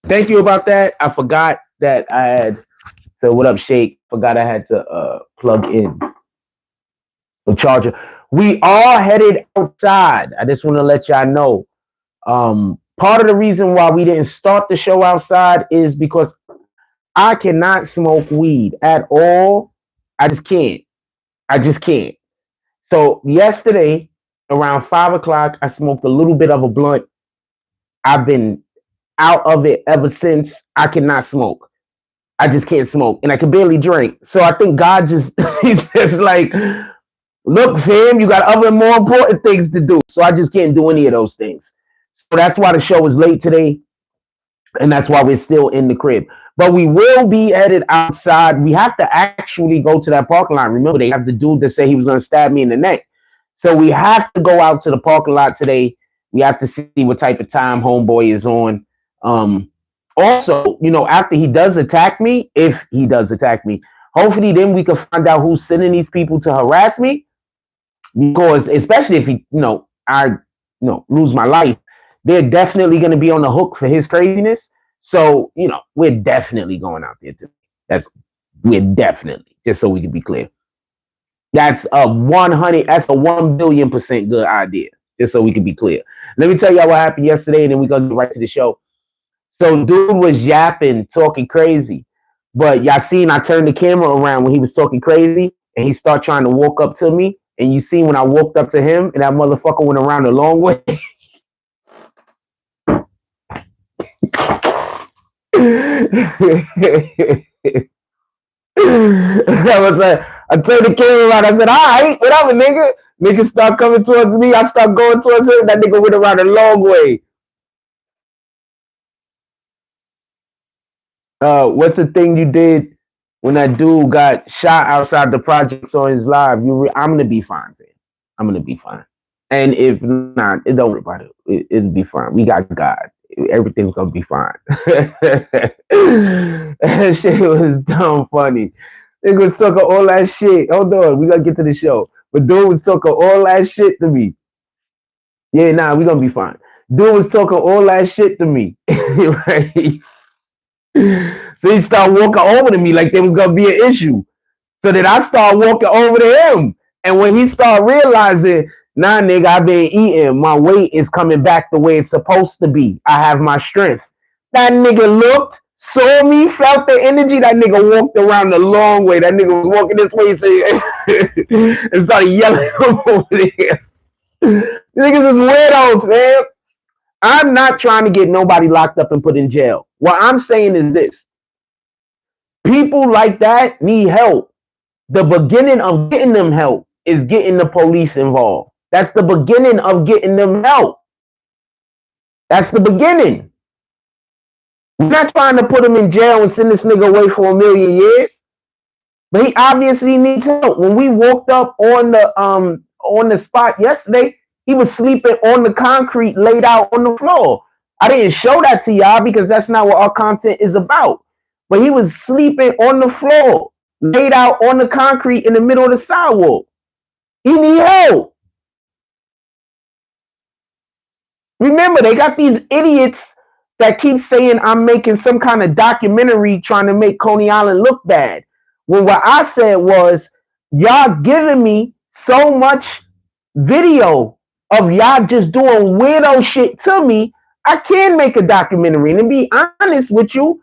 Thank you about that. I forgot that I had. So what up, Shake? Forgot I had to plug in the charger. We are headed outside. I just want to let y'all know. Part of the reason why we didn't start the show outside is because I cannot smoke weed at all. I just can't. I just can't. So yesterday, around 5 o'clock, I smoked a little bit of a blunt. I've been out of it ever since. I cannot smoke. I just can't smoke, and I can barely drink. So I think God just he's just like, look, fam, you got other more important things to do. So I just can't do any of those things. So that's why the show is late today, and that's why we're still in the crib. But we will be headed outside. We have to actually go to that parking lot. Remember, they have the dude that said he was going to stab me in the neck. So we have to go out to the parking lot today. We have to see what type of time homeboy is on. Also, after he does attack me, if he does attack me, hopefully then we can find out who's sending these people to harass me. Because especially if I lose my life, they're definitely going to be on the hook for his craziness. So, we're definitely going out there today. We're definitely, just so we can be clear. That's a 1 billion% good idea. Just so we can be clear. Let me tell y'all what happened yesterday, and then we're gonna get right to the show. So dude was yapping, talking crazy. But y'all seen I turned the camera around when he was talking crazy, and he started trying to walk up to me. And you see when I walked up to him, and that motherfucker went around the long way. I turned the camera around. I said, all right, whatever, nigga. Nigga start coming towards me. I start going towards him. That nigga went around the long way. What's the thing you did when that dude got shot outside the projects on his live? I'm gonna be fine, man. I'm gonna be fine. And if not, it don't worry about it. It'll be fine. We got God. Everything's gonna be fine. That shit was dumb funny. Nigga was talking all that shit. Hold on, we gotta get to the show. But dude was talking all that shit to me. Yeah, nah, we gonna be fine. Dude was talking all that shit to me. Right? So he started walking over to me like there was gonna be an issue. So then I started walking over to him. And when he started realizing, nah, nigga, I've been eating. My weight is coming back the way it's supposed to be. I have my strength. That nigga looked, saw me, felt the energy. That nigga walked around the long way. That nigga was walking this way and started yelling over there. Niggas is weirdos, man. I'm not trying to get nobody locked up and put in jail. What I'm saying is this. People like that need help. The beginning of getting them help is getting the police involved. That's the beginning of getting them help. That's the beginning. We're not trying to put him in jail and send this nigga away for 1,000,000 years. But he obviously needs help. When we walked up on the spot yesterday, he was sleeping on the concrete laid out on the floor. I didn't show that to y'all because that's not what our content is about. But he was sleeping on the floor, laid out on the concrete in the middle of the sidewalk. He need help. Remember, they got these idiots that keep saying I'm making some kind of documentary trying to make Coney Island look bad. When what I said was, y'all giving me so much video of y'all just doing weirdo shit to me, I can make a documentary. And to be honest with you,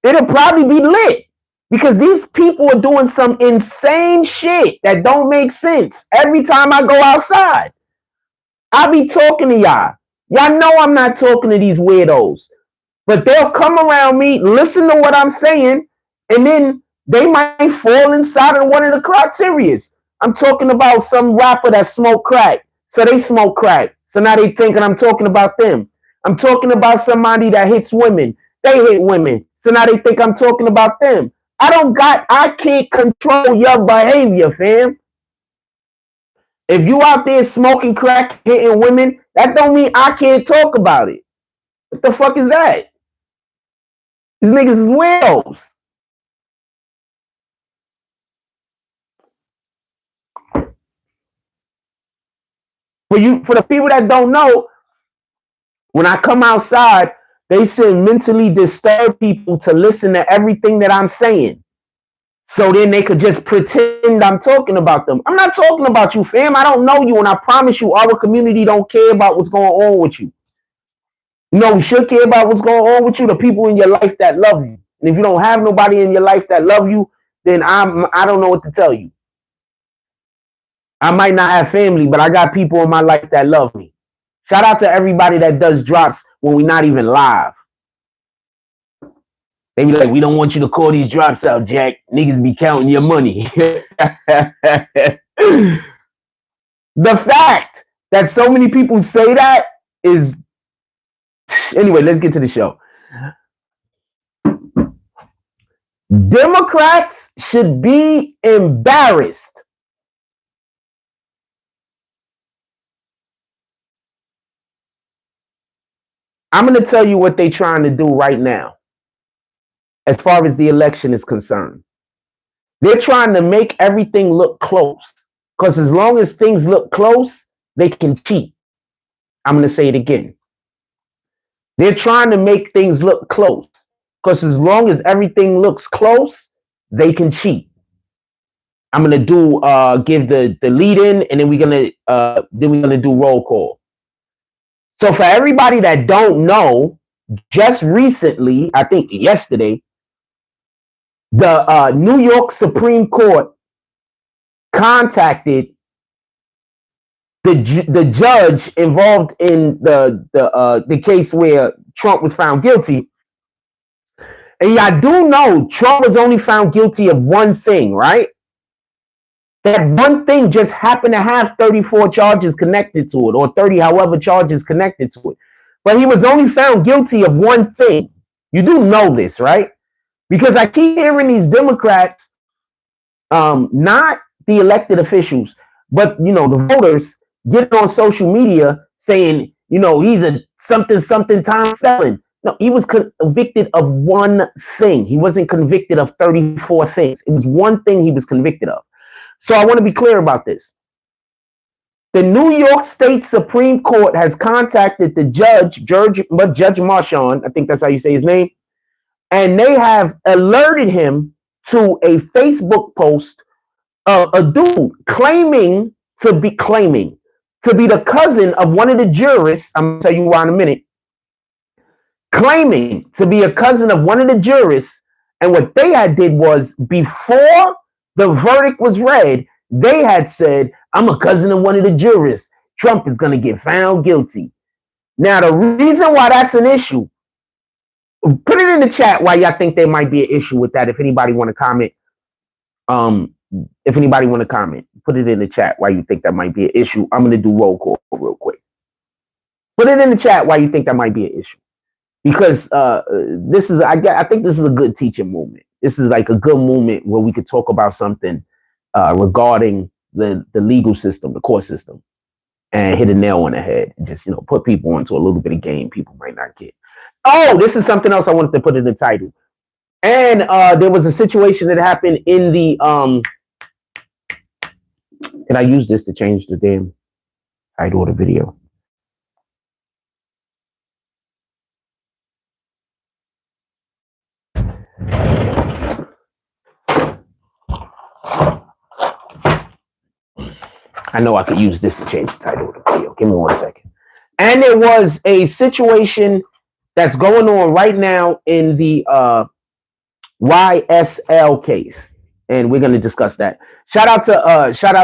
it'll probably be lit. Because these people are doing some insane shit that don't make sense every time I go outside. I be talking to y'all. Y'all know I'm not talking to these weirdos. But they'll come around me, listen to what I'm saying, and then they might fall inside of one of the criterias. I'm talking about some rapper that smoke crack. So they smoke crack. So now they thinking I'm talking about them. I'm talking about somebody that hits women. They hit women. So now they think I'm talking about them. I can't control your behavior, fam. If you out there smoking crack, hitting women, that don't mean I can't talk about it. What the fuck is that? These niggas is weirdos. For the people that don't know, when I come outside, They send mentally disturbed people to listen to everything that I'm saying. So then they could just pretend I'm talking about them. I'm not talking about you, fam. I don't know you, and I promise you, our community don't care about what's going on with you. No, we should care about what's going on with you, the people in your life that love you. And if you don't have nobody in your life that love you, then I don't know what to tell you. I might not have family, but I got people in my life that love me. Shout out to everybody that does drops when we're not even live. They be like, we don't want you to call these drops out, Jack. Niggas be counting your money. The fact that so many people say that is... Anyway, let's get to the show. Democrats should be embarrassed. I'm going to tell you what they're trying to do right now as far as the election is concerned. They're trying to make everything look close, because as long as things look close, they can cheat. I'm going to say it again. They're trying to make things look close, because as long as everything looks close, they can cheat. I'm going to do give the lead in, and then we're going to do roll call. So for everybody that don't know, just recently, I think yesterday, the New York Supreme Court contacted the judge involved in the case where Trump was found guilty. And y'all do know Trump was only found guilty of one thing, right? That one thing just happened to have 34 charges connected to it, or 30 however charges connected to it. But he was only found guilty of one thing. You do know this, right? Because I keep hearing these Democrats, not the elected officials, but the voters, get on social media saying, he's a something time felon. No, he was convicted of one thing. He wasn't convicted of 34 things. It was one thing he was convicted of. So I want to be clear about this. The New York State Supreme Court has contacted the Judge Marchand, I think that's how you say his name, and they have alerted him to a Facebook post of a dude claiming to be the cousin of one of the jurists. I'm going to tell you why in a minute. Claiming to be a cousin of one of the jurists. And what they had did was, before the verdict was read, they had said, I'm a cousin of one of the jurists. Trump is going to get found guilty. Now, the reason why that's an issue, put it in the chat why y'all think there might be an issue with that. If anybody want to comment, put it in the chat why you think that might be an issue. I'm going to do roll call real quick. Put it in the chat why you think that might be an issue. Because this is, I think this is a good teaching movement. This is like a good movement where we could talk about something regarding the legal system, the court system, and hit a nail on the head. And just, put people into a little bit of game people might not get. Oh, this is something else I wanted to put in the title. And there was a situation that happened in the, can I use this to change the damn title of the video? I know I could use this to change the title of the video. Give me 1 second. And there was a situation that's going on right now in the YSL case, and we're going to discuss that. Shout out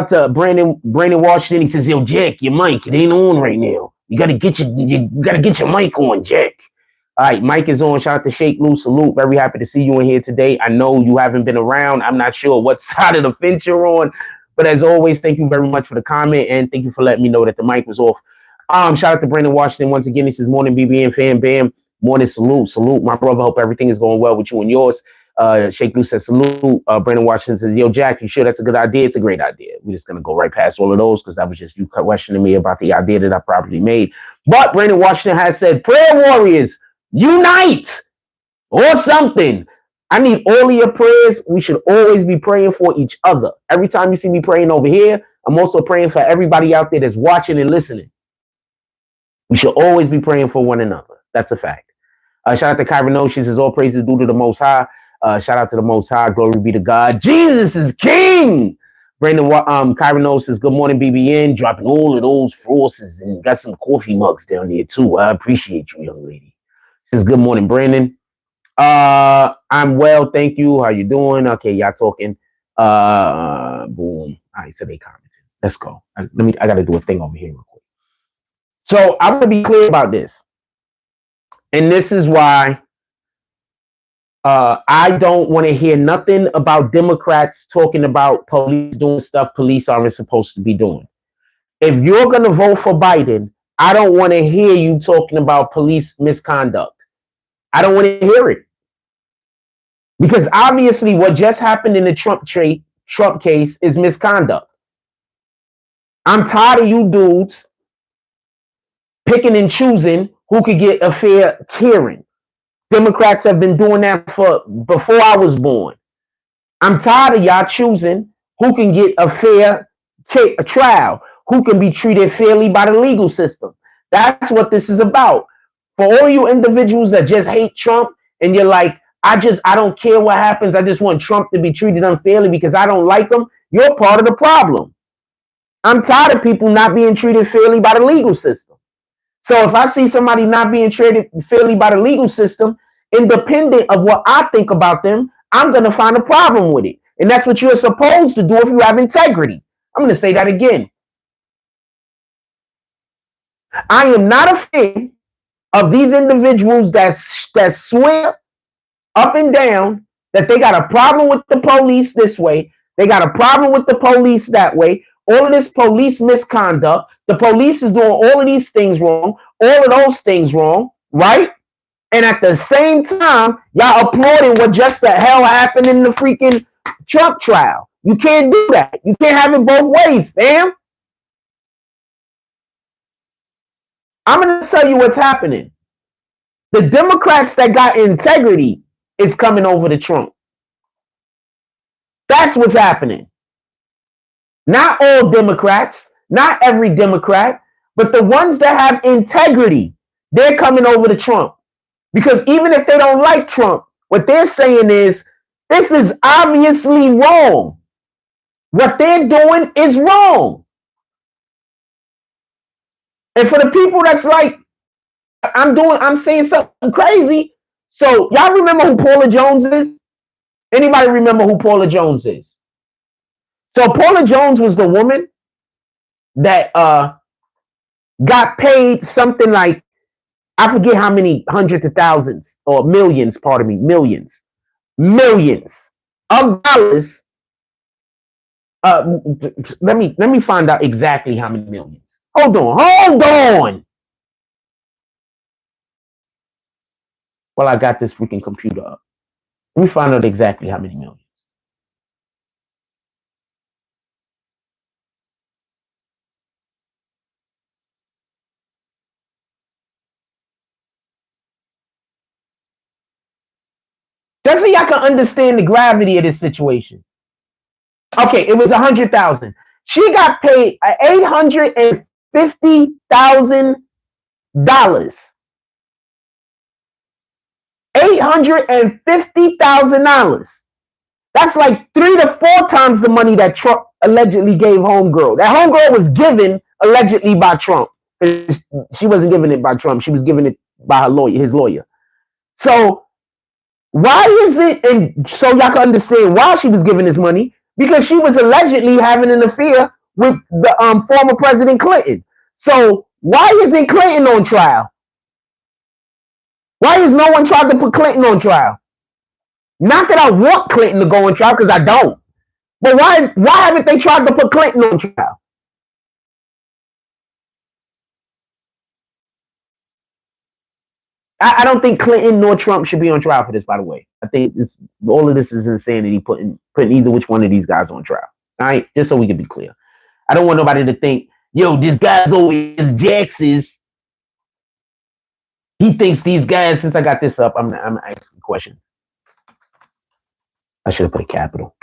to Brandon Washington. He says, "Yo, Jack, your mic, it ain't on right now. You gotta get your mic on, Jack." All right, mic is on. Shout out to Shake Lou. Salute. Very happy to see you in here today. I know you haven't been around. I'm not sure what side of the fence you're on. But as always, thank you very much for the comment, and thank you for letting me know that the mic was off. Shout out to Brandon Washington once again. He says, "Morning, BBN fan, bam. Morning, salute, my brother. Hope everything is going well with you and yours." Sheikh Lou says, "Salute." Brandon Washington says, "Yo, Jack, you sure that's a good idea?" It's a great idea. We're just gonna go right past all of those because that was just you questioning me about the idea that I probably made. But Brandon Washington has said, "Prayer warriors, unite or something. I need all of your prayers. We should always be praying for each other. Every time you see me praying over here, I'm also praying for everybody out there that's watching and listening. We should always be praying for one another. That's a fact." Shout out to Kyron. She says, all praises due to the Most High. Shout out to the Most High. Glory be to God. Jesus is King. Brandon Kyron says, good morning, BBN. Dropping all of those forces and got some coffee mugs down there, too. I appreciate you, young lady. Says, good morning, Brandon. I'm well, thank you. How you doing? Okay, y'all talking. Boom. All right, so they commented. Let's go. I gotta do a thing over here real quick. So I want to be clear about this. And this is why I don't want to hear nothing about Democrats talking about police doing stuff police aren't supposed to be doing. If you're going to vote for Biden, I don't want to hear you talking about police misconduct. I don't want to hear it. Because obviously what just happened in the Trump case is misconduct. I'm tired of you dudes picking and choosing who could get a fair hearing. Democrats have been doing that before I was born. I'm tired of y'all choosing who can get a fair trial, who can be treated fairly by the legal system. That's what this is about. For all you individuals that just hate Trump and you're like, I don't care what happens. I just want Trump to be treated unfairly because I don't like him. You're part of the problem. I'm tired of people not being treated fairly by the legal system. So if I see somebody not being treated fairly by the legal system, independent of what I think about them, I'm going to find a problem with it. And that's what you're supposed to do if you have integrity. I'm going to say that again. I am not a fan of these individuals that swear up and down that they got a problem with the police this way. They got a problem with the police that way. All of this police misconduct. The police is doing all of these things wrong. All of those things wrong, right? And at the same time, y'all applauding what just the hell happened in the freaking Trump trial. You can't do that. You can't have it both ways, fam. I'm going to tell you what's happening. The Democrats that got integrity is coming over to Trump. That's what's happening. Not all Democrats, not every Democrat, but the ones that have integrity, they're coming over to Trump. Because even if they don't like Trump, what they're saying is, this is obviously wrong. What they're doing is wrong. And for the people that's like, I'm saying something crazy. So y'all remember who Paula Jones is? Anybody remember who Paula Jones is? So Paula Jones was the woman that got paid something like, I forget how many hundreds of thousands or millions, millions of dollars. Let me find out exactly how many millions. Hold on. Well, I got this freaking computer up. Let me find out exactly how many millions. Just so y'all can understand the gravity of this situation. Okay, it was 100,000. She got paid $850,000. $850,000. That's like 3 to 4 times the money that Trump allegedly gave homegirl. That homegirl was given allegedly by Trump. She wasn't giving it by Trump. She was giving it by his lawyer. So why is it, and so y'all can understand why she was giving this money, because she was allegedly having an affair with the former President Clinton. So why isn't Clinton on trial? Why has no one tried to put Clinton on trial? Not that I want Clinton to go on trial, because I don't. But why haven't they tried to put Clinton on trial? I don't think Clinton nor Trump should be on trial for this, by the way. I think all of this is insanity, putting either which one of these guys on trial. All right, just so we can be clear. I don't want nobody to think, yo, this guy's always Jax's. He thinks these guys, since I got this up, I'm asking the question. I should have put a capital.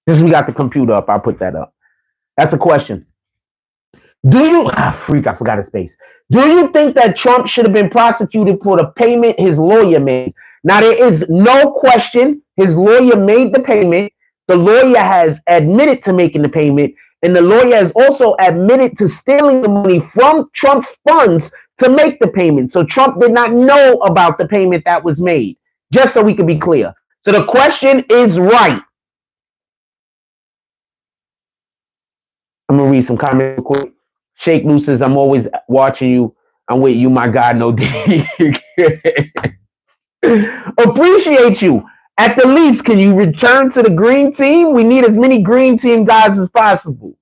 Since we got the computer up, I'll put that up. That's a question. Do you freak? I forgot his face. Do you think that Trump should have been prosecuted for the payment his lawyer made? Now there is no question his lawyer made the payment. The lawyer has admitted to making the payment, and the lawyer has also admitted to stealing the money from Trump's funds to make the payment. So Trump did not know about the payment that was made. Just so we can be clear. So the question is right. I'm gonna read some comments real quick. Shake Loose says, I'm always watching you. I'm with you, my God. No D. Appreciate you. At the least, can you return to the green team? We need as many green team guys as possible.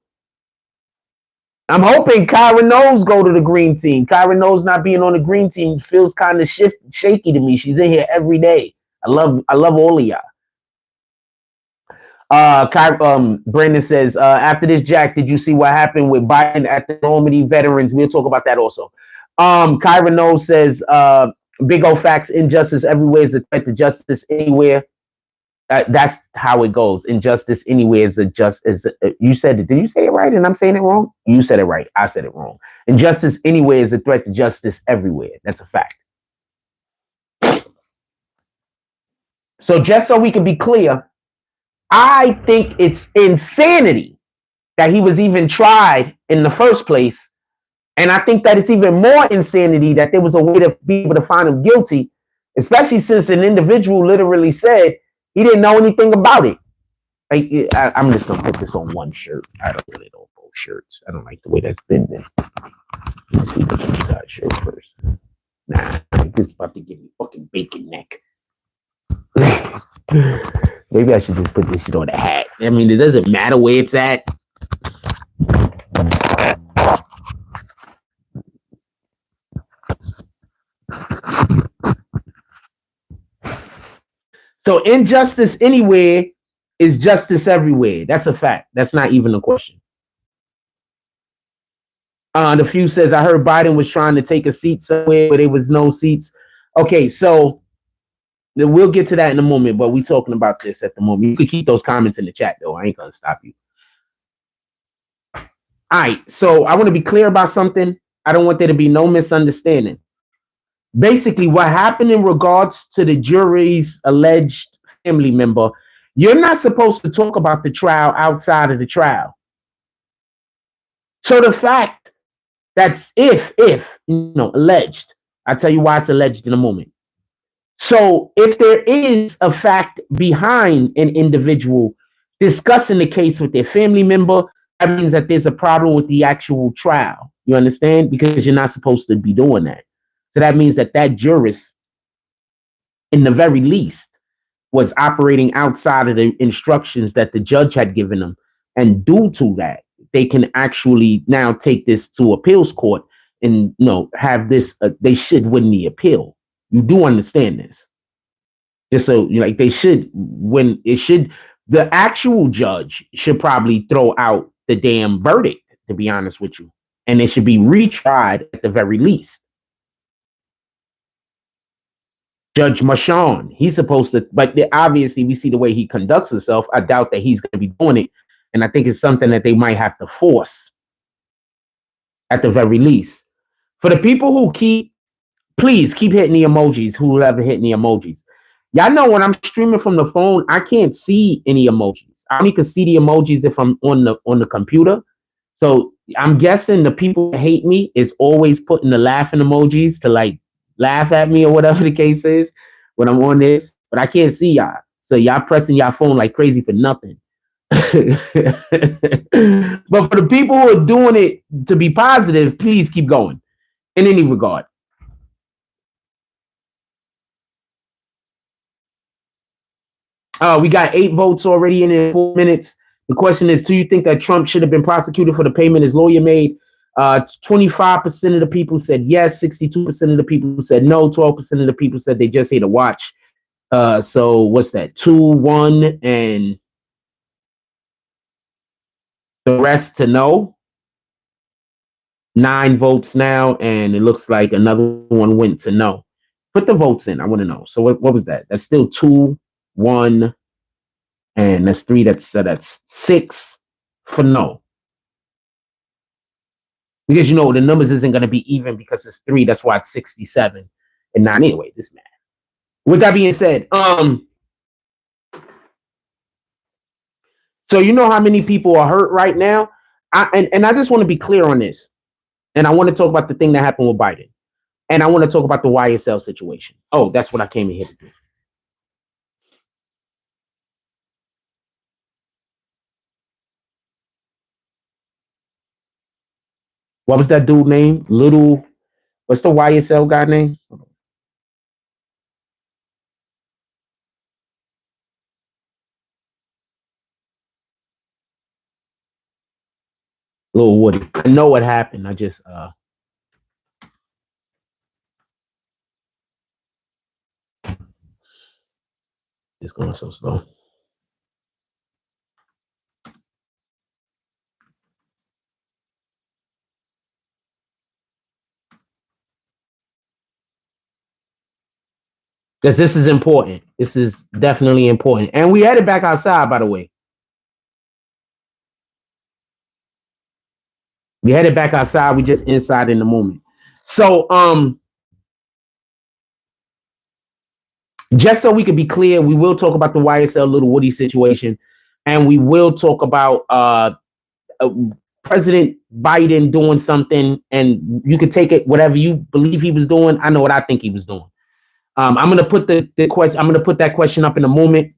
I'm hoping Kyra Knowles go to the green team. Kyra Knowles not being on the green team feels kind of shaky to me. She's in here every day. I love all of y'all. Brandon says, after this, Jack, did you see what happened with Biden at the Normandy veterans? We'll talk about that also. Kyra Knowles says, big old facts, injustice everywhere is a threat to justice anywhere. That's how it goes. Injustice anywhere is you said it. Did you say it right and I'm saying it wrong? You said it right. I said it wrong. Injustice anywhere is a threat to justice everywhere. That's a fact. So just so we can be clear, I think it's insanity that he was even tried in the first place. And I think that it's even more insanity that there was a way to be able to find him guilty, especially since an individual literally said he didn't know anything about it. I'm just going to put this on one shirt. I don't really know both shirts. I don't like the way that's been there. Let's see the shirt first. Nah, this is about to give me fucking bacon neck. Maybe I should just put this shit on the hat. I mean, it doesn't matter where it's at. So injustice anywhere is justice everywhere. That's a fact. That's not even a question. The Few says, I heard Biden was trying to take a seat somewhere where there was no seats. Okay, so we'll get to that in a moment, but we're talking about this at the moment. You can keep those comments in the chat, though. I ain't going to stop you. All right, so I want to be clear about something. I don't want there to be no misunderstanding. Basically, what happened in regards to the jury's alleged family member, you're not supposed to talk about the trial outside of the trial. So the fact that's if alleged, I'll tell you why it's alleged in a moment. So if there is a fact behind an individual discussing the case with their family member, that means that there's a problem with the actual trial. You understand? Because you're not supposed to be doing that. So that means that jurist, in the very least, was operating outside of the instructions that the judge had given them. And due to that, they can actually now take this to appeals court and have this, they should win the appeal. You do understand this. Just so they should when it should, the actual judge should probably throw out the damn verdict, to be honest with you. And it should be retried at the very least. Judge Machon, he's supposed to, but obviously we see the way he conducts himself. I doubt that he's going to be doing it. And I think it's something that they might have to force at the very least. For the people who please keep hitting the emojis, whoever hitting the emojis. Y'all know when I'm streaming from the phone, I can't see any emojis. I only can see the emojis if I'm on the computer. So I'm guessing the people that hate me is always putting the laughing emojis to laugh at me or whatever the case is when I'm on this, but I can't see y'all. So y'all pressing y'all phone like crazy for nothing. But for the people who are doing it to be positive, please keep going in any regard. We got 8 votes already in 4 minutes. The question is, do you think that Trump should have been prosecuted for the payment his lawyer made? 25% of the people said yes, 62% of the people said no, 12% of the people said they just hate to watch. So what's that? 2-1, and the rest to no. 9 votes now, and it looks like another one went to no. Put the votes in. I want to know. So what was that? That's still 2-1. And that's 3. That's 6 for no. Because the numbers isn't going to be even because it's 3. That's why it's 67 and 9. Anyway, this man. With that being said, so how many people are hurt right now? And I just want to be clear on this. And I want to talk about the thing that happened with Biden. And I want to talk about the YSL situation. Oh, that's what I came in here to do. What was that dude name? What's the YSL guy name? Lil Woody. I know what happened. I just going so slow. Because this is important. This is definitely important. And we headed back outside, by the way. We headed back outside. We just inside in the moment. So, just so we could be clear, we will talk about the YSL Little Woody situation, and we will talk about President Biden doing something, and you can take it whatever you believe he was doing. I know what I think he was doing. I'm gonna put the question. I'm gonna put that question up in a moment.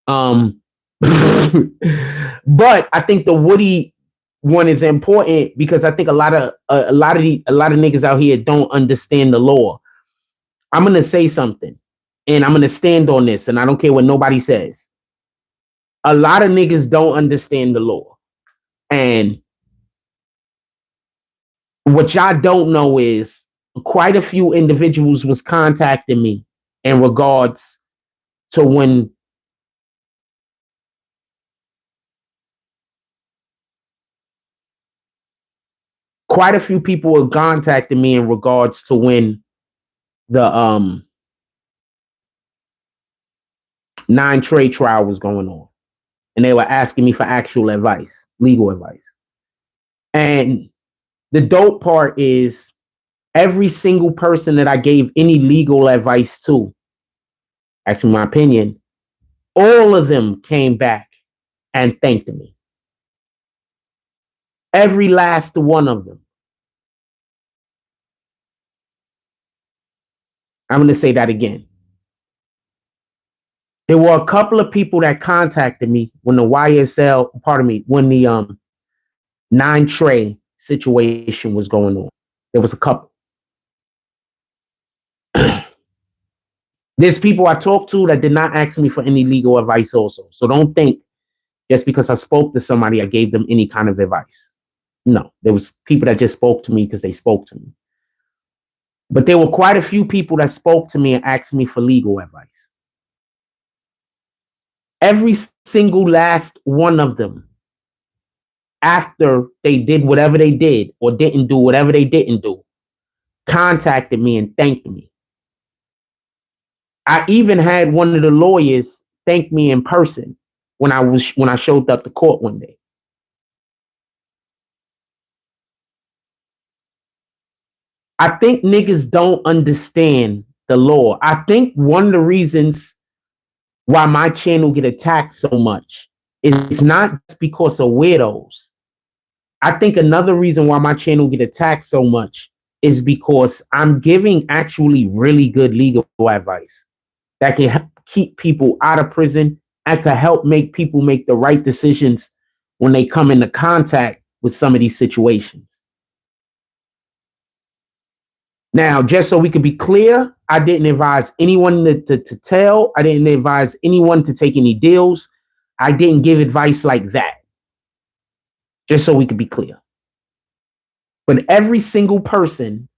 But I think the Woody one is important because I think a lot of niggas out here don't understand the law. I'm gonna say something, and I'm gonna stand on this, and I don't care what nobody says. A lot of niggas don't understand the law, and what y'all don't know is quite a few individuals was contacting me in regards to when quite a few people were contacting me in regards to when the 9 trade trial was going on, and they were asking me for actual advice, legal advice. And the dope part is every single person that I gave any legal advice to, actually my opinion, all of them came back and thanked me. Every last one of them. I'm going to say that again. There were a couple of people that contacted me when the when the 9 tray situation was going on. There was a couple. There's people I talked to that did not ask me for any legal advice also. So don't think just because I spoke to somebody, I gave them any kind of advice. No, there was people that just spoke to me because they spoke to me. But there were quite a few people that spoke to me and asked me for legal advice. Every single last one of them, after they did whatever they did or didn't do whatever they didn't do, contacted me and thanked me. I even had one of the lawyers thank me in person when I showed up to court one day. I think niggas don't understand the law. I think one of the reasons why my channel get attacked so much is not just because of weirdos. I think another reason why my channel get attacked so much is because I'm giving actually really good legal advice that can keep people out of prison and can help make people make the right decisions when they come into contact with some of these situations. Now, just so we could be clear, I didn't advise anyone to tell. I didn't advise anyone to take any deals. I didn't give advice like that. Just so we could be clear. But every single person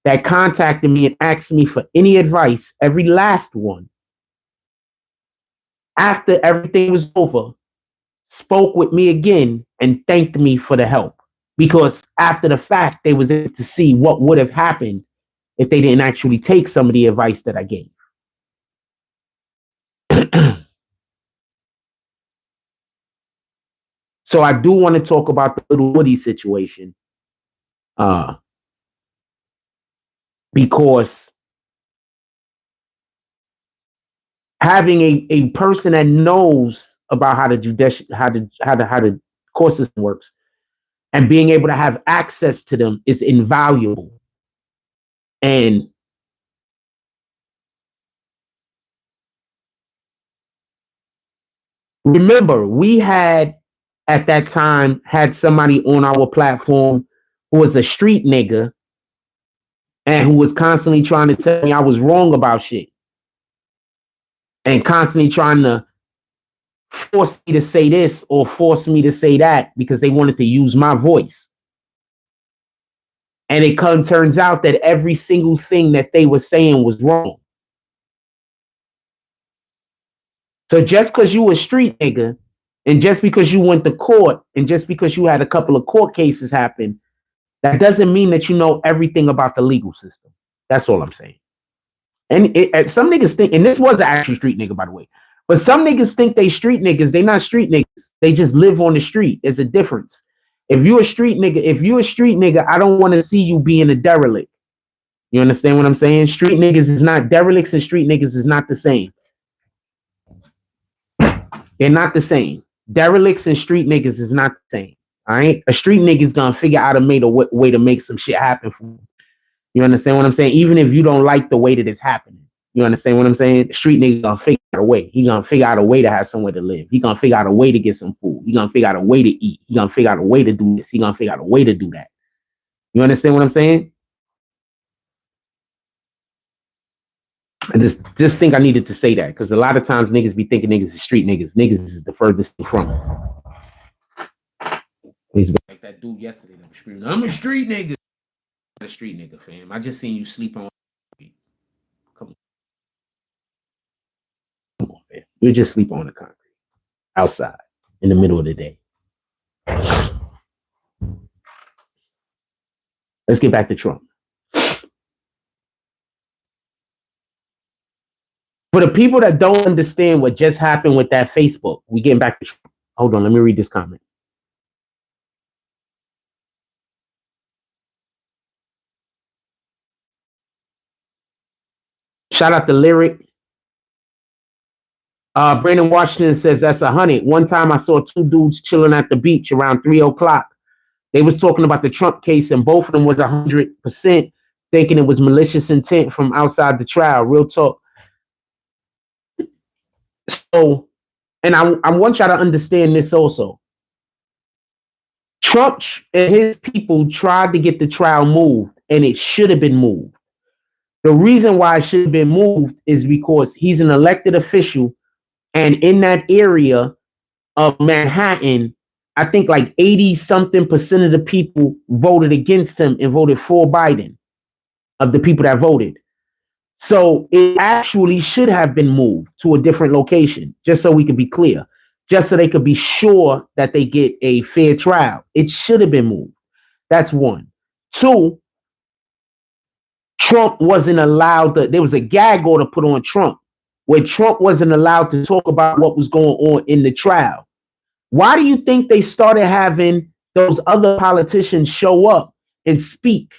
that contacted me and asked me for any advice, every last one, after everything was over, spoke with me again and thanked me for the help. Because after the fact, they was able to see what would have happened if they didn't actually take some of the advice that I gave. So I do want to talk about the little Woody situation. Because having a person that knows about how the court system works and being able to have access to them is invaluable. And remember, we had at that time had somebody on our platform who was a street nigga and who was constantly trying to tell me I was wrong about shit and constantly trying to force me to say this or force me to say that because they wanted to use my voice. And it turns out that every single thing that they were saying was wrong. So just because you a street nigga and just because you went to court and just because you had a couple of court cases happen, that doesn't mean that you know everything about the legal system. That's all I'm saying. And some niggas think, and this was an actual street nigga, by the way, but some niggas think they street niggas. They not street niggas. They just live on the street. There's a difference. If you a street nigga, I don't want to see you being a derelict. You understand what I'm saying? Street niggas is not derelicts and street niggas is not the same. They're not the same. Derelicts and street niggas is not the same. All right. A street nigga's gonna figure out a way to make some shit happen for you. You understand what I'm saying? Even if you don't like the way that it's happening. You understand what I'm saying? The street nigga gonna figure out a way. He gonna figure out a way to have somewhere to live. He gonna figure out a way to get some food. He gonna figure out a way to eat. He gonna figure out a way to do this. He gonna figure out a way to do that. You understand what I'm saying? I just think I needed to say that because a lot of times niggas be thinking niggas is street niggas. Niggas is the furthest from it. He's like that dude yesterday that was screaming, I'm a street nigga. I'm a street nigga, fam. I just seen you sleep on. Come on, man. You just sleep on the concrete outside in the middle of the day. Let's get back to Trump. For the people that don't understand what just happened with that Facebook, we getting back to Trump. Hold on, let me read this comment. Shout out to Lyric. Brandon Washington says that's 100. One time I saw two dudes chilling at the beach around 3 o'clock. They was talking about the Trump case and both of them was 100% thinking it was malicious intent from outside the trial. Real talk. So, and I want y'all to understand this also. Trump and his people tried to get the trial moved and it should have been moved. The reason why it should have been moved is because he's an elected official and in that area of Manhattan, I think like 80-something% of the people voted against him and voted for Biden of the people that voted. So it actually should have been moved to a different location, just so we could be clear, just so they could be sure that they get a fair trial. It should have been moved. That's one. Two, Trump wasn't allowed there was a gag order put on Trump where Trump wasn't allowed to talk about what was going on in the trial. Why do you think they started having those other politicians show up and speak?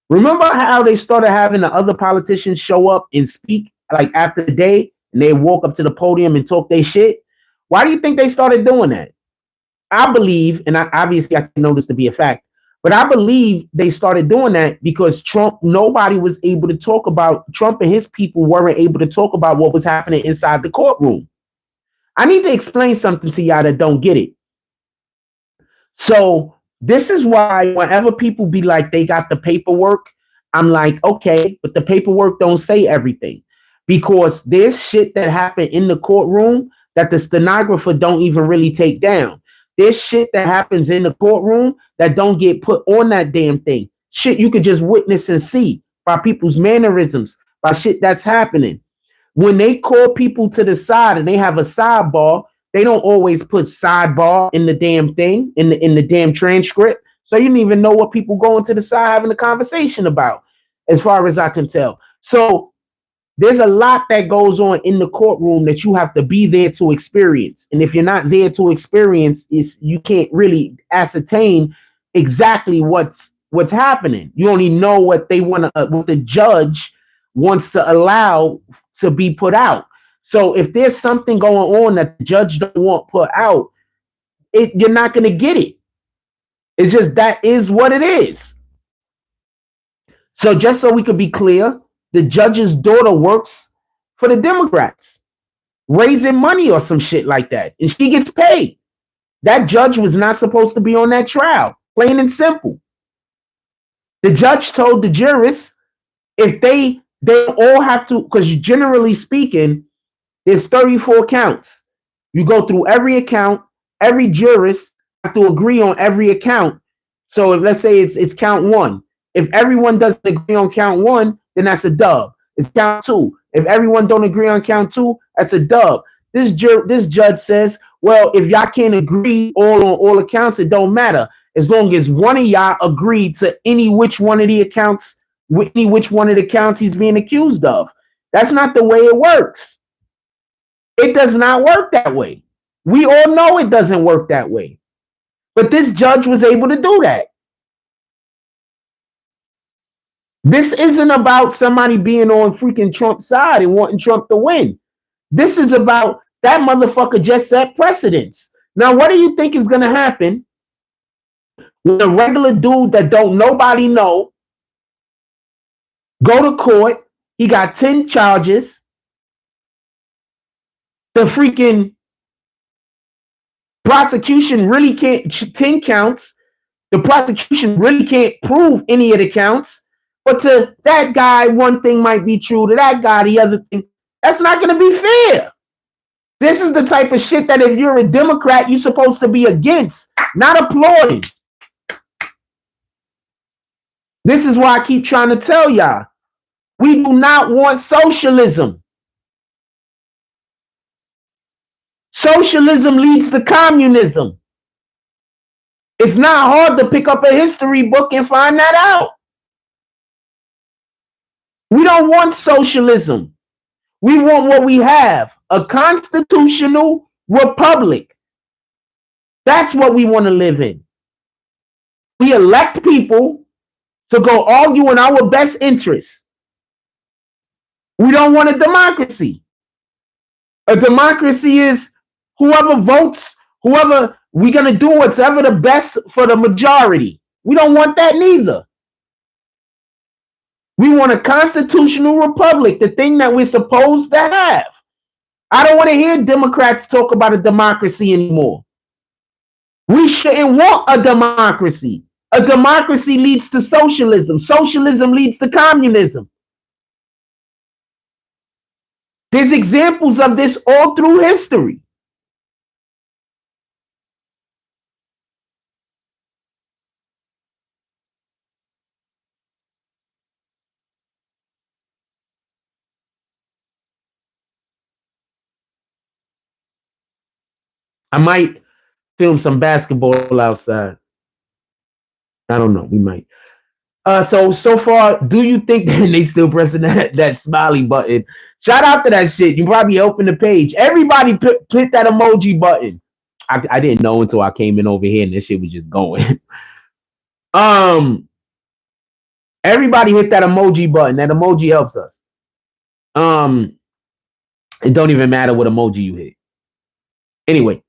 Remember how they started having the other politicians show up and speak like after the day and they walk up to the podium and talk their shit? Why do you think they started doing that? I believe, and obviously I know this to be a fact, but I believe they started doing that because nobody was able to talk about, Trump and his people weren't able to talk about what was happening inside the courtroom. I need to explain something to y'all that don't get it. So this is why whenever people be like, they got the paperwork, I'm like, okay, but the paperwork don't say everything because there's shit that happened in the courtroom that the stenographer don't even really take down. There's shit that happens in the courtroom that don't get put on that damn thing. Shit you could just witness and see by people's mannerisms, by shit that's happening. When they call people to the side and they have a sidebar, they don't always put sidebar in the damn thing, in the damn transcript. So you don't even know what people going to the side having a conversation about, as far as I can tell. So there's a lot that goes on in the courtroom that you have to be there to experience. And if you're not there to experience, you can't really ascertain exactly what's happening. You only know what they want to, what the judge wants to allow to be put out. So if there's something going on that the judge don't want put out, you're not going to get it. It's just that is what it is. So just so we could be clear, the judge's daughter works for the Democrats, raising money or some shit like that, and she gets paid. That judge was not supposed to be on that trial, plain and simple. The judge told the jurists if they all have to, because generally speaking, there's 34 counts. You go through every account, every jurist have to agree on every account. So if let's say it's count one, if everyone doesn't agree on count one, then that's a dub. It's count two. If everyone don't agree on count two, that's a dub. This judge says, well, if y'all can't agree all on all accounts, it don't matter. As long as one of y'all agree to any which one of the accounts, any which one of the counts he's being accused of. That's not the way it works. It does not work that way. We all know it doesn't work that way. But this judge was able to do that. This isn't about somebody being on freaking Trump's side and wanting Trump to win. This is about that motherfucker just set precedents. Now, what do you think is going to happen when a regular dude that don't nobody know go to court? He got 10 charges. The freaking prosecution really can't, 10 counts. The prosecution really can't prove any of the counts. But to that guy, one thing might be true. To that guy, the other thing. That's not going to be fair. This is the type of shit that if you're a Democrat, you're supposed to be against, not applauding. This is why I keep trying to tell y'all. We do not want socialism. Socialism leads to communism. It's not hard to pick up a history book and find that out. We don't want socialism. We want what we have, a constitutional republic. That's what we want to live in. We elect people to go argue in our best interests. We don't want a democracy. A democracy is whoever votes, whoever, we're going to do whatever the best for the majority. We don't want that neither. We want a constitutional republic, the thing that we're supposed to have. I don't want to hear Democrats talk about a democracy anymore. We shouldn't want a democracy. A democracy leads to socialism. Socialism leads to communism. There's examples of this all through history. I might film some basketball outside. I don't know. We might. So far, do you think that they still pressing that smiley button? Shout out to that shit. You probably open the page. Everybody hit that emoji button. I didn't know until I came in over here and this shit was just going. Everybody hit that emoji button. That emoji helps us. It don't even matter what emoji you hit. Anyway,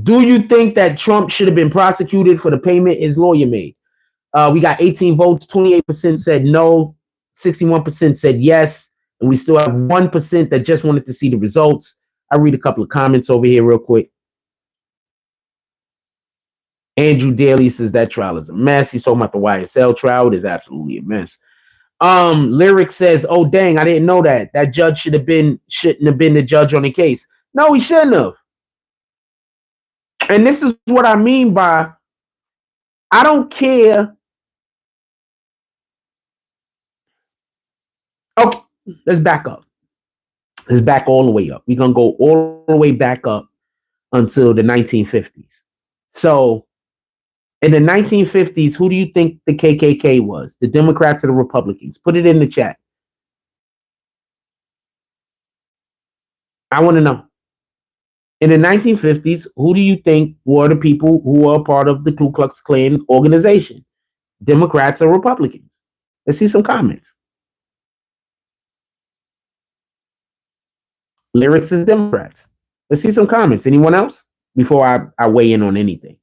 do you think that Trump should have been prosecuted for the payment his lawyer made? We got 18 votes, 28% said no, 61% said yes, and we still have 1% that just wanted to see the results. I'll read a couple of comments over here real quick. Andrew Daly says that trial is a mess. He's talking about the YSL trial. It is absolutely a mess. Lyric says, oh dang, I didn't know that. That judge shouldn't have been the judge on the case. No, he shouldn't have. And this is what I mean by I don't care. Okay, let's back up. Let's back all the way up. We're going to go all the way back up until the 1950s. So in the 1950s, who do you think the KKK was? The Democrats or the Republicans? Put it in the chat. I want to know. In the 1950s, who do you think were the people who were part of the Ku Klux Klan organization? Democrats or Republicans? Let's see some comments. Lyrics is Democrats. Let's see some comments. Anyone else? Before I weigh in on anything.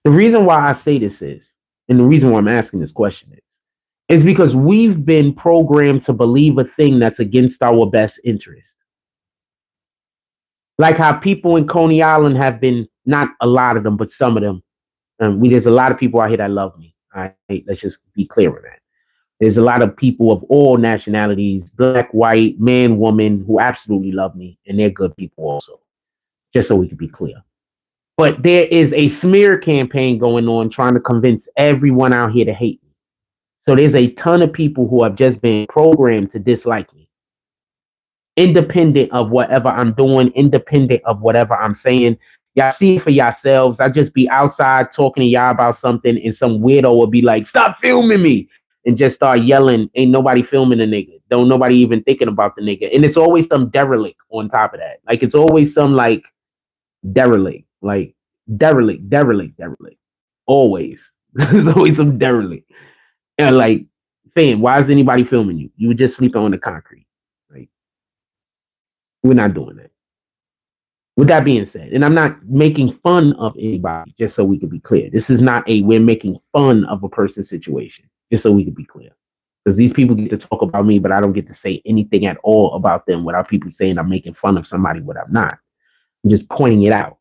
The reason why I say this is, and the reason why I'm asking this question is because we've been programmed to believe a thing that's against our best interest. Like how people in Coney Island have been, not a lot of them, but some of them. There's a lot of people out here that love me. All right, let's just be clear on that. There's a lot of people of all nationalities, black, white, man, woman, who absolutely love me, and they're good people also. Just so we can be clear. But there is a smear campaign going on trying to convince everyone out here to hate me. So there's a ton of people who have just been programmed to dislike me, independent of whatever I'm doing, independent of whatever I'm saying. Y'all see it for yourselves. I just be outside talking to y'all about something, and some weirdo will be like, "Stop filming me," and just start yelling. Ain't nobody filming the nigga. Don't nobody even thinking about the nigga. And it's always some derelict on top of that. Like it's always some like derelict, like derelict. Always. There's always some derelict. And like, fam, why is anybody filming you? You were just sleeping on the concrete. Like, we're not doing that. With that being said, and I'm not making fun of anybody, just so we can be clear. This is not a we're making fun of a person's situation, just so we can be clear. Because these people get to talk about me, but I don't get to say anything at all about them without people saying I'm making fun of somebody when I'm not. I'm just pointing it out.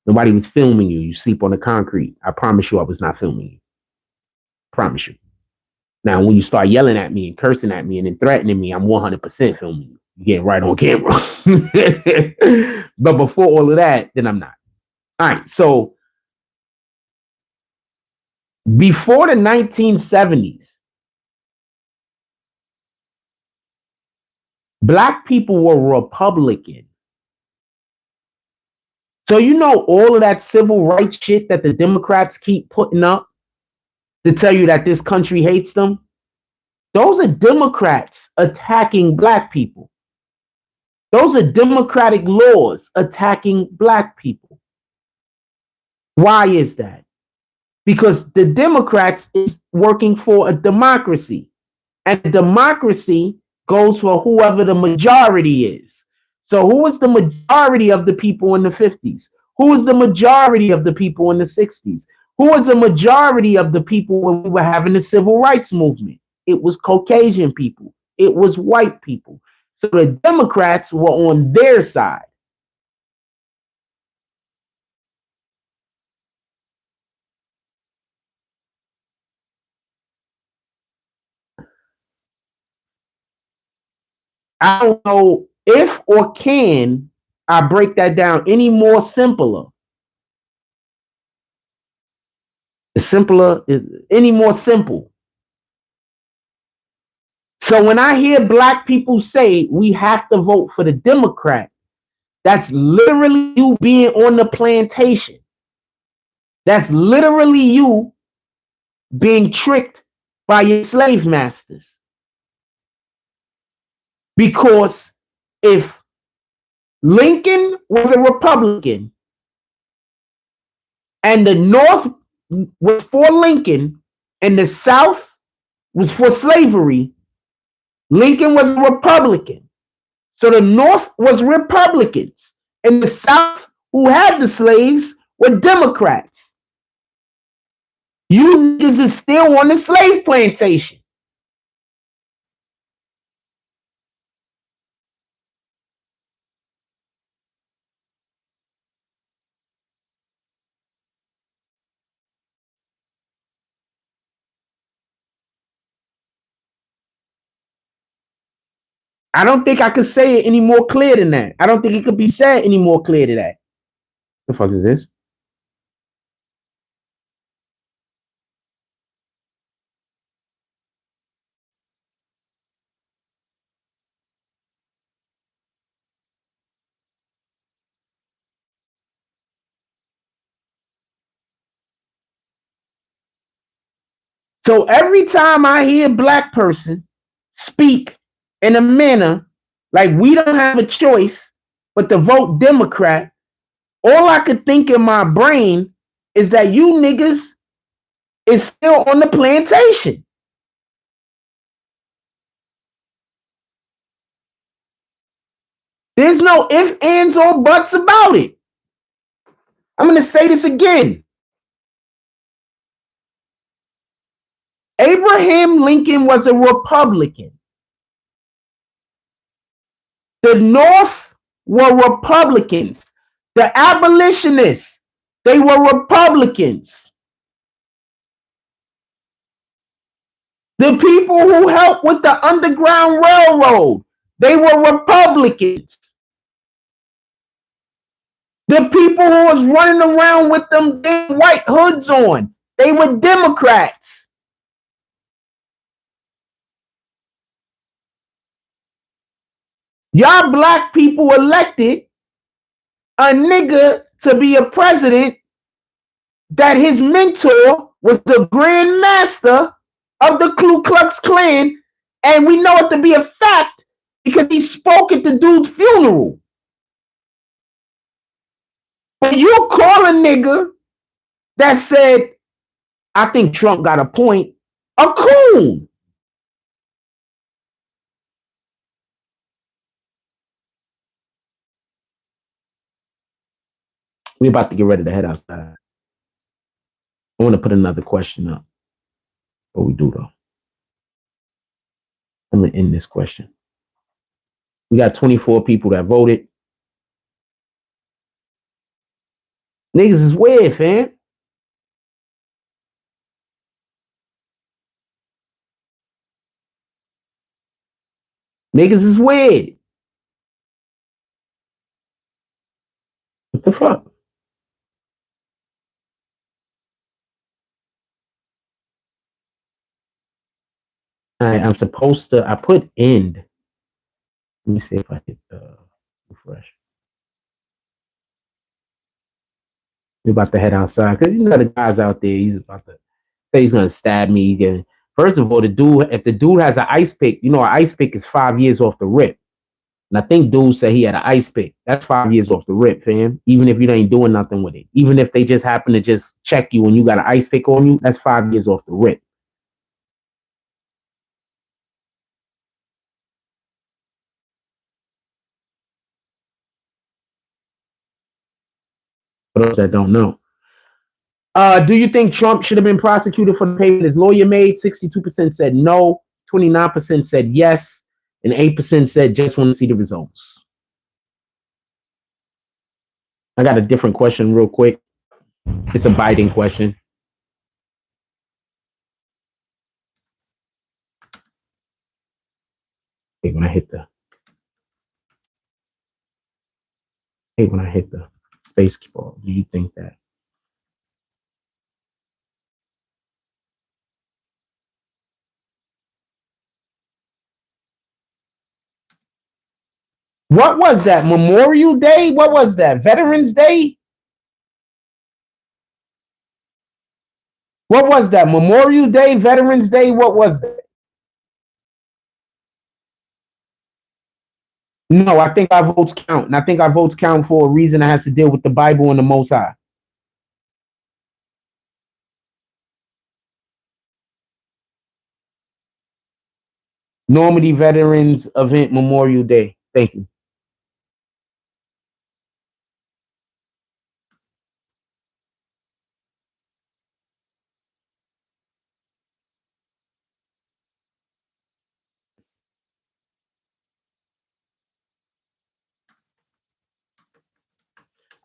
Nobody was filming you. You sleep on the concrete. I promise you I was not filming you. Promise you. Now, when you start yelling at me and cursing at me and then threatening me, I'm 100% filming you. You get right on camera. But before all of that, then I'm not. All right. So before the 1970s, black people were Republican. So you know all of that civil rights shit that the Democrats keep putting up to tell you that this country hates them? Those are Democrats attacking black people. Those are democratic laws attacking black people. Why is that? Because the Democrats is working for a democracy, and democracy goes for whoever the majority is. So who was the majority of the people in the 50s? Who was the majority of the people in the 60s? Who was the majority of the people when we were having the civil rights movement? It was Caucasian people. It was white people. So the Democrats were on their side. I don't know if or can I break that down any more simpler. The simpler is any more simple. So when I hear black people say we have to vote for the Democrat, that's literally you being on the plantation. That's literally you being tricked by your slave masters. Because if Lincoln was a Republican and the North was for Lincoln and the South was for slavery, Lincoln was a Republican. So the North was Republicans and the South, who had the slaves, were Democrats. You niggas is still on the slave plantation. I don't think I could say it any more clear than that. I don't think it could be said any more clear than that. The fuck is this? So every time I hear a black person speak in a manner like we don't have a choice but to vote Democrat, all I could think in my brain is that you niggas is still on the plantation. There's no ifs, ands, or buts about it. I'm going to say this again. Abraham Lincoln was a Republican. The North were Republicans. The abolitionists, they were Republicans. The people who helped with the Underground Railroad, they were Republicans. The people who was running around with them damn white hoods on, they were Democrats. Y'all black people elected a nigga to be a president that his mentor was the Grand Master of the Ku Klux Klan, and we know it to be a fact because he spoke at the dude's funeral. But you call a nigga that said, I think Trump got a point, a coon. We're about to get ready to head outside. I want to put another question up. What we do though? I'm going to end this question. We got 24 people that voted. Niggas is weird, fam. Niggas is weird. What the fuck? I'm supposed to, I put end. Let me see if I hit refresh. We're about to head outside because you know the guys out there, he's about to say he's going to stab me again. First of all, the dude, if the dude has an ice pick, you know, an ice pick is 5 years off the rip. And I think dude said he had an ice pick. That's 5 years off the rip, fam. Even if you ain't doing nothing with it. Even if they just happen to just check you when you got an ice pick on you, that's 5 years off the rip. For those that don't know. Do you think Trump should have been prosecuted for the payment his lawyer made? 62% said no, 29% said yes, and 8% said just want to see the results. I got a different question real quick. It's a Biden question. Hey, when I hit the space ball, do you think that what was that? Memorial Day? What was that? Veterans Day? What was that? Memorial Day, Veterans Day? What was that? No, I think our votes count. And I think our votes count for a reason that has to deal with the Bible and the Most High. Normandy Veterans Event Memorial Day. Thank you.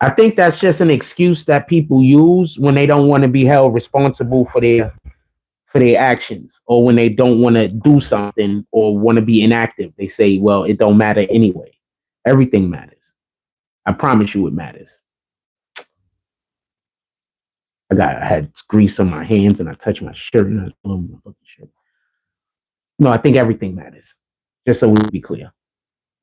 I think that's just an excuse that people use when they don't want to be held responsible for their actions, or when they don't want to do something or want to be inactive. They say, well, it don't matter anyway. Everything matters. I promise you it matters. I had grease on my hands and I touched my shirt and I told my fucking shirt. No, I think everything matters. Just so we be clear.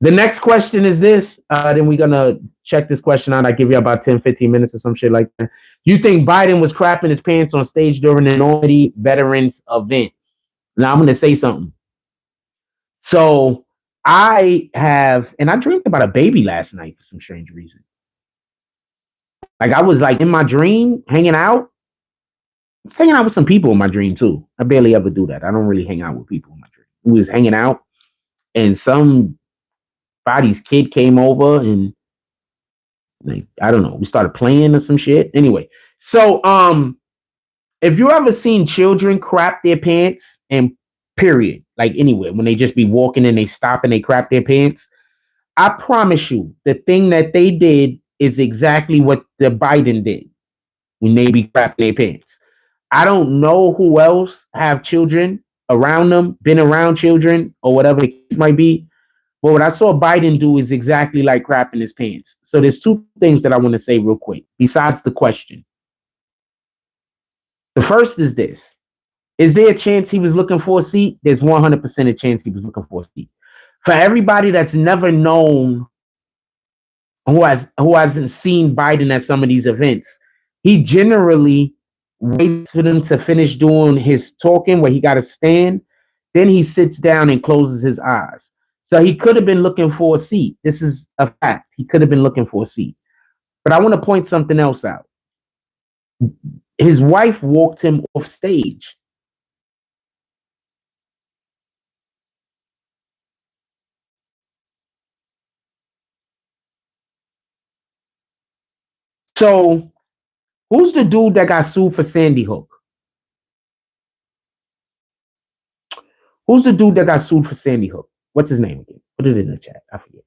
The next question is this. Then we're going to check this question out. I give you about 10, 15 minutes or some shit like that. You think Biden was crapping his pants on stage during the Normandy Veterans event? Now I'm going to say something. So I have, and I dreamed about a baby last night for some strange reason. Like I was like in my dream, hanging out. I was hanging out with some people in my dream too. I barely ever do that. I don't really hang out with people in my dream. We was hanging out, and somebody's kid came over, and like I don't know, we started playing or some shit. Anyway, so if you ever seen children crap their pants and period, like anywhere, when they just be walking and they stop and they crap their pants, I promise you, the thing that they did is exactly what the Biden did when they be crapping their pants. I don't know who else have children around them, been around children or whatever the case might be. But what I saw Biden do is exactly like crapping his pants. So there's two things that I want to say real quick, besides the question. The first is this. Is there a chance he was looking for a seat? There's 100% a chance he was looking for a seat. For everybody that's never known, who hasn't seen Biden at some of these events, he generally waits for them to finish doing his talking where he got to stand. Then he sits down and closes his eyes. So he could have been looking for a seat. This is a fact. He could have been looking for a seat. But I want to point something else out. His wife walked him off stage. So who's the dude that got sued for Sandy Hook? Who's the dude that got sued for Sandy Hook? What's his name again? Put it in the chat. I forget.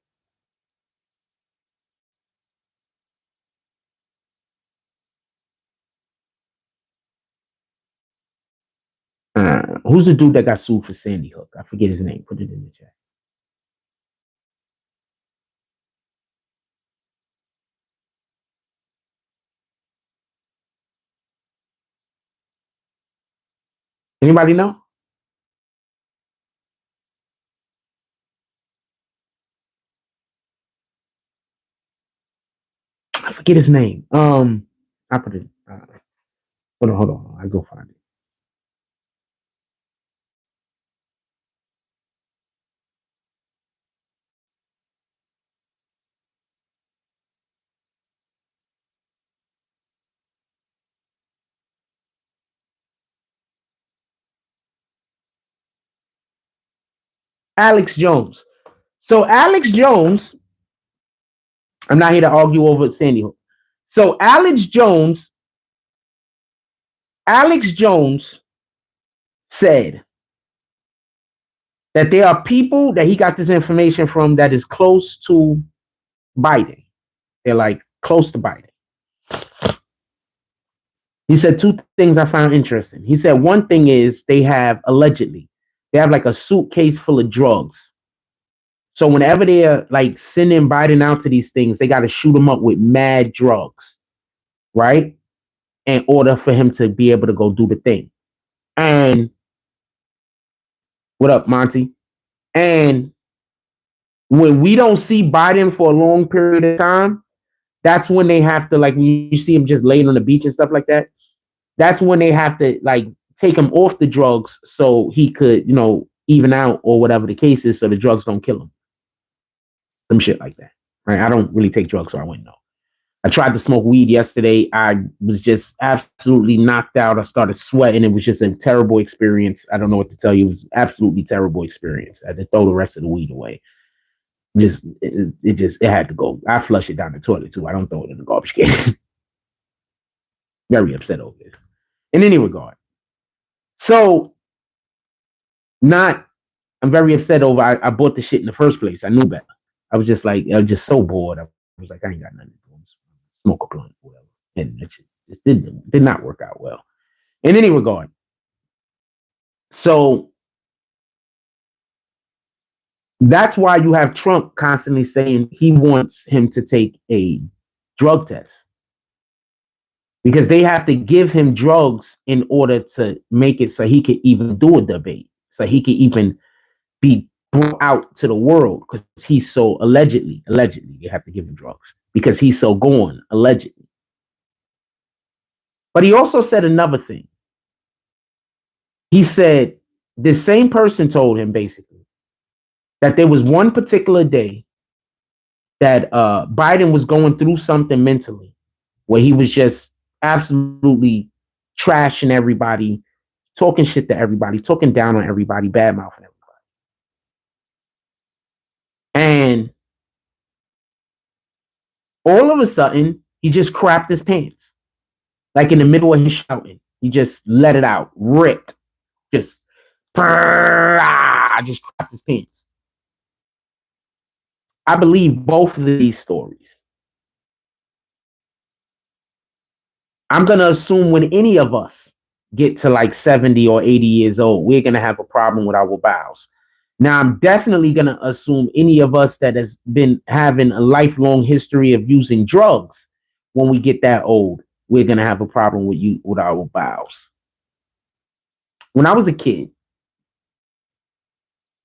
Who's the dude that got sued for Sandy Hook? I forget his name. Put it in the chat. Anybody know? I forget his name. I put it. Hold on. I go find it. Alex Jones. So Alex Jones, I'm not here to argue over Sandy Hook. So Alex Jones said that there are people that he got this information from that is close to Biden. They're like close to Biden. He said two things I found interesting. He said one thing is they have like a suitcase full of drugs. So whenever they're like sending Biden out to these things, they got to shoot him up with mad drugs, right? In order for him to be able to go do the thing. And what up, Monty? And when we don't see Biden for a long period of time, that's when they have to, like, when you see him just laying on the beach and stuff like that, that's when they have to like take him off the drugs so he could, even out or whatever the case is, so the drugs don't kill him. Some shit like that. Right. I don't really take drugs, so I wouldn't know. I tried to smoke weed yesterday. I was just absolutely knocked out. I started sweating. It was just a terrible experience. I don't know what to tell you. It was absolutely terrible experience. I had to throw the rest of the weed away. It had to go. I flush it down the toilet too. I don't throw it in the garbage can. Very upset over this. In any regard. So I'm very upset over I bought the shit in the first place. I knew better. I was just so bored. I was like, I ain't got nothing to do. Smoke a blunt, whatever. And it just did not work out well. In any regard. So that's why you have Trump constantly saying he wants him to take a drug test. Because they have to give him drugs in order to make it so he could even do a debate. So he could even be brought out to the world because he's so allegedly, you have to give him drugs because he's so gone, allegedly. But he also said another thing. He said the same person told him basically that there was one particular day that Biden was going through something mentally where he was just absolutely trashing everybody, talking shit to everybody, talking down on everybody, bad mouthing everybody. And all of a sudden, he just crapped his pants. Like in the middle of his shouting, he just let it out, ripped, just, just crapped his pants. I believe both of these stories. I'm going to assume when any of us get to like 70 or 80 years old, we're going to have a problem with our bowels. Now, I'm definitely going to assume any of us that has been having a lifelong history of using drugs, when we get that old, we're going to have a problem with our bowels. When I was a kid,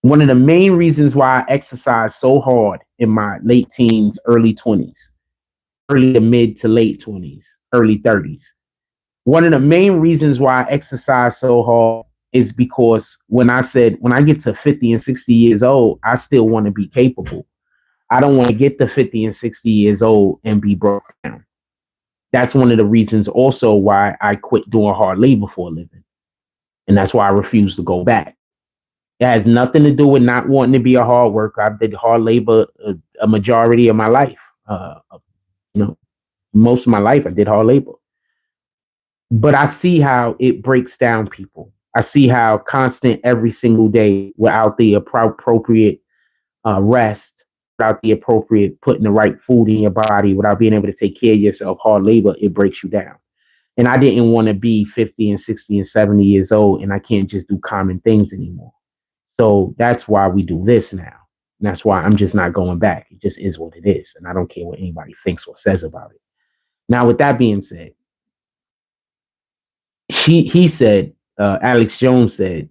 one of the main reasons why I exercised so hard in my late teens, early 20s, early to mid to late 20s, early 30s, one of the main reasons why I exercise so hard is because when I get to 50 and 60 years old, I still want to be capable. I don't want to get to 50 and 60 years old and be broke down. That's one of the reasons also why I quit doing hard labor for a living. And that's why I refuse to go back. It has nothing to do with not wanting to be a hard worker. I did hard labor a majority of my life. Most of my life I did hard labor. But I see how it breaks down people. I see how constant every single day without the appropriate rest, without the appropriate putting the right food in your body, without being able to take care of yourself, hard labor, it breaks you down. And I didn't want to be 50 and 60 and 70 years old and I can't just do common things anymore. So that's why we do this now. And that's why I'm just not going back. It just is what it is. And I don't care what anybody thinks or says about it. Now, with that being said, he said, Alex Jones said,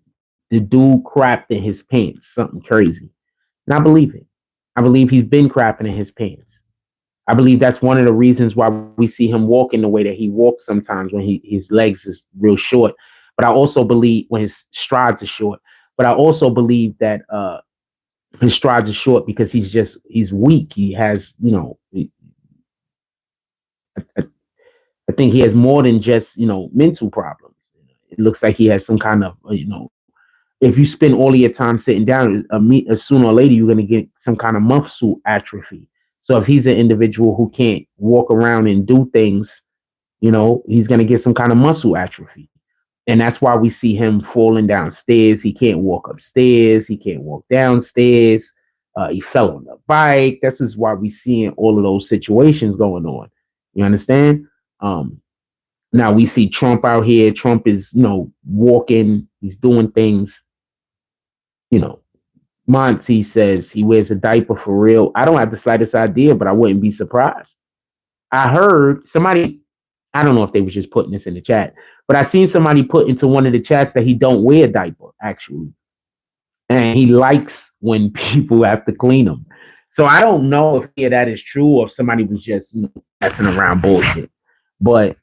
the dude crapped in his pants, something crazy. And I believe it. I believe he's been crapping in his pants. I believe that's one of the reasons why we see him walking the way that he walks sometimes when his legs is real short. But I also believe when his strides are short. But I also believe that his strides are short because he's weak. He has, I think he has more than just, mental problems. It looks like he has some kind of, if you spend all of your time sitting down, sooner or later, you're going to get some kind of muscle atrophy. So if he's an individual who can't walk around and do things, he's going to get some kind of muscle atrophy. And that's why we see him falling downstairs. He can't walk upstairs. He can't walk downstairs. He fell on the bike. This is why we seeing all of those situations going on. You understand? Now we see Trump out here. Trump is, walking. He's doing things. Monty says he wears a diaper for real. I don't have the slightest idea, but I wouldn't be surprised. I heard somebody, I don't know if they were just putting this in the chat, but I seen somebody put into one of the chats that he don't wear a diaper, actually. And he likes when people have to clean them. So I don't know if any of that is true or if somebody was just messing around bullshit. But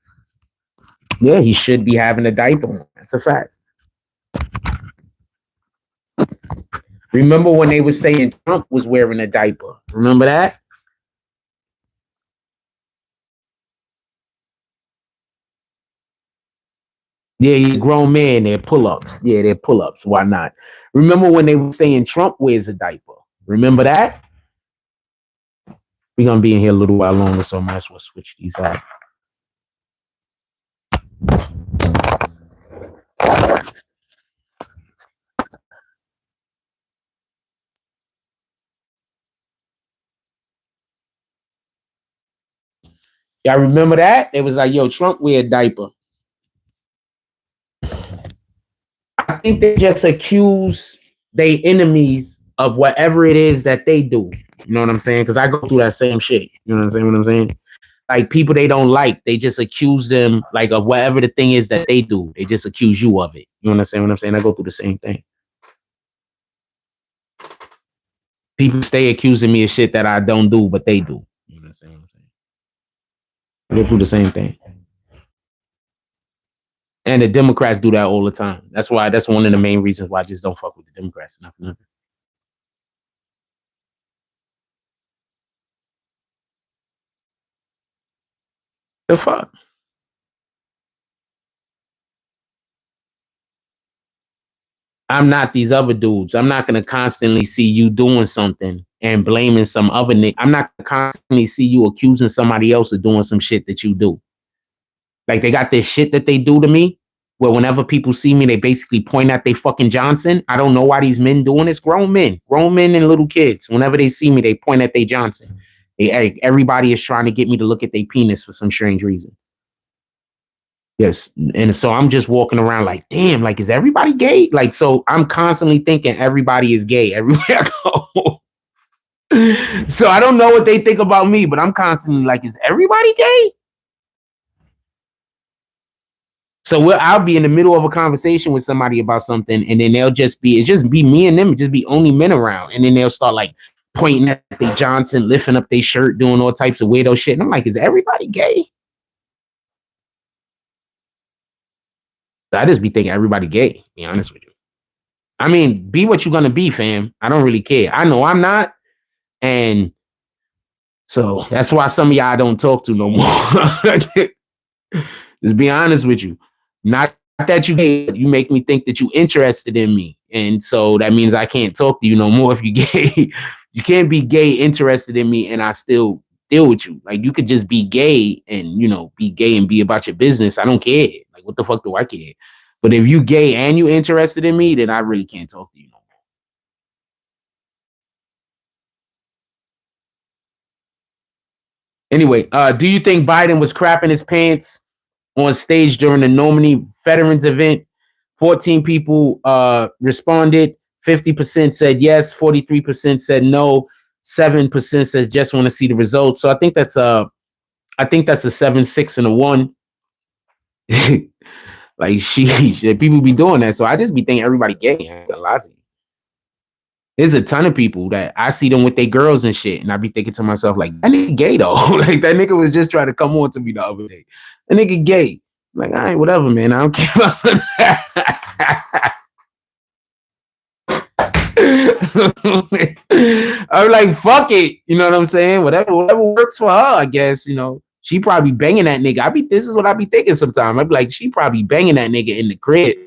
yeah, he should be having a diaper on. That's a fact. Remember when they were saying Trump was wearing a diaper? Remember that? Yeah, you're a grown man. They're pull-ups. Yeah, they're pull-ups. Why not? Remember when they were saying Trump wears a diaper? Remember that? We're going to be in here a little while longer, so I might as well switch these out. Y'all remember that? It was like, yo, Trump wear a diaper. I think they just accuse their enemies of whatever it is that they do. You know what I'm saying? Because I go through that same shit. You know what I'm saying? Like people they don't like, they just accuse them like of whatever the thing is that they do. They just accuse you of it. You understand what I'm saying? I go through the same thing. People stay accusing me of shit that I don't do, but they do. You understand what I'm saying? I go through the same thing. And the Democrats do that all the time. That's one of the main reasons why I just don't fuck with the Democrats. Nothing. The fuck? I'm not these other dudes. I'm not gonna constantly see you doing something and blaming some other nigga. I'm not gonna constantly see you accusing somebody else of doing some shit that you do. Like they got this shit that they do to me, where whenever people see me, they basically point at they fucking Johnson. I don't know why these men doing this. Grown men and little kids. Whenever they see me, they point at they Johnson. Everybody is trying to get me to look at their penis for some strange reason. Yes. And so I'm just walking around like, damn, like, is everybody gay? Like, so I'm constantly thinking everybody is gay everywhere I go. So I don't know what they think about me, but I'm constantly like, is everybody gay? So I'll be in the middle of a conversation with somebody about something, and then it's just be me and them, just be only men around. And then they'll start like pointing at the Johnson, lifting up their shirt, doing all types of weirdo shit. And I'm like, is everybody gay? I just be thinking everybody gay, to be honest with you. I mean, be what you're gonna be, fam. I don't really care. I know I'm not. And so that's why some of y'all don't talk to no more. Just be honest with you. Not that you gay, but you make me think that you interested in me. And so that means I can't talk to you no more if you gay. You can't be gay interested in me and I still deal with you. Like you could just be gay and be gay and be about your business. I don't care. Like what the fuck do I care? But if you gay and you interested in me, then I really can't talk to you no more. Anyway, do you think Biden was crapping his pants on stage during the Normandy Veterans event? 14 people responded. 50% said yes. 43% said no. 7% says just want to see the results. So I think that's a 7, 6, and a 1. Like people be doing that. So I just be thinking everybody gay. I ain't gonna lie to you. There's a ton of people that I see them with their girls and shit, and I be thinking to myself, like, that nigga gay though. Like that nigga was just trying to come on to me the other day. That nigga gay. Like, all right, whatever, man. I don't care about that. I'm like, fuck it. You know what I'm saying? Whatever works for her, I guess. She probably banging that nigga. This is what I be thinking sometimes. I be like, she probably banging that nigga in the crib.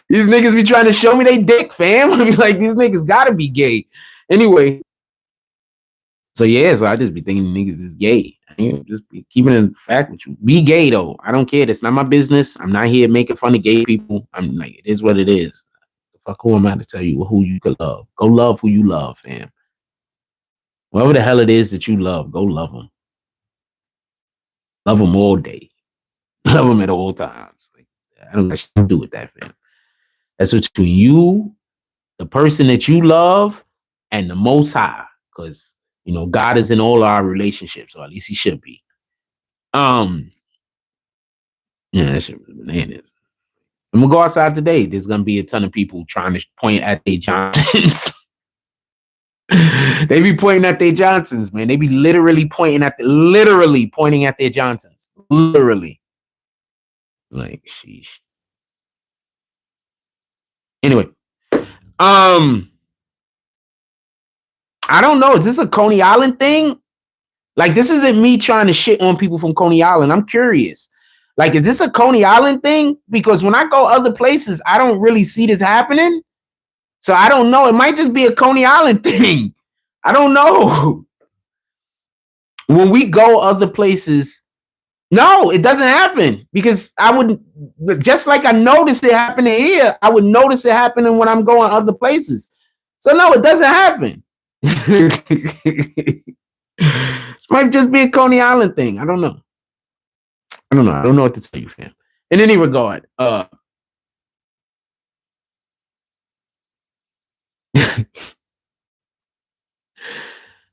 These niggas be trying to show me they dick, fam. I be like, these niggas gotta be gay. Anyway. So yeah, so I just be thinking niggas is gay. I just be keeping it in fact with you. Be gay though. I don't care. That's not my business. I'm not here making fun of gay people. I'm like, it is what it is. Fuck, who am I to tell you who you could love? Go love who you love, fam. Whatever the hell it is that you love, go love them. Love them all day. Love them at all times. Like, I don't have to do with that, fam. That's between you, the person that you love, and the Most High. Because God is in all our relationships, or at least he should be. Yeah, that shit was bananas. I'm gonna go outside today. There's gonna be a ton of people trying to point at their Johnsons. They be pointing at their Johnsons, man. They be literally pointing at their Johnsons. Literally. Like, sheesh. Anyway. I don't know. Is this a Coney Island thing? Like, this isn't me trying to shit on people from Coney Island. I'm curious. Like, is this a Coney Island thing? Because when I go other places, I don't really see this happening. So I don't know. It might just be a Coney Island thing. I don't know. When we go other places, no, it doesn't happen. Because I wouldn't, just like I noticed it happening here, I would notice it happening when I'm going other places. So no, it doesn't happen. This might just be a Coney Island thing. I don't know. I don't know what to tell you, fam. In any regard, I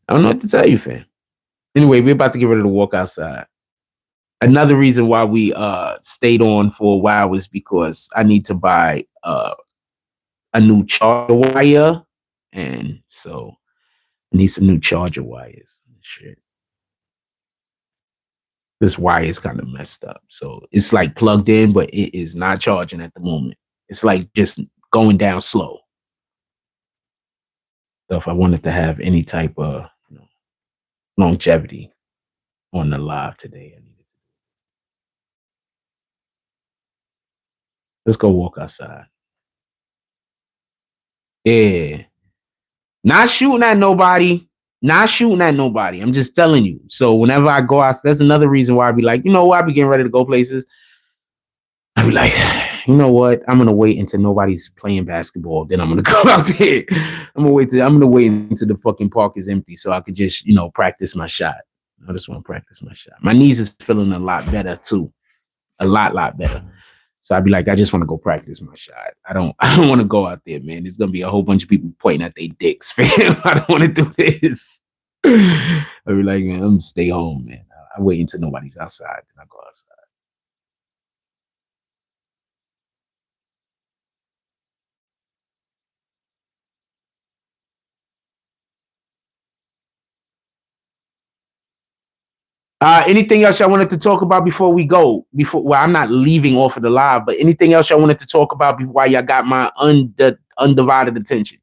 don't know what to tell you, fam. Anyway, we're about to get ready to walk outside. Another reason why we stayed on for a while was because I need to buy a new charger wire, and so I need some new charger wires. Shit. This wire is kind of messed up. So it's like plugged in, but it is not charging at the moment. It's like just going down slow. So if I wanted to have any type of longevity, on the live today. Let's go walk outside. Yeah. Not shooting at nobody. Not shooting at nobody. I'm just telling you. So whenever I go out, that's another reason why I be like, you know what? I be getting ready to go places. I be like, you know what? I'm gonna wait until nobody's playing basketball. Then I'm gonna go out there. I'm gonna wait until the fucking park is empty so I could just, practice my shot. I just want to practice my shot. My knees is feeling a lot better too. A lot better. So I'd be like, I just want to go practice my shot. I don't want to go out there, man. There's gonna be a whole bunch of people pointing at their dicks, fam. I don't want to do this. I'd be like, man, I'm gonna stay home, man. I wait until nobody's outside, then I go outside. Anything else I wanted to talk about before we go? Well, I'm not leaving off of the live, but anything else I wanted to talk about while y'all got my undivided attention?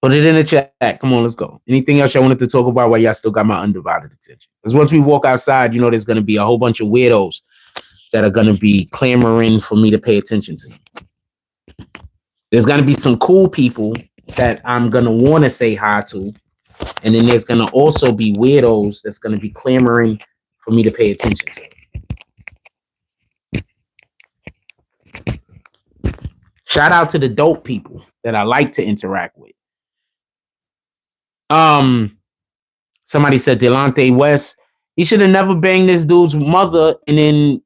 Put it in the chat. Come on, let's go. Anything else I wanted to talk about while y'all still got my undivided attention? Because once we walk outside, there's going to be a whole bunch of weirdos that are going to be clamoring for me to pay attention to. There's going to be some cool people that I'm going to want to say hi to. And then there's going to also be weirdos that's going to be clamoring for me to pay attention to. Shout out to the dope people that I like to interact with. Somebody said Delonte West. He should have never banged this dude's mother and then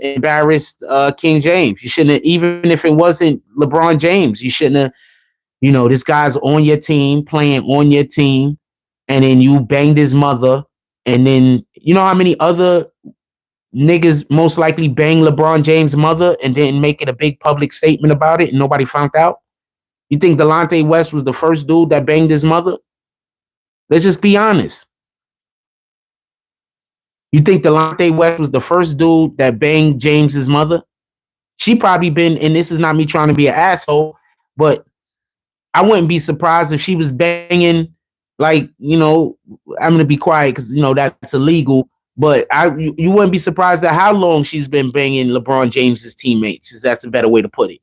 embarrassed King James. You shouldn't have, even if it wasn't LeBron James, you shouldn't have. This guy's on your team, playing on your team, and then you banged his mother, and then how many other niggas most likely bang LeBron James' mother and didn't make it a big public statement about it and nobody found out? You think Delonte West was the first dude that banged his mother? Let's just be honest. You think Delonte West was the first dude that banged James's mother? She probably been, and this is not me trying to be an asshole, but I wouldn't be surprised if she was banging, I'm going to be quiet because, that's illegal. But you wouldn't be surprised at how long she's been banging LeBron James's teammates, if that's a better way to put it.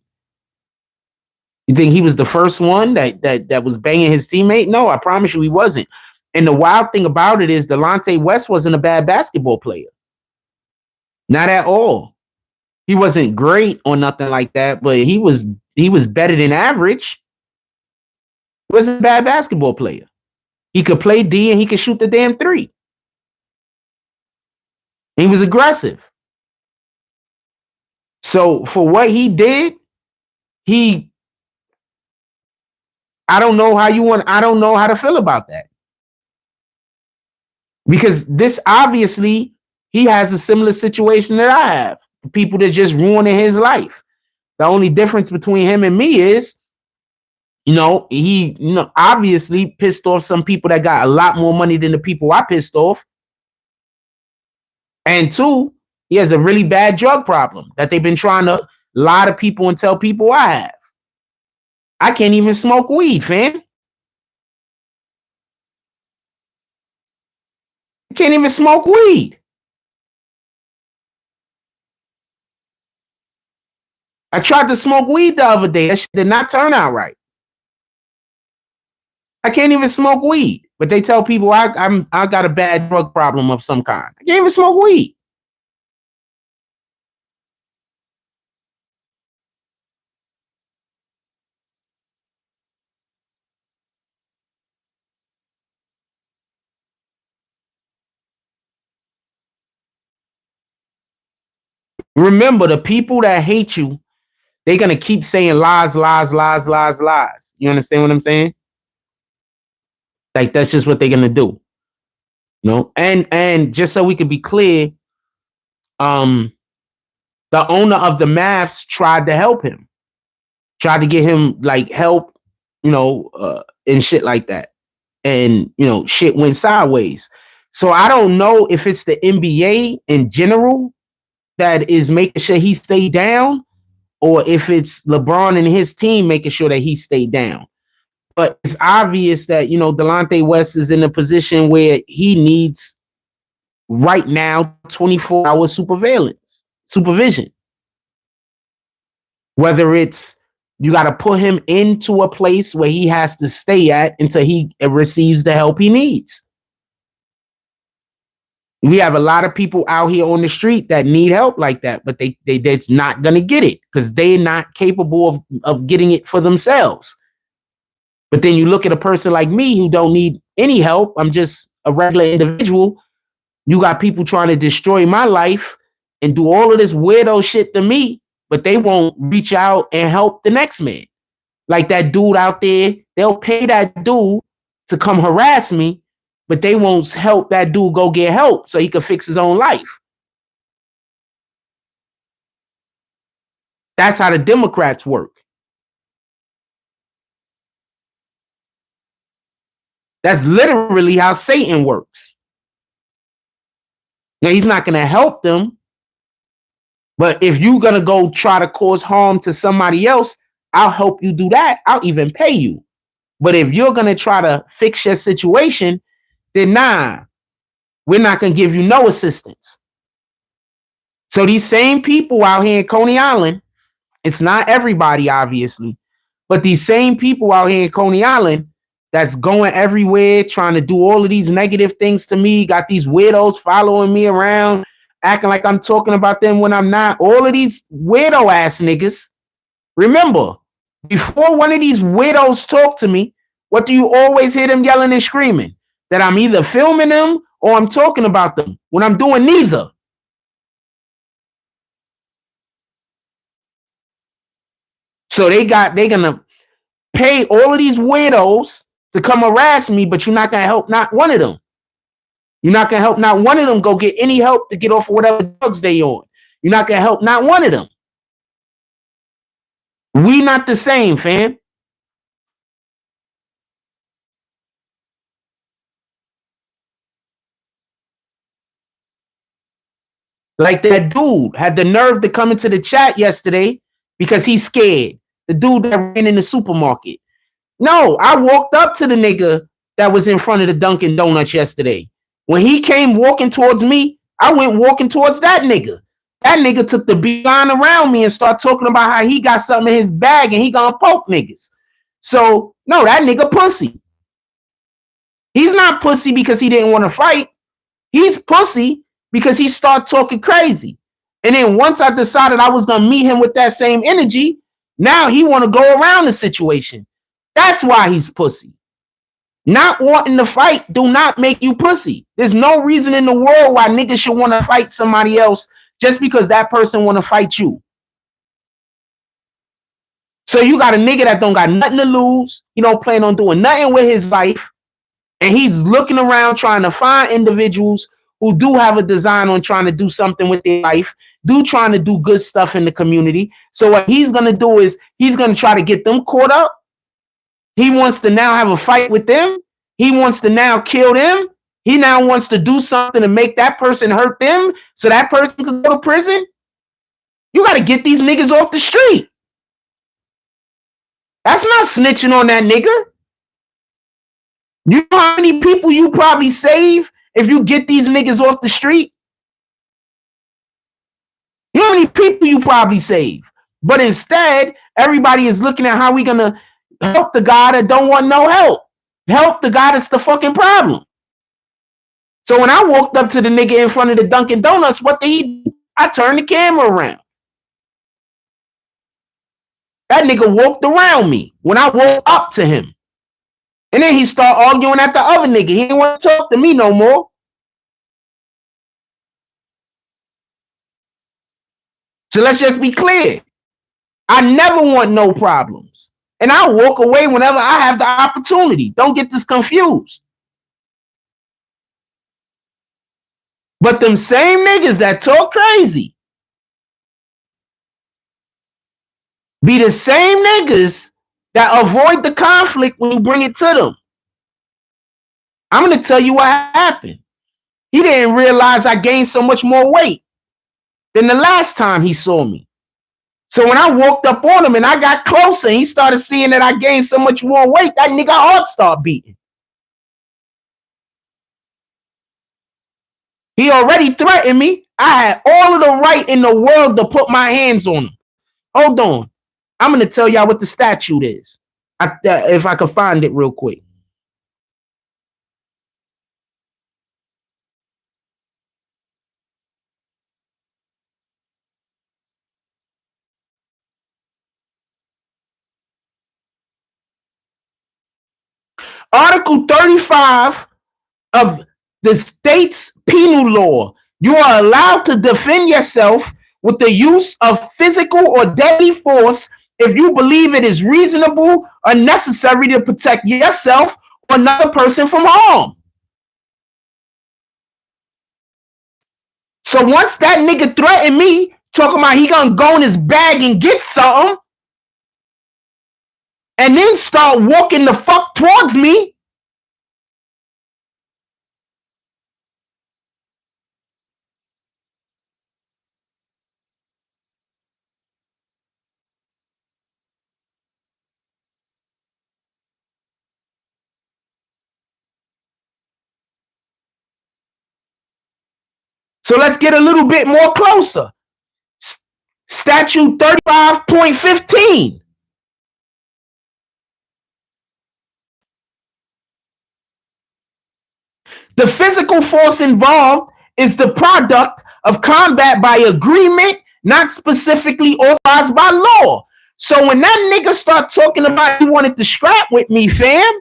You think he was the first one that was banging his teammate? No, I promise you he wasn't. And the wild thing about it is Delonte West wasn't a bad basketball player. Not at all. He wasn't great or nothing like that, but he was better than average. He wasn't a bad basketball player. He could play D and he could shoot the damn three. He was aggressive. So for what he did, I don't know how to feel about that. Because this obviously he has a similar situation that I have. People that just ruining his life. The only difference between him and me is, he obviously pissed off some people that got a lot more money than the people I pissed off. And two, he has a really bad drug problem that they've been trying to lie to people and tell people I have. I can't even smoke weed, fam. I can't even smoke weed. I tried to smoke weed the other day. That shit did not turn out right. I can't even smoke weed, but they tell people I got a bad drug problem of some kind. I can't even smoke weed. Remember, the people that hate you, they're gonna keep saying lies, lies, lies, lies, lies. You understand what I'm saying? Like that's just what they're gonna do. And just so we can be clear, the owner of the Mavs tried to help him, tried to get him like help, and shit like that. And shit went sideways. So I don't know if it's the NBA in general that is making sure he stay down, or if it's LeBron and his team making sure that he stay down. But it's obvious that, Delonte West is in a position where he needs right now 24-hour supervision. Whether it's you got to put him into a place where he has to stay at until he receives the help he needs. We have a lot of people out here on the street that need help like that, but they're not going to get it because they're not capable of getting it for themselves. But then you look at a person like me who don't need any help. I'm just a regular individual. You got people trying to destroy my life and do all of this weirdo shit to me, but they won't reach out and help the next man. Like that dude out there, they'll pay that dude to come harass me, but they won't help that dude go get help so he can fix his own life. That's how the Democrats work. That's literally how Satan works. Now, he's not going to help them, but if you're going to go try to cause harm to somebody else, I'll help you do that. I'll even pay you. But if you're going to try to fix your situation, then nah, we're not going to give you no assistance. So these same people out here in Coney Island, it's not everybody, obviously, but these same people out here in Coney Island that's going everywhere, trying to do all of these negative things to me, got these weirdos following me around, acting like I'm talking about them when I'm not. All of these weirdo ass niggas. Remember, before one of these weirdos talk to me, what do you always hear them yelling and screaming? That I'm either filming them or I'm talking about them when I'm doing neither. So they're gonna pay all of these weirdos to come harass me, but you're not gonna help not one of them. You're not gonna help not one of them go get any help to get off of whatever drugs they on. You're not gonna help not one of them. We not the same, fam. Like that dude had the nerve to come into the chat yesterday because he's scared. The dude that ran in the supermarket. No, I walked up to the nigga that was in front of the Dunkin' Donuts yesterday. When he came walking towards me, I went walking towards that nigga. That nigga took the beeline around me and started talking about how he got something in his bag and he gonna poke niggas. So, no, that nigga pussy. He's not pussy because he didn't want to fight. He's pussy because he started talking crazy. And then once I decided I was going to meet him with that same energy, now he want to go around the situation. That's why he's pussy. Not wanting to fight do not make you pussy. There's no reason in the world why niggas should want to fight somebody else just because that person want to fight you. So you got a nigga that don't got nothing to lose. He don't plan on doing nothing with his life. And he's looking around trying to find individuals who do have a design on trying to do something with their life, trying to do good stuff in the community. So what he's going to do is he's going to try to get them caught up. He wants to now have a fight with them. He wants to now kill them. He now wants to do something to make that person hurt them so that person could go to prison. You got to get these niggas off the street. That's not snitching on that nigga. You know how many people you probably save if you get these niggas off the street? You know how many people you probably save? But instead, everybody is looking at how we gonna help the guy that don't want no help. Help the guy that's the fucking problem. So when I walked up to the nigga in front of the Dunkin' Donuts, what did he do? I turned the camera around. That nigga walked around me when I walked up to him. And then he started arguing at the other nigga. He didn't want to talk to me no more. So let's just be clear. I never want no problems. And I'll walk away whenever I have the opportunity. Don't get this confused. But them same niggas that talk crazy be the same niggas that avoid the conflict when you bring it to them. I'm going to tell you what happened. He didn't realize I gained so much more weight than the last time he saw me. So when I walked up on him and I got closer, he started seeing that I gained so much more weight, that nigga heart started beating. He already threatened me. I had all of the right in the world to put my hands on him. Hold on. I'm going to tell y'all what the statute is. If I could find it real quick. Article 35 of the state's penal law. You are allowed to defend yourself with the use of physical or deadly force if you believe it is reasonable or necessary to protect yourself or another person from harm. So once that nigga threatened me, talking about he gonna go in his bag and get something, and then start walking the fuck towards me, so let's get a little bit more closer. Statute 35.15. The physical force involved is the product of combat by agreement, not specifically authorized by law. So when that nigga start talking about he wanted to scrap with me, fam,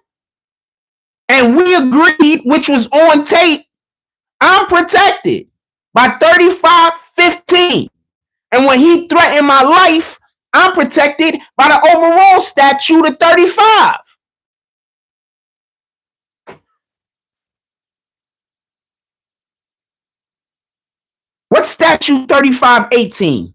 and we agreed, which was on tape, I'm protected by 35.15. And when he threatened my life, I'm protected by the overall statute of 35. What's statute 35.18?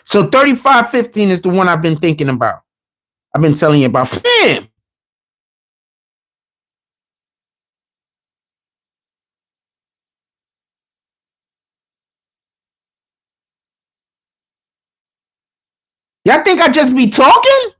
So 35.15 is the one I've been thinking about. I've been telling you about. Fam. Y'all think I just be talking?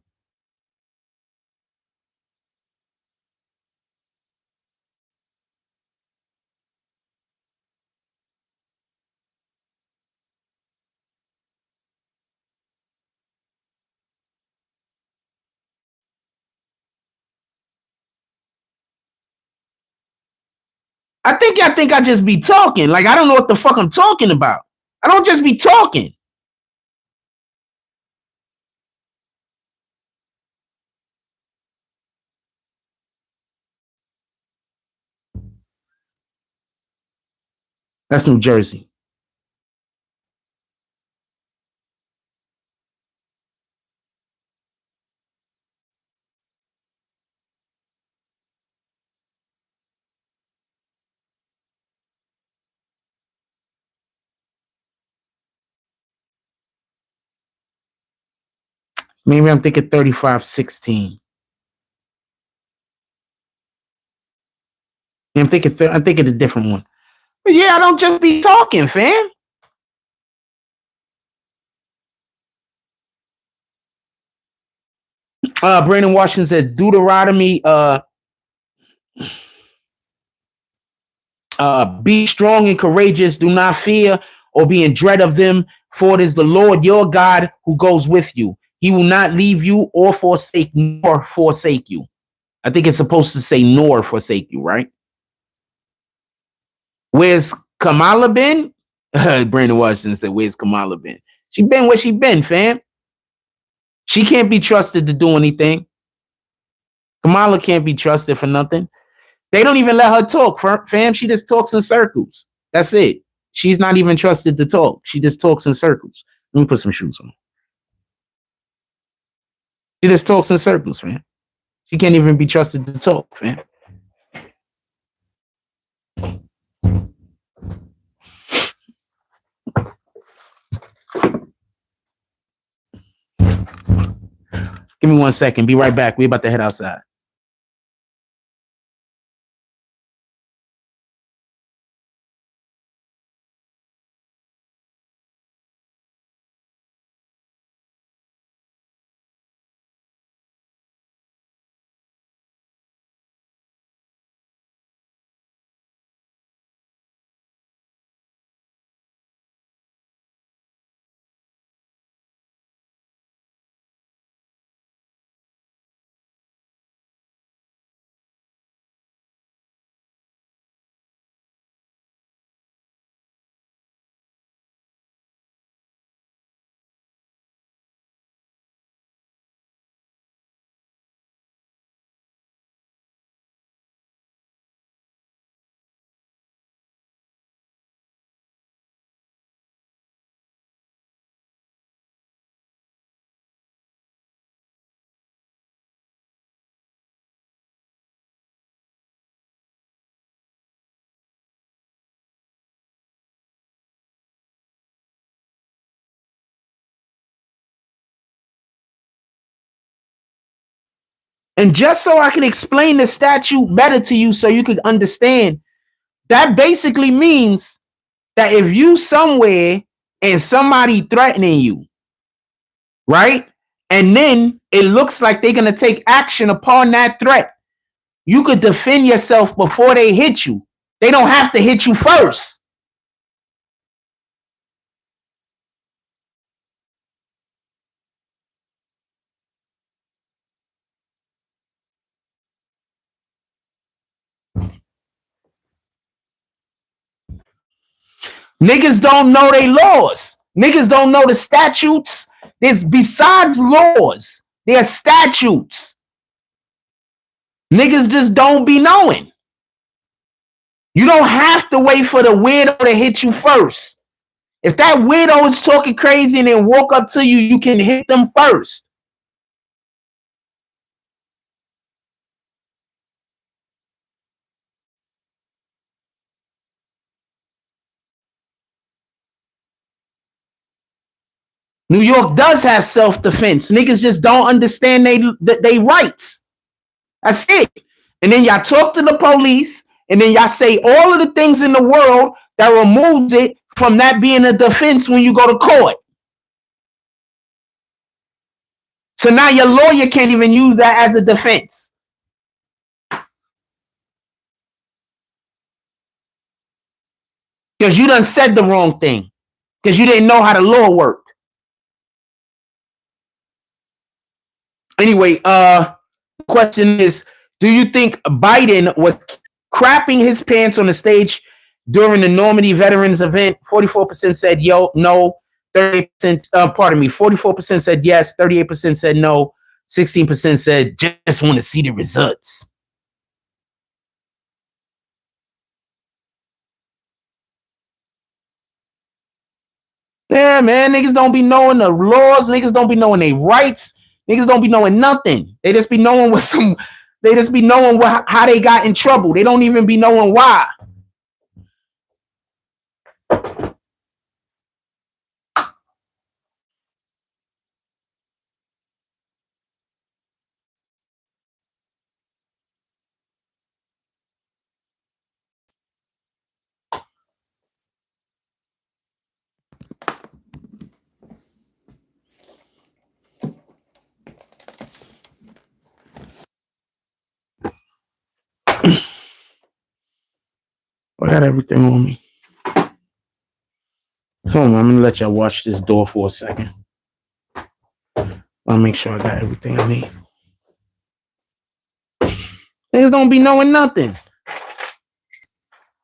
I think y'all think I just be talking. Like I don't know what the fuck I'm talking about. I don't just be talking. That's New Jersey. Maybe I'm thinking 35.16. I'm thinking a different one. But yeah, I don't just be talking, fam. Brandon Washington says Deuteronomy be strong and courageous, do not fear or be in dread of them, for it is the Lord your God who goes with you. He will not leave you or forsake you. I think it's supposed to say nor forsake you, right? Where's Kamala been? Brandon Washington said, where's Kamala been? She been where she been, fam. She can't be trusted to do anything. Kamala can't be trusted for nothing. They don't even let her talk, fam. She just talks in circles. That's it. She's not even trusted to talk. She just talks in circles. Let me put some shoes on. She just talks in circles, man. She can't even be trusted to talk, man. Give me 1 second. Be right back. We about to head outside. And just so I can explain the statute better to you so you could understand, that basically means that if you somewhere and somebody threatening you, right? And then it looks like they're going to take action upon that threat, you could defend yourself before they hit you. They don't have to hit you first. Niggas don't know they laws. Niggas don't know the statutes. There's besides laws, there are statutes. Niggas just don't be knowing. You don't have to wait for the weirdo to hit you first. If that weirdo is talking crazy and then walk up to you, you can hit them first. New York does have self-defense. Niggas just don't understand they rights. That's it. And then y'all talk to the police, and then y'all say all of the things in the world that removes it from that being a defense when you go to court. So now your lawyer can't even use that as a defense. Because you done said the wrong thing. Because you didn't know how the law worked. Anyway, the question is, do you think Biden was crapping his pants on the stage during the Normandy Veterans event? 44% said no. 38%, 44% said yes. 38% said no. 16% said just want to see the results. Yeah, man, niggas don't be knowing the laws. Niggas don't be knowing their rights. Niggas don't be knowing nothing. They just be knowing how they got in trouble. They don't even be knowing why. I got everything on me. Hold on, I'm gonna let y'all watch this door for a second. I'll make sure I got everything I need. Niggas don't be knowing nothing.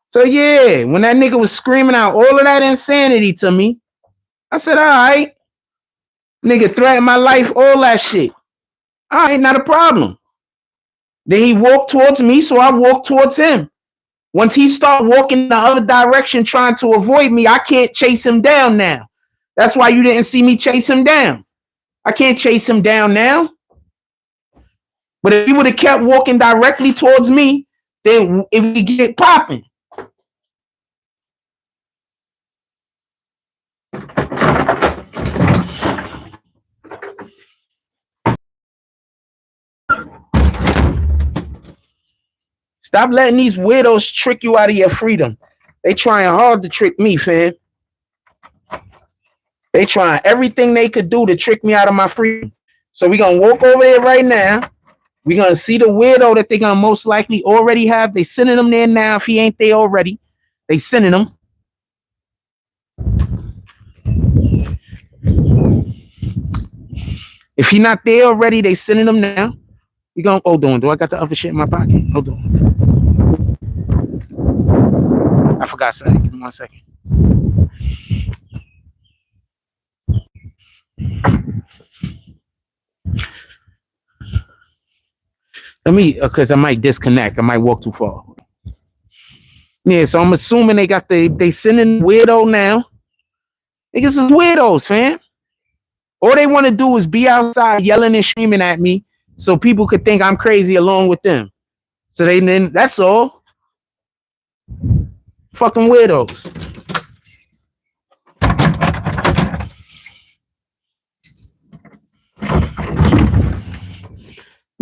So yeah, when that nigga was screaming out all of that insanity to me, I said, all right. Nigga threatened my life, all that shit. All right, not a problem. Then he walked towards me, so I walked towards him. Once he started walking the other direction trying to avoid me, I can't chase him down now. That's why you didn't see me chase him down. I can't chase him down now. But if he would have kept walking directly towards me, then it would get popping. Stop letting these weirdos trick you out of your freedom. They trying hard to trick me, fam. They trying everything they could do to trick me out of my freedom. So we gonna walk over there right now. We gonna see the weirdo that they gonna most likely already have. They sending him there now. If he ain't there already, they sending him. If he not there already, they sending him now. You gonna hold on? Do I got the other shit in my pocket? Hold on. I forgot something. Give me 1 second. Let me, because I might disconnect. I might walk too far. Yeah, so I'm assuming they got they sending weirdo now. Niggas is weirdos, fam. All they want to do is be outside yelling and screaming at me so people could think I'm crazy along with them. So then that's all. Fucking weirdos.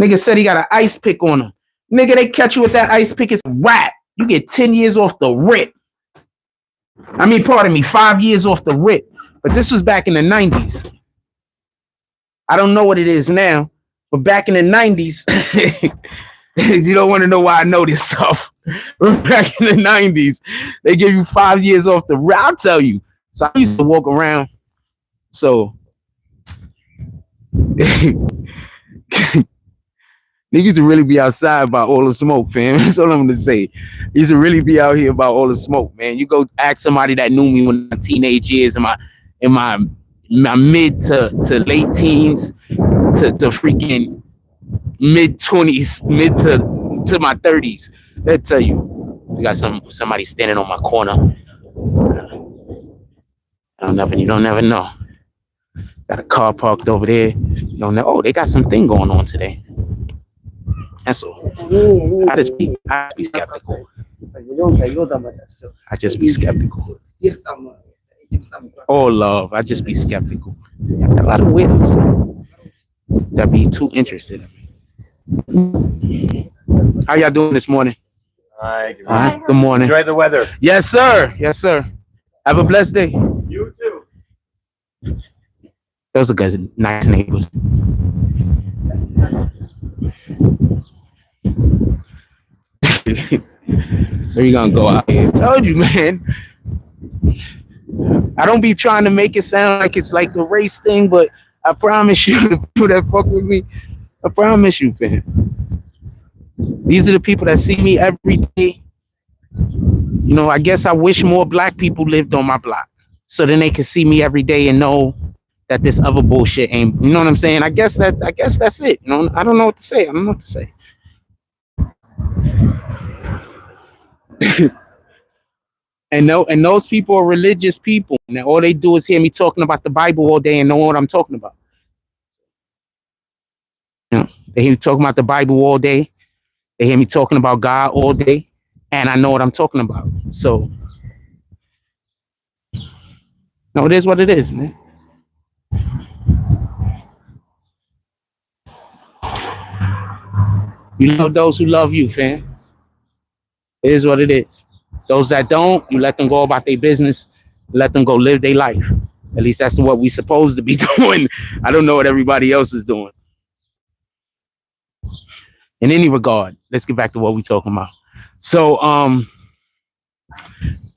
Nigga said he got an ice pick on him. Nigga, they catch you with that ice pick, it's a wrap. You get 10 years off the rip. I mean, pardon me, 5 years off the rip. But this was back in the 90s. I don't know what it is now, but back in the 90s, you don't want to know why I know this stuff. Back in the 90s, they give you 5 years off the rip. I'll tell you. So I used to walk around. So niggas to really be outside about all the smoke, fam. That's all I'm gonna say. Used to really be out here about all the smoke, man. You go ask somebody that knew me when my teenage years, in my mid to late teens, to freaking mid 20s, mid to my 30s. They'll tell you, we got somebody standing on my corner. You don't never know. Got a car parked over there. You don't know. Oh, they got something going on today. That's all. I just be skeptical. I just be skeptical. All love. I just be skeptical. Got a lot of weirdos that be too interested in me. How y'all doing this morning? Hi. Good morning. Enjoy the weather. Yes, sir. Yes, sir. Have a blessed day. You too. Those are guys, nice neighbors. So you're gonna go out here. I told you, man. I don't be trying to make it sound like it's like a race thing, but I promise you, the people that fuck with me, I promise you, man. These are the people that see me every day. You know, I guess I wish more black people lived on my block, so then they can see me every day and know that this other bullshit ain't. You know what I'm saying? I guess that's it. You know, I don't know what to say. I don't know what to say. And those people are religious people, and all they do is hear me talking about the Bible all day and know what I'm talking about. You know, they hear me talking about the Bible all day. They hear me talking about God all day, and I know what I'm talking about. So, no, it is what it is, man. You love those who love you, fam. It is what it is. Those that don't, you let them go about their business. Let them go live their life. At least that's what we supposed to be doing. I don't know what everybody else is doing. In any regard, let's get back to what we're talking about. So,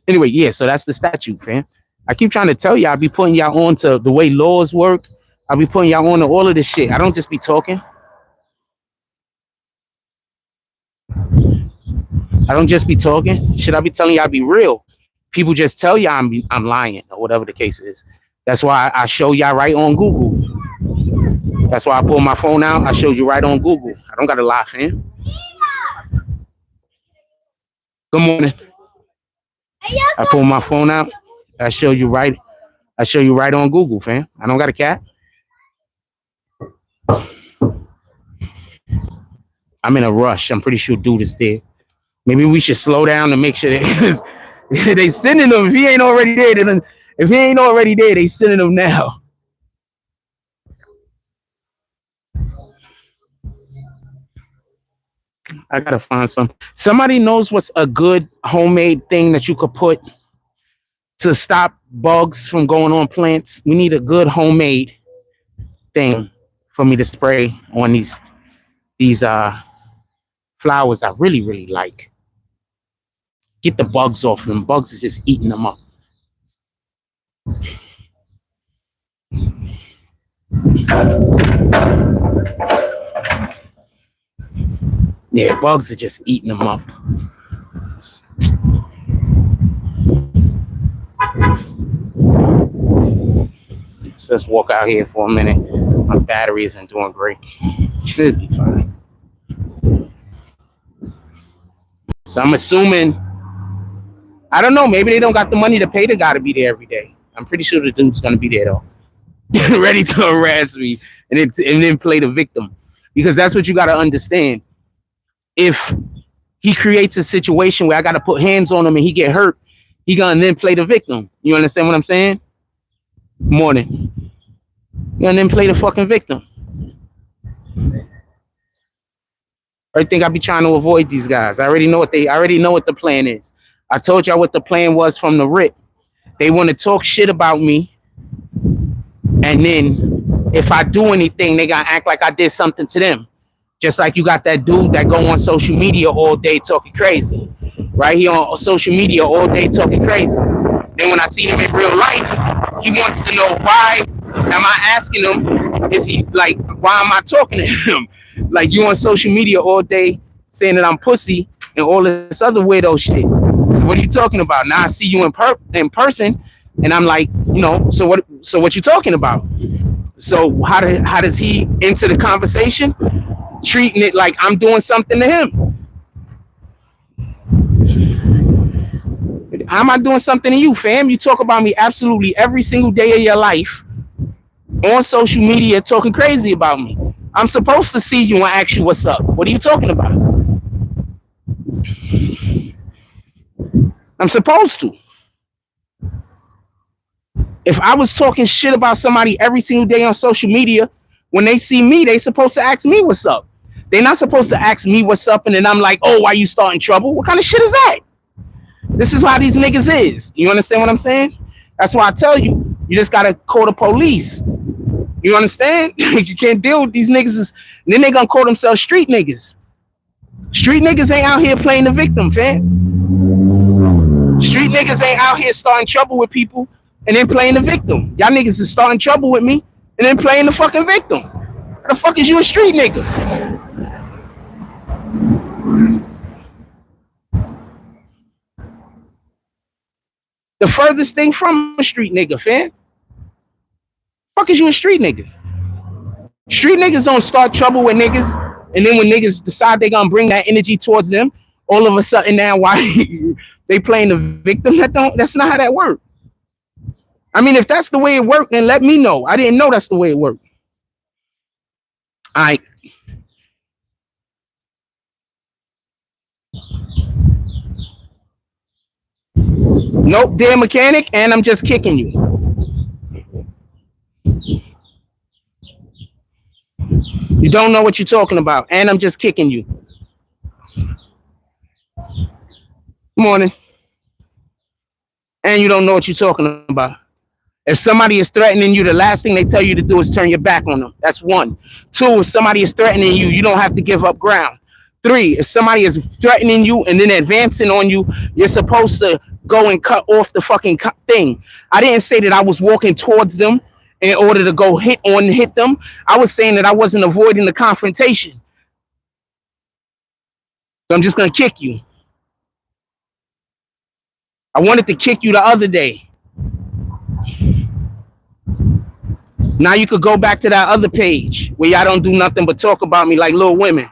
anyway, yeah, so that's the statute, fam. I keep trying to tell y'all, I be putting y'all on to the way laws work. I be putting y'all on to all of this shit. I don't just be talking. I don't just be talking. Should I be telling y'all be real? People just tell y'all I'm lying or whatever the case is. That's why I show y'all right on Google. That's why I pull my phone out. I showed you right on Google. I don't got to lie, fam. Good morning. I pull my phone out. I show you right on Google, fam. I don't got a cat. I'm in a rush. I'm pretty sure dude is there. Maybe we should slow down and make sure that they sending them. If he ain't already there, they sending them now. I gotta find some. Somebody knows what's a good homemade thing that you could put to stop bugs from going on plants. We need a good homemade thing for me to spray on these flowers I really like. Get the bugs off them. Bugs is just eating them up. Yeah, bugs are just eating them up. So let's walk out here for a minute. My battery isn't doing great. Should be fine. So I'm assuming, I don't know, maybe they don't got the money to pay the guy to be there every day. I'm pretty sure the dude's gonna be there though. Ready to harass me and then play the victim. Because that's what you gotta understand. If he creates a situation where I gotta put hands on him and he get hurt, he gonna then play the victim. You understand what I'm saying? Morning. You gonna then play the fucking victim. I think I be trying to avoid these guys. I already know what the plan is. I told y'all what the plan was from the rip. They want to talk shit about me, and then if I do anything, they gotta act like I did something to them. Just like you got that dude that go on social media all day talking crazy, right? He on social media all day talking crazy. Then when I see him in real life, he wants to know why am I asking him? Is he like, why am I talking to him? Like, you on social media all day saying that I'm pussy and all this other weirdo shit. So what are you talking about? Now I see you in person, and I'm like, you know, so what you talking about? So how does he enter the conversation? Treating it like I'm doing something to him. How am I doing something to you, fam? You talk about me absolutely every single day of your life on social media talking crazy about me. I'm supposed to see you and ask you what's up. What are you talking about? I'm supposed to. If I was talking shit about somebody every single day on social media, when they see me, they supposed to ask me what's up. They're not supposed to ask me what's up and then I'm like, oh, why you starting trouble? What kind of shit is that? This is how these niggas is. You understand what I'm saying? That's why I tell you, you just gotta call the police. You understand? You can't deal with these niggas. Then they gonna call themselves street niggas. Street niggas ain't out here playing the victim, fam. Street niggas ain't out here starting trouble with people and then playing the victim. Y'all niggas is starting trouble with me and then playing the fucking victim. How the fuck is you a street nigga? The furthest thing from a street nigga, fam. Fuck is you a street nigga? Street niggas don't start trouble with niggas, and then when niggas decide they gonna bring that energy towards them, all of a sudden now why they playing the victim? That's not how that works. I mean, if that's the way it worked, then let me know. I didn't know that's the way it worked. All right. Nope, dear mechanic, and I'm just kicking you. You don't know what you're talking about, and I'm just kicking you. Good morning. And you don't know what you're talking about. If somebody is threatening you, the last thing they tell you to do is turn your back on them. That's one. Two, if somebody is threatening you, you don't have to give up ground. Three, if somebody is threatening you and then advancing on you, you're supposed to go and cut off the fucking thing. I didn't say that I was walking towards them in order to go hit them. I was saying that I wasn't avoiding the confrontation. So I'm just going to kick you. I wanted to kick you the other day. Now you could go back to that other page where y'all don't do nothing but talk about me like little women.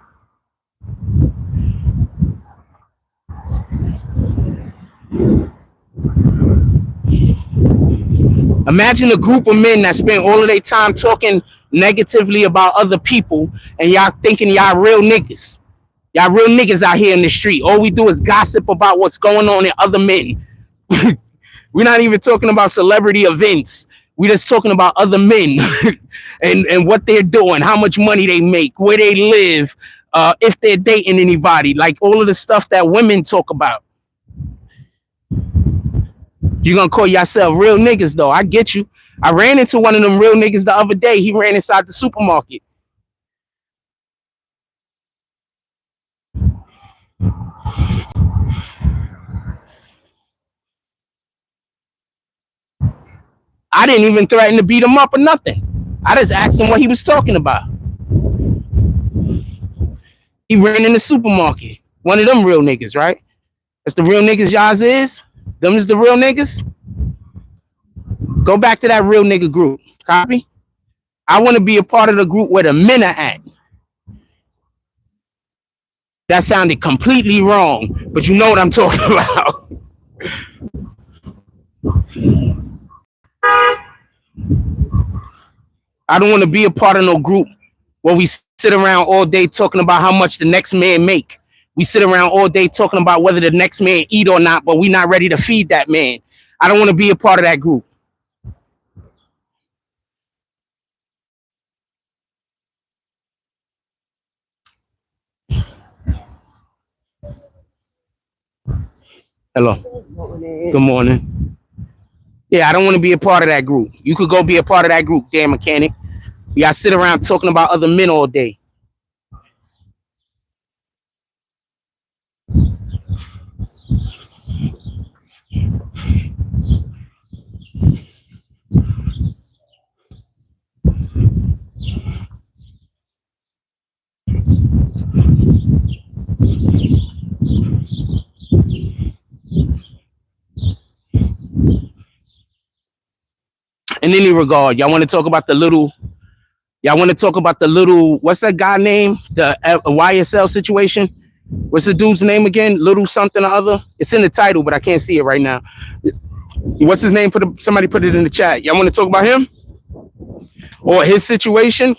Imagine a group of men that spend all of their time talking negatively about other people and y'all thinking y'all real niggas. Y'all real niggas out here in the street. All we do is gossip about what's going on in other men. We're not even talking about celebrity events. We're just talking about other men and what they're doing, how much money they make, where they live, if they're dating anybody, like all of the stuff that women talk about. You're gonna call yourself real niggas though. I get you. I ran into one of them real niggas the other day. He ran inside the supermarket. I didn't even threaten to beat him up or nothing. I just asked him what he was talking about. He ran in the supermarket. One of them real niggas, right? That's the real niggas y'all is? Them is the real niggas? Go back to that real nigga group. Copy? I want to be a part of the group where the men are at. That sounded completely wrong, but you know what I'm talking about. I don't want to be a part of no group where we sit around all day talking about how much the next man make. We sit around all day talking about whether the next man eat or not, but we're not ready to feed that man. I don't want to be a part of that group. Hello. Good morning. Yeah, I don't want to be a part of that group. You could go be a part of that group, damn mechanic. Y'all sit around talking about other men all day. In any regard, y'all want to talk about the little, what's that guy name? The YSL situation? What's the dude's name again? Little something or other? It's in the title, but I can't see it right now. What's his name? Somebody put it in the chat. Y'all want to talk about him? Or his situation?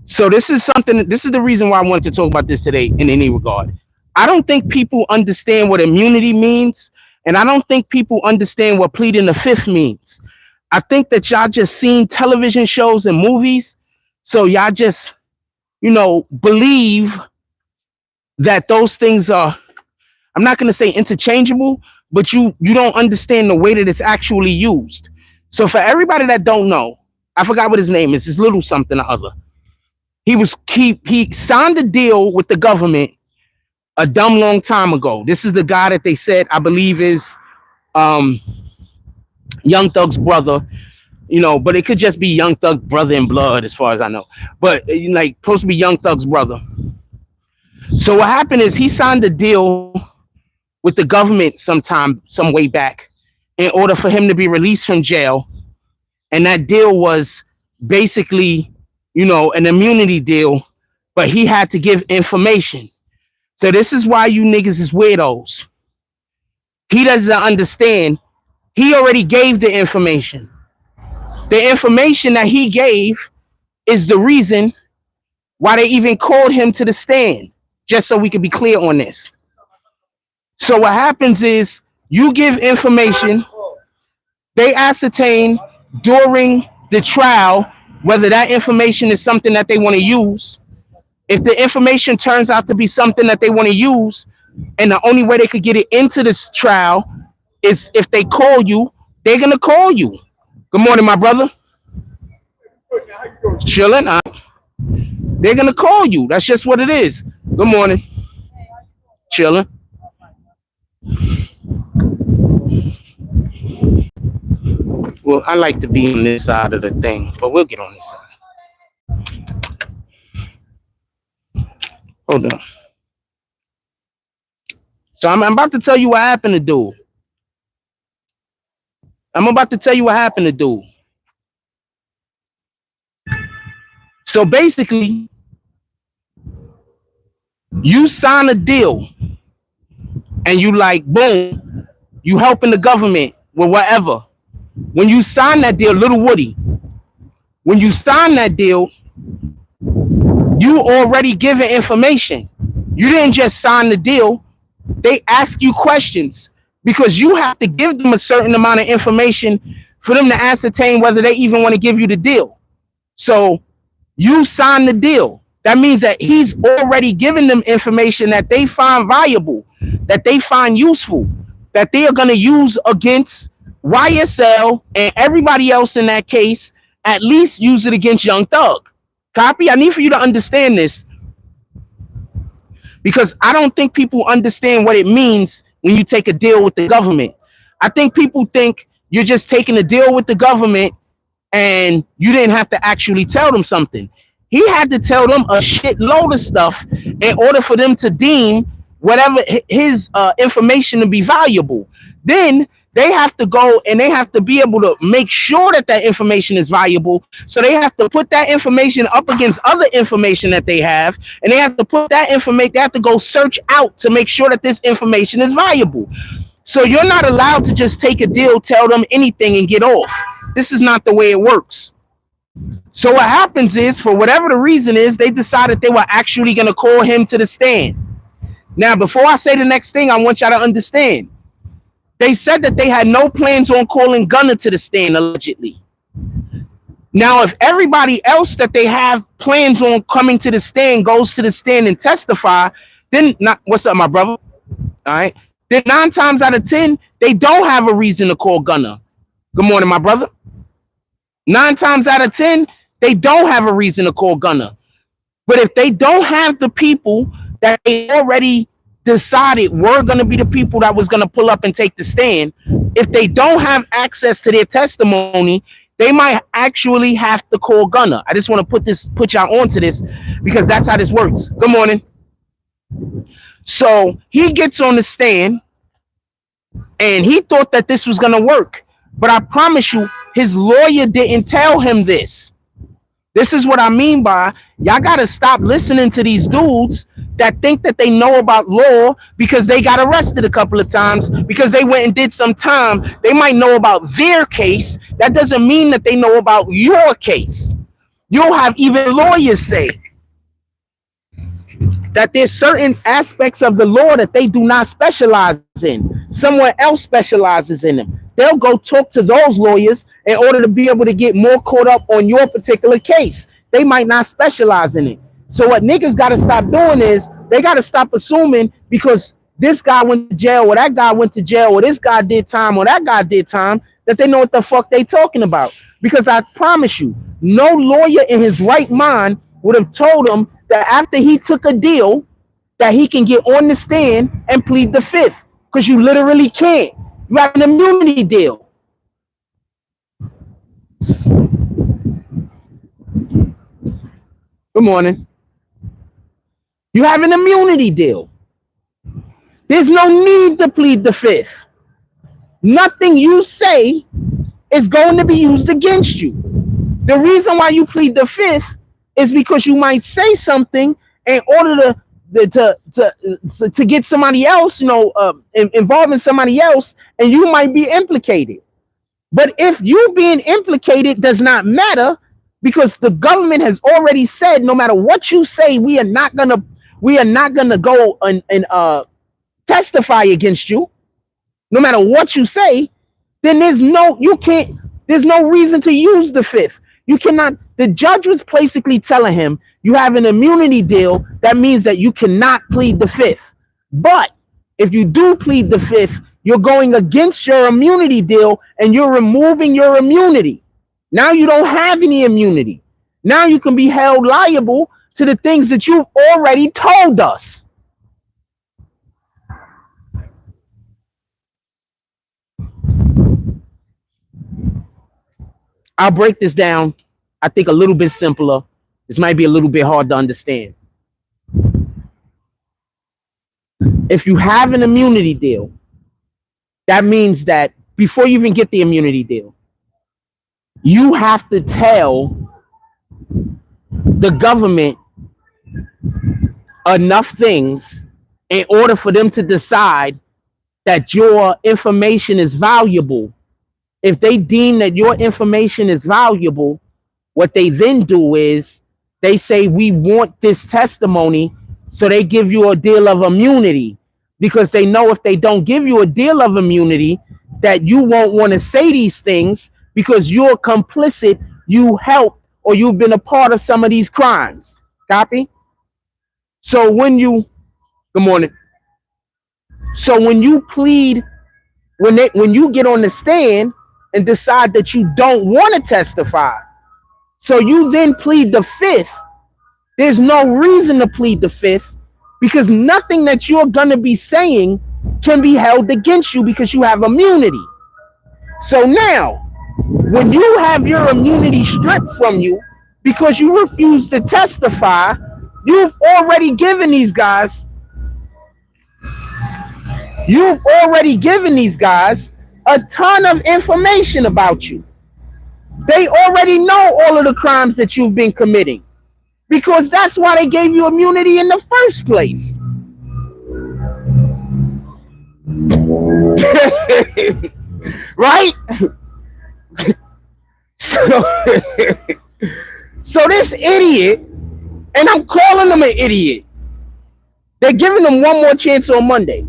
So this is the reason why I wanted to talk about this today in any regard. I don't think people understand what immunity means. And I don't think people understand what pleading the fifth means. I think that y'all just seen television shows and movies. So y'all just, believe that those things are, I'm not going to say interchangeable, but you don't understand the way that it's actually used. So for everybody that don't know, I forgot what his name is. It's little something or other. He signed a deal with the government a dumb long time ago. This is the guy that they said, I believe is Young Thug's brother, but it could just be Young Thug's brother in blood as far as I know. But like supposed to be Young Thug's brother. So what happened is he signed a deal with the government some way back in order for him to be released from jail. And that deal was basically, an immunity deal, but he had to give information. So this is why you niggas is weirdos. He doesn't understand. He already gave the information. The information that he gave is the reason why they even called him to the stand, just so we can be clear on this. So what happens is you give information, they ascertain during the trial whether that information is something that they want to use. If the information turns out to be something that they want to use, and the only way they could get it into this trial is if they call you, they're going to call you. Good morning, my brother. Chilling. They're going to call you. That's just what it is. Good morning. Chilling. Well, I like to be on this side of the thing, but we'll get on this side. Hold on. So I'm about to tell you what happened to dude. So basically, you sign a deal and you like, boom, you helping the government with whatever. When you sign that deal, Little Woody, when you sign that deal, you already given information. You didn't just sign the deal. They ask you questions because you have to give them a certain amount of information for them to ascertain whether they even want to give you the deal. So you sign the deal. That means that he's already given them information that they find valuable, that they find useful, that they are going to use against YSL and everybody else in that case, at least use it against Young Thug. Copy? I need for you to understand this, because I don't think people understand what it means when you take a deal with the government. I think people think you're just taking a deal with the government and you didn't have to actually tell them something. He had to tell them a shitload of stuff in order for them to deem whatever his information to be valuable. Then they have to go and they have to be able to make sure that that information is valuable. So they have to put that information up against other information that they have, and they have to put that information, they have to go search out to make sure that this information is valuable. So you're not allowed to just take a deal, tell them anything and get off. This is not the way it works. So what happens is, for whatever the reason is, they decided they were actually going to call him to the stand. Now, before I say the next thing, I want y'all to understand. They said that they had no plans on calling Gunna to the stand, allegedly. Now, if everybody else that they have plans on coming to the stand goes to the stand and testify, then what's up, my brother? All right. Then 9 times out of 10, they don't have a reason to call Gunna. Good morning, my brother. 9 times out of 10, they don't have a reason to call Gunna. But if they don't have the people that they already decided were going to be the people that was going to pull up and take the stand, if they don't have access to their testimony, they might actually have to call Gunna. I just want to put y'all onto this, because that's how this works. Good morning. So he gets on the stand and he thought that this was going to work. But I promise you, his lawyer didn't tell him this. This is what I mean by, y'all got to stop listening to these dudes that think that they know about law because they got arrested a couple of times, because they went and did some time. They might know about their case. That doesn't mean that they know about your case. You'll have even lawyers say that there's certain aspects of the law that they do not specialize in. Someone else specializes in them. They'll go talk to those lawyers in order to be able to get more caught up on your particular case. They might not specialize in it. So what niggas got to stop doing is, they got to stop assuming because this guy went to jail or that guy went to jail or this guy did time or that guy did time, that they know what the fuck they talking about. Because I promise you, no lawyer in his right mind would have told him that after he took a deal that he can get on the stand and plead the fifth, because you literally can't. You have an immunity deal. Good morning. You have an immunity deal. There's no need to plead the fifth. Nothing you say is going to be used against you. The reason why you plead the fifth is because you might say something in order to get somebody else, involving somebody else, and you might be implicated. But if you being implicated does not matter, because the government has already said, no matter what you say, we are not gonna go and testify against you. No matter what you say, then there's no reason to use the fifth. You cannot. The judge was basically telling him, you have an immunity deal. That means that you cannot plead the fifth. But if you do plead the fifth, you're going against your immunity deal and you're removing your immunity. Now you don't have any immunity. Now you can be held liable to the things that you've already told us. I'll break this down, I think, a little bit simpler. This might be a little bit hard to understand. If you have an immunity deal, that means that before you even get the immunity deal, you have to tell the government enough things in order for them to decide that your information is valuable. If they deem that your information is valuable, what they then do is they say, we want this testimony. So they give you a deal of immunity, because they know if they don't give you a deal of immunity, that you won't want to say these things because you're complicit, you helped, or you've been a part of some of these crimes. Copy? So when you, good morning. So when you plead, when you get on the stand and decide that you don't want to testify, so you then plead the fifth. There's no reason to plead the fifth because nothing that you're going to be saying can be held against you because you have immunity. So now, when you have your immunity stripped from you because you refuse to testify, you've already given these guys a ton of information about you. They already know all of the crimes that you've been committing because that's why they gave you immunity in the first place. Right? So this idiot, and I'm calling him an idiot. They're giving him one more chance on Monday.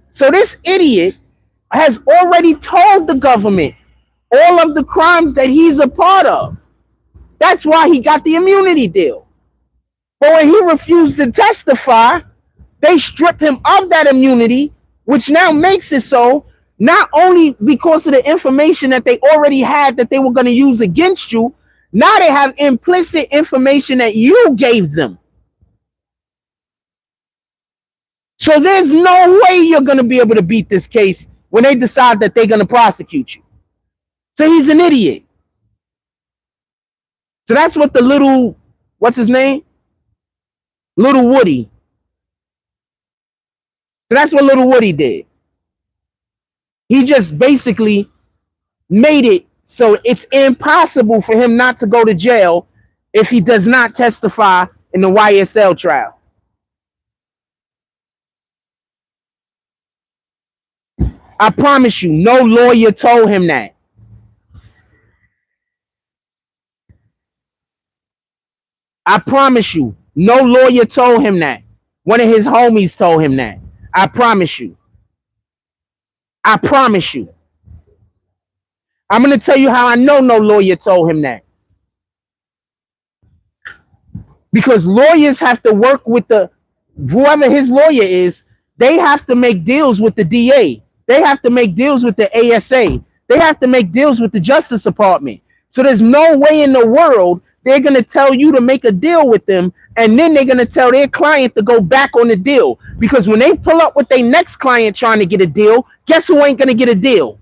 So this idiot has already told the government all of the crimes that he's a part of. That's why he got the immunity deal. But when he refused to testify, they strip him of that immunity, which now makes it so not only because of the information that they already had that they were going to use against you, now they have implicit information that you gave them. So there's no way you're going to be able to beat this case when they decide that they're going to prosecute you. So he's an idiot. So that's what the little, what's his name? Little Woody. So that's what Little Woody did. He just basically made it so it's impossible for him not to go to jail if he does not testify in the YSL trial. I promise you, no lawyer told him that. I promise you, no lawyer told him that. One of his homies told him that. I promise you. I promise you. I'm going to tell you how I know no lawyer told him that. Because lawyers have to work with whoever his lawyer is, they have to make deals with the DA. They have to make deals with the ASA. They have to make deals with the Justice Department. So there's no way in the world they're going to tell you to make a deal with them, and then they're going to tell their client to go back on the deal. Because when they pull up with their next client trying to get a deal, guess who ain't going to get a deal?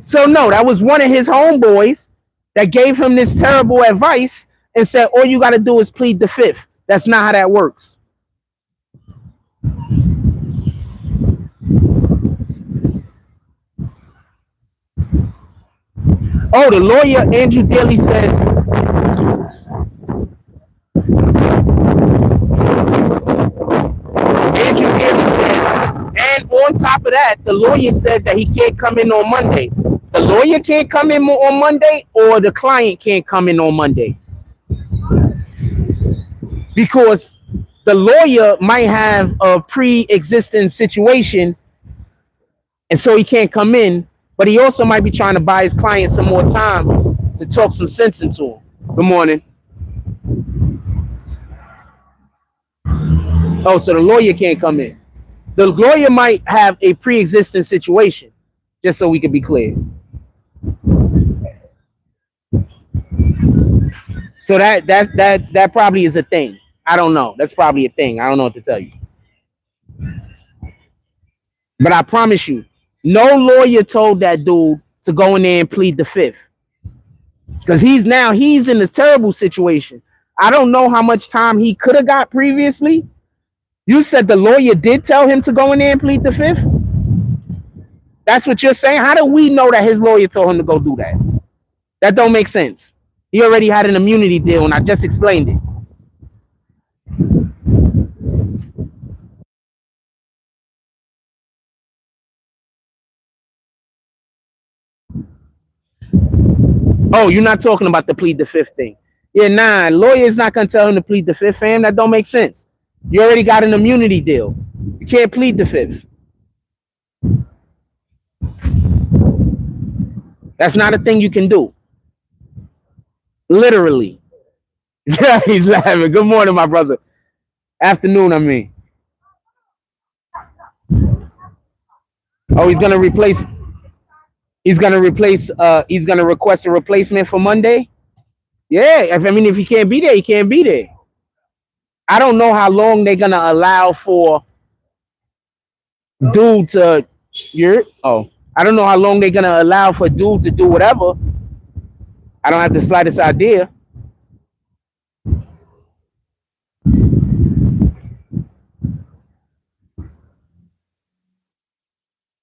So no, that was one of his homeboys that gave him this terrible advice and said, all you got to do is plead the fifth. That's not how that works. Oh, the lawyer, Andrew Daly says, and on top of that, the lawyer said that he can't come in on Monday. The lawyer can't come in on Monday, or the client can't come in on Monday. Because the lawyer might have a pre-existing situation, and so he can't come in, but he also might be trying to buy his client some more time to talk some sense into him. Good morning. Oh, so the lawyer can't come in. The lawyer might have a pre-existing situation, just so we can be clear. So that probably is a thing. I don't know. That's probably a thing. I don't know what to tell you. But I promise you, no lawyer told that dude to go in there and plead the fifth. Because he's in this terrible situation. I don't know how much time he could have got previously. You said the lawyer did tell him to go in there and plead the fifth? That's what you're saying? How do we know that his lawyer told him to go do that? That don't make sense. He already had an immunity deal, and I just explained it. Oh, you're not talking about the plead the fifth thing. Yeah, nah, lawyer's not going to tell him to plead the fifth, fam. That don't make sense. You already got an immunity deal. You can't plead the fifth. That's not a thing you can do. Literally. He's laughing. Good morning, my brother. Afternoon, I mean. Oh, he's gonna replace. He's gonna replace. He's gonna request a replacement for Monday. Yeah, if he can't be there, he can't be there. I don't know how long they're gonna allow for dude to. I don't know how long they're gonna allow for dude to do whatever. I don't have the slightest idea.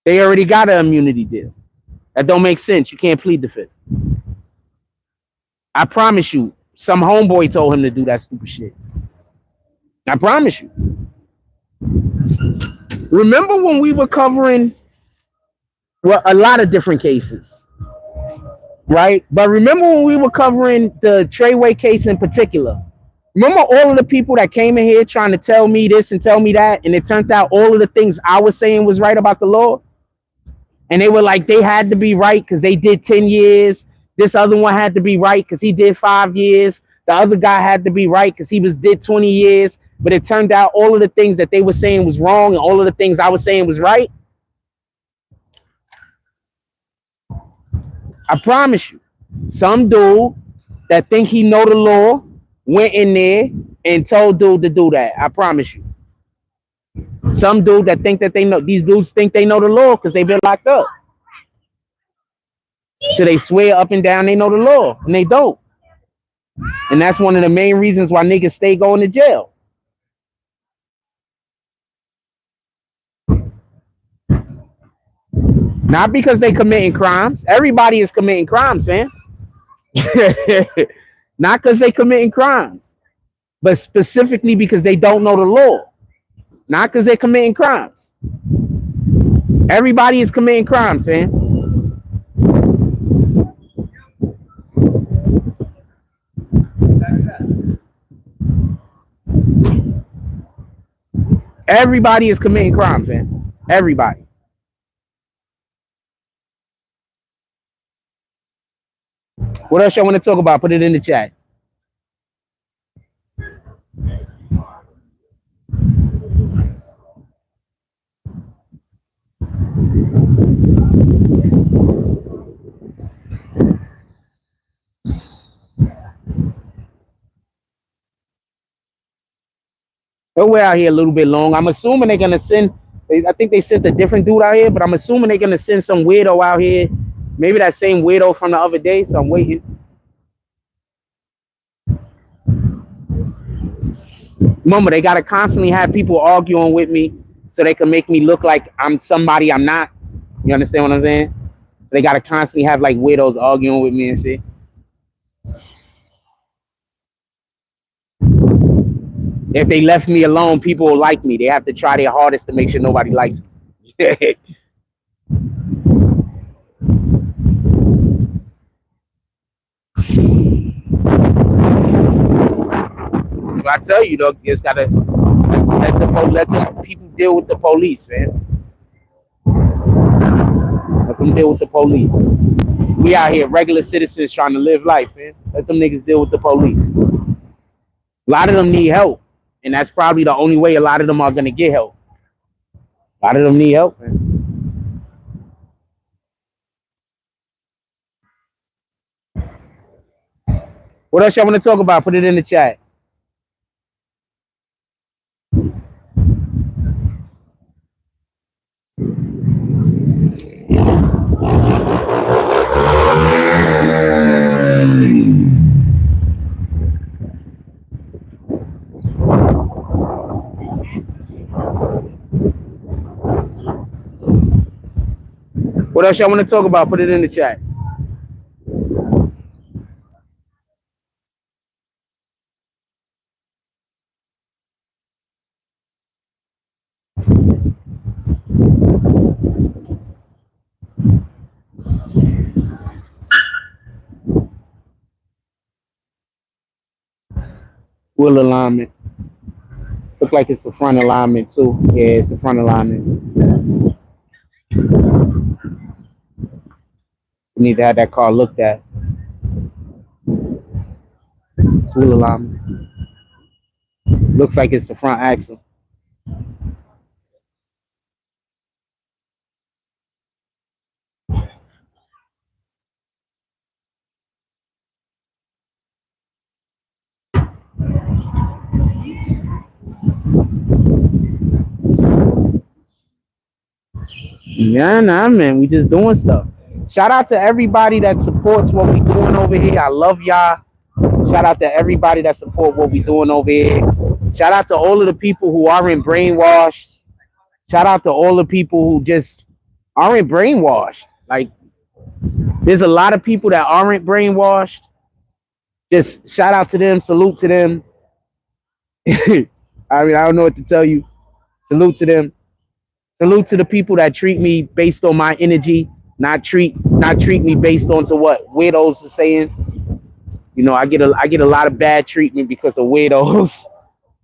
They already got an immunity deal. That don't make sense. You can't plead the fifth. I promise you, some homeboy told him to do that stupid shit. I promise you. Remember when we were covering a lot of different cases, right? But remember when we were covering the Treyway case in particular? Remember all of the people that came in here trying to tell me this and tell me that, and it turned out all of the things I was saying was right about the law? And they were like, they had to be right because they did 10 years. This other one had to be right because he did 5 years. The other guy had to be right because he did 20 years. But it turned out all of the things that they were saying was wrong and all of the things I was saying was right. I promise you, some dude that think he know the law went in there and told dude to do that. I promise you. Some dude that think that they know, these dudes think they know the law because they've been locked up. So they swear up and down they know the law, and they don't. And that's one of the main reasons why niggas stay going to jail. Not because they committing crimes. Everybody is committing crimes, man. Not because they committing crimes, but specifically because they don't know the law. Not because they're committing crimes. Everybody is committing crimes, man. Everybody is committing crimes, man. Everybody. What else y'all want to talk about? Put it in the chat. We're out here a little bit long. I'm assuming they're gonna send. I think they sent a different dude out here, but I'm assuming they're gonna send some weirdo out here. Maybe that same weirdo from the other day. So I'm waiting. Remember, they gotta constantly have people arguing with me so they can make me look like I'm somebody I'm not. You understand what I'm saying? They gotta constantly have like weirdos arguing with me and shit. If they left me alone, people will like me. They have to try their hardest to make sure nobody likes me. So I tell you, though, you just gotta let the people deal with the police, man. Let them deal with the police. We out here, regular citizens trying to live life, man. Let them niggas deal with the police. A lot of them need help. And that's probably the only way a lot of them are going to get help. A lot of them need help, man. What else y'all want to talk about? Put it in the chat. What else y'all want to talk about? Put it in the chat. Wheel alignment. Look like it's the front alignment too. Yeah, it's the front alignment. We need to have that car looked at. It's wheel alignment. Looks like it's the front axle. Yeah, nah, man. We just doing stuff. Shout out to everybody that supports what we doing over here. I love y'all. Shout out to everybody that support what we doing over here. Shout out to all of the people who aren't brainwashed. Shout out to all the people who just aren't brainwashed. Like, there's a lot of people that aren't brainwashed. Just shout out to them. Salute to them. I mean, I don't know what to tell you. Salute to them. Salute to the people that treat me based on my energy, not treat me based on to what weirdos are saying. You know, I get a lot of bad treatment because of weirdos.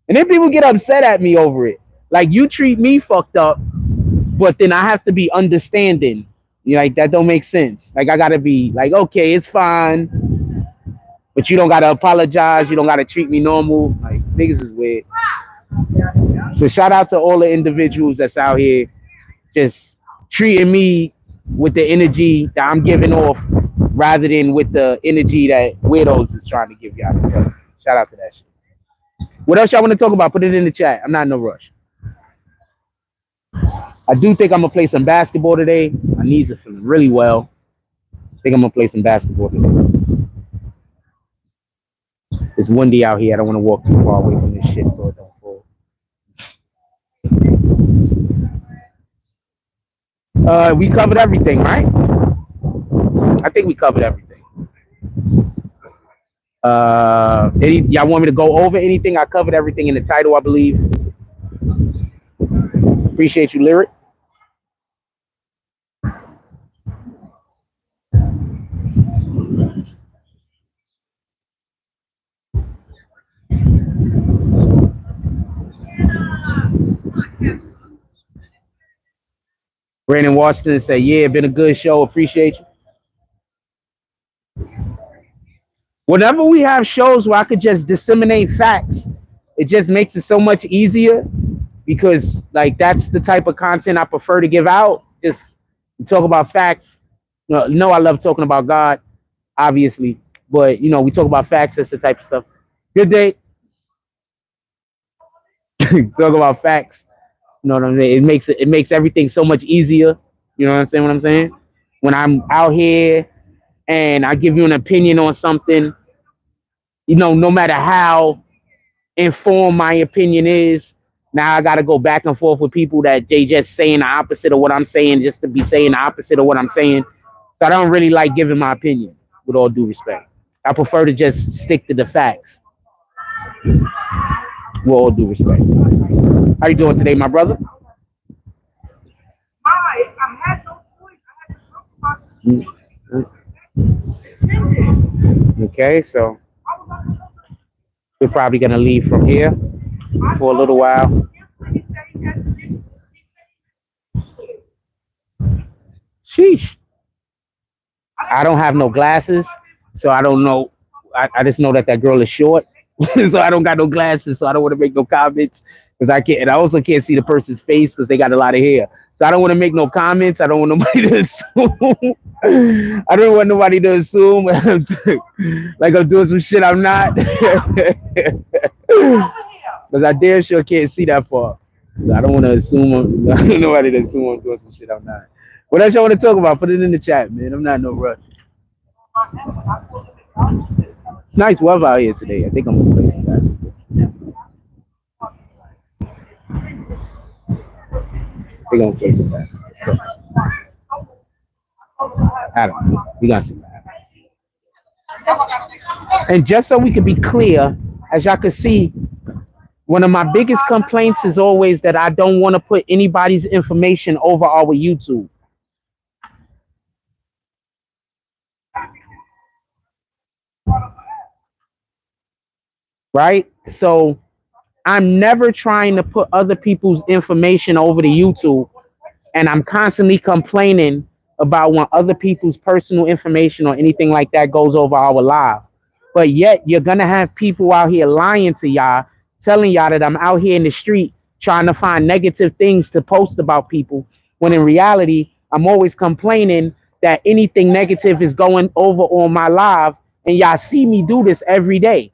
And then people get upset at me over it. Like, you treat me fucked up, but then I have to be understanding. You know, like, that don't make sense. Like, I gotta be like, okay, it's fine, but you don't gotta apologize. You don't gotta treat me normal. Like, niggas is weird. So shout out to all the individuals that's out here just treating me with the energy that I'm giving off rather than with the energy that weirdos is trying to give y'all. So shout out to that shit. What else y'all want to talk about? Put it in the chat. I'm not in no rush. I do think I'm going to play some basketball today. My knees are feeling really well. I think I'm going to play some basketball today. It's windy out here. I don't want to walk too far away from this shit so it don't fall. We covered everything, right? I think we covered everything. Y'all want me to go over anything? I covered everything in the title, I believe. Appreciate you, Lyric. Brandon Washington said, yeah, been a good show. Appreciate you. Whenever we have shows where I could just disseminate facts, it just makes it so much easier because, like, that's the type of content I prefer to give out. Just talk about facts. No, I love talking about God, obviously, but, you know, we talk about facts. That's the type of stuff. Good day. Talk about facts. You know what I'm saying? It makes everything so much easier. You know what I'm saying? What I'm saying? When I'm out here and I give you an opinion on something, you know, no matter how informed my opinion is, now I got to go back and forth with people that they just saying the opposite of what I'm saying just to be saying the opposite of what I'm saying. So I don't really like giving my opinion, with all due respect. I prefer to just stick to the facts. With all due respect. How you doing today, my brother? I had no choice. I had to talk about Okay, so we're probably gonna leave from here for a little while. Sheesh. I don't have no glasses, so I don't know. I just know that girl is short, so I don't got no glasses, so I don't want to make no comments because I can't. And I also can't see the person's face because they got a lot of hair. So I don't want to make no comments. I don't want nobody to assume. I don't want nobody to assume like I'm doing some shit I'm not. Because I damn sure can't see that far. So I don't want to assume. I don't want nobody to assume I'm doing some shit I'm not. What else y'all want to talk about? Put it in the chat, man. I'm not in no rush. Nice weather out here today. I think I'm gonna play some basketball. We're gonna play some basketball. I don't know. We got some. And just so we can be clear, as y'all can see, one of my biggest complaints is always that I don't want to put anybody's information over our YouTube. Right? So I'm never trying to put other people's information over to YouTube, and I'm constantly complaining about when other people's personal information or anything like that goes over our live. But yet you're gonna have people out here lying to y'all, telling y'all that I'm out here in the street trying to find negative things to post about people, when in reality, I'm always complaining that anything negative is going over on my live, and y'all see me do this every day.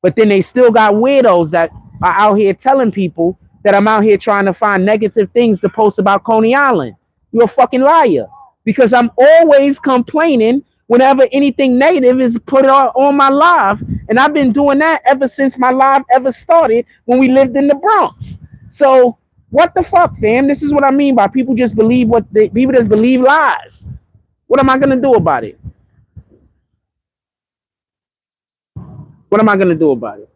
But then they still got weirdos that are out here telling people that I'm out here trying to find negative things to post about Coney Island. You're a fucking liar. Because I'm always complaining whenever anything negative is put on my live. And I've been doing that ever since my live ever started when we lived in the Bronx. So what the fuck, fam? This is what I mean by people just believe people just believe lies. What am I gonna do about it? What am I gonna do about it?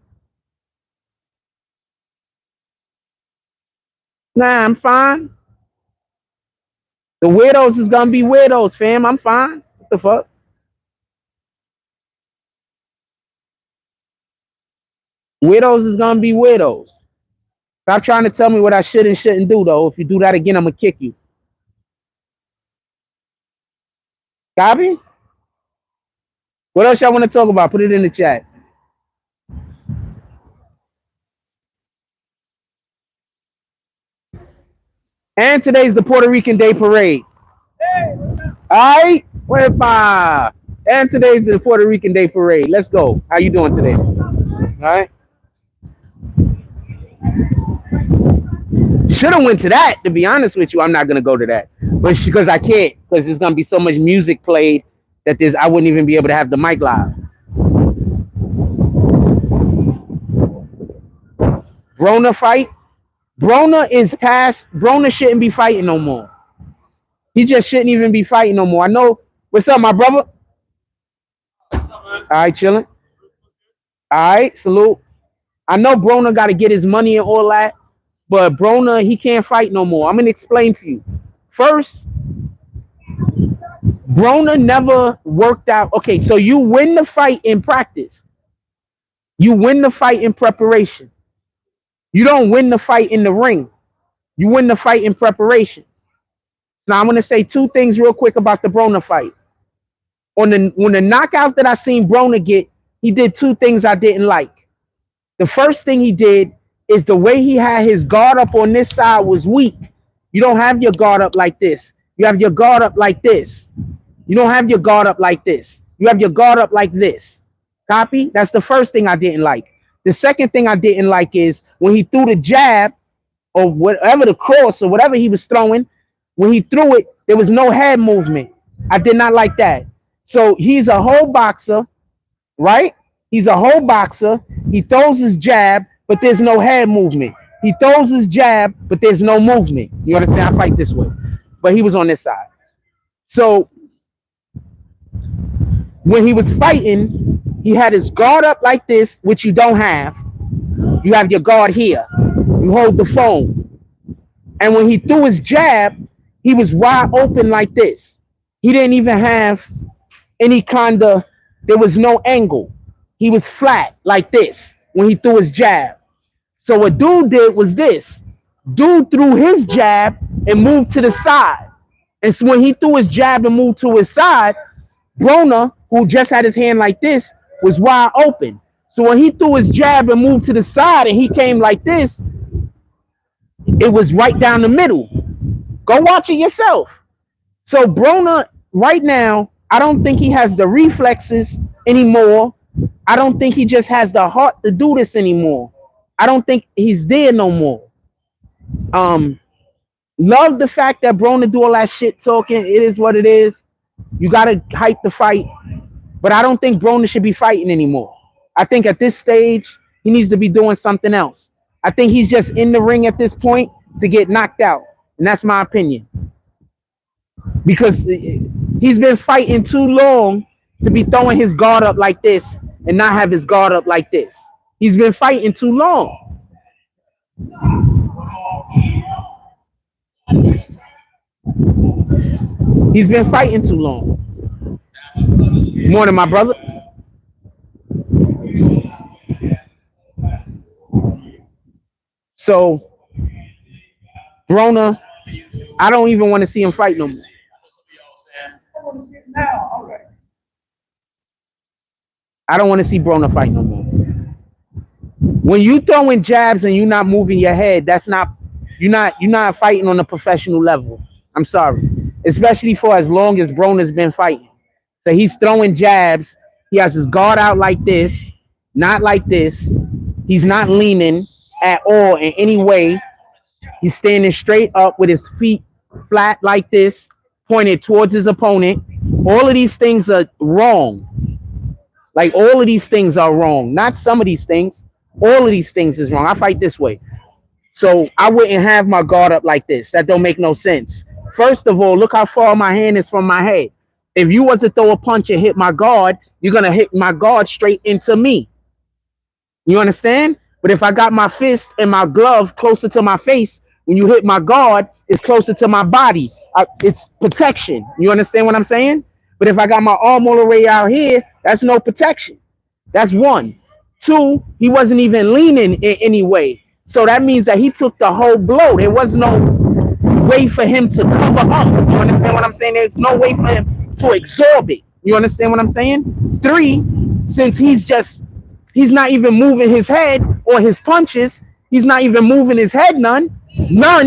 Nah, I'm fine. The weirdos is gonna be weirdos, fam. I'm fine. What the fuck? Weirdos is gonna be weirdos. Stop trying to tell me what I should and shouldn't do, though. If you do that again, I'm gonna kick you. Copy? What else y'all want to talk about? Put it in the chat. And today's the Puerto Rican Day Parade. All right? And today's the Puerto Rican Day Parade. Let's go. How you doing today? All right? Should have went to that, to be honest with you. I'm not going to go to that. But because I can't, because there's going to be so much music played that I wouldn't even be able to have the mic live. Brona fight? Brona is past. Brona shouldn't be fighting no more. He just shouldn't even be fighting no more. I know. What's up, my brother? All right, chilling. All right, salute. I know Brona got to get his money and all that, but Brona, he can't fight no more. I'm going to explain to you. First, Brona never worked out. Okay, so you win the fight in practice. You win the fight in preparation. You don't win the fight in the ring. You win the fight in preparation. Now, I'm going to say two things real quick about the Brona fight. When the knockout that I seen Brona get, he did two things I didn't like. The first thing he did is the way he had his guard up on this side was weak. You don't have your guard up like this. You have your guard up like this. You don't have your guard up like this. You have your guard up like this. Copy? That's the first thing I didn't like. The second thing I didn't like is when he threw the jab or whatever, the cross or whatever he was throwing, when he threw it, there was no head movement. I did not like that. So he's a whole boxer, right? He's a whole boxer. He throws his jab, but there's no head movement. He throws his jab, but there's no movement. You understand? I fight this way. But he was on this side. So when he was fighting, he had his guard up like this, which you don't have. You have your guard here. You hold the phone. And when he threw his jab, he was wide open like this. He didn't even have any kind of, there was no angle. He was flat like this when he threw his jab. So what dude did was this. Dude threw his jab and moved to the side. And so when he threw his jab and moved to his side, Brona, who just had his hand like this, was wide open. So when he threw his jab and moved to the side and he came like this, it was right down the middle. Go watch it yourself. So Brona, right now, I don't think he has the reflexes anymore. I don't think he just has the heart to do this anymore. I don't think he's there no more. Love the fact that Brona do all that shit talking. It is what it is. You gotta hype the fight. But I don't think Brona should be fighting anymore. I think at this stage, he needs to be doing something else. I think he's just in the ring at this point to get knocked out. And that's my opinion. Because he's been fighting too long to be throwing his guard up like this and not have his guard up like this. He's been fighting too long. He's been fighting too long. Morning, my brother. So, Brona, I don't even want to see him fight no more. I don't want to see Brona fight no more. When you throwing jabs and you're not moving your head, that's not you're not fighting on a professional level. I'm sorry, especially for as long as Broner's been fighting. So he's throwing jabs. He has his guard out like this, not like this. He's not leaning at all in any way. He's standing straight up with his feet flat like this, pointed towards his opponent. All of these things are wrong. Like all of these things are wrong. Not some of these things. All of these things is wrong. I fight this way. So I wouldn't have my guard up like this. That don't make no sense. First of all, look how far my hand is from my head. If you was to throw a punch and hit my guard, you're going to hit my guard straight into me. You understand? But if I got my fist and my glove closer to my face, when you hit my guard, it's closer to my body. It's protection. You understand what I'm saying? But if I got my arm all the way out here, that's no protection. That's one. Two, he wasn't even leaning in any way. So that means that he took the whole blow. There was no way for him to cover up. You understand what I'm saying? There's no way for him to absorb it. You understand what I'm saying? Three, since he's not even moving his head or his punches, he's not even moving his head none,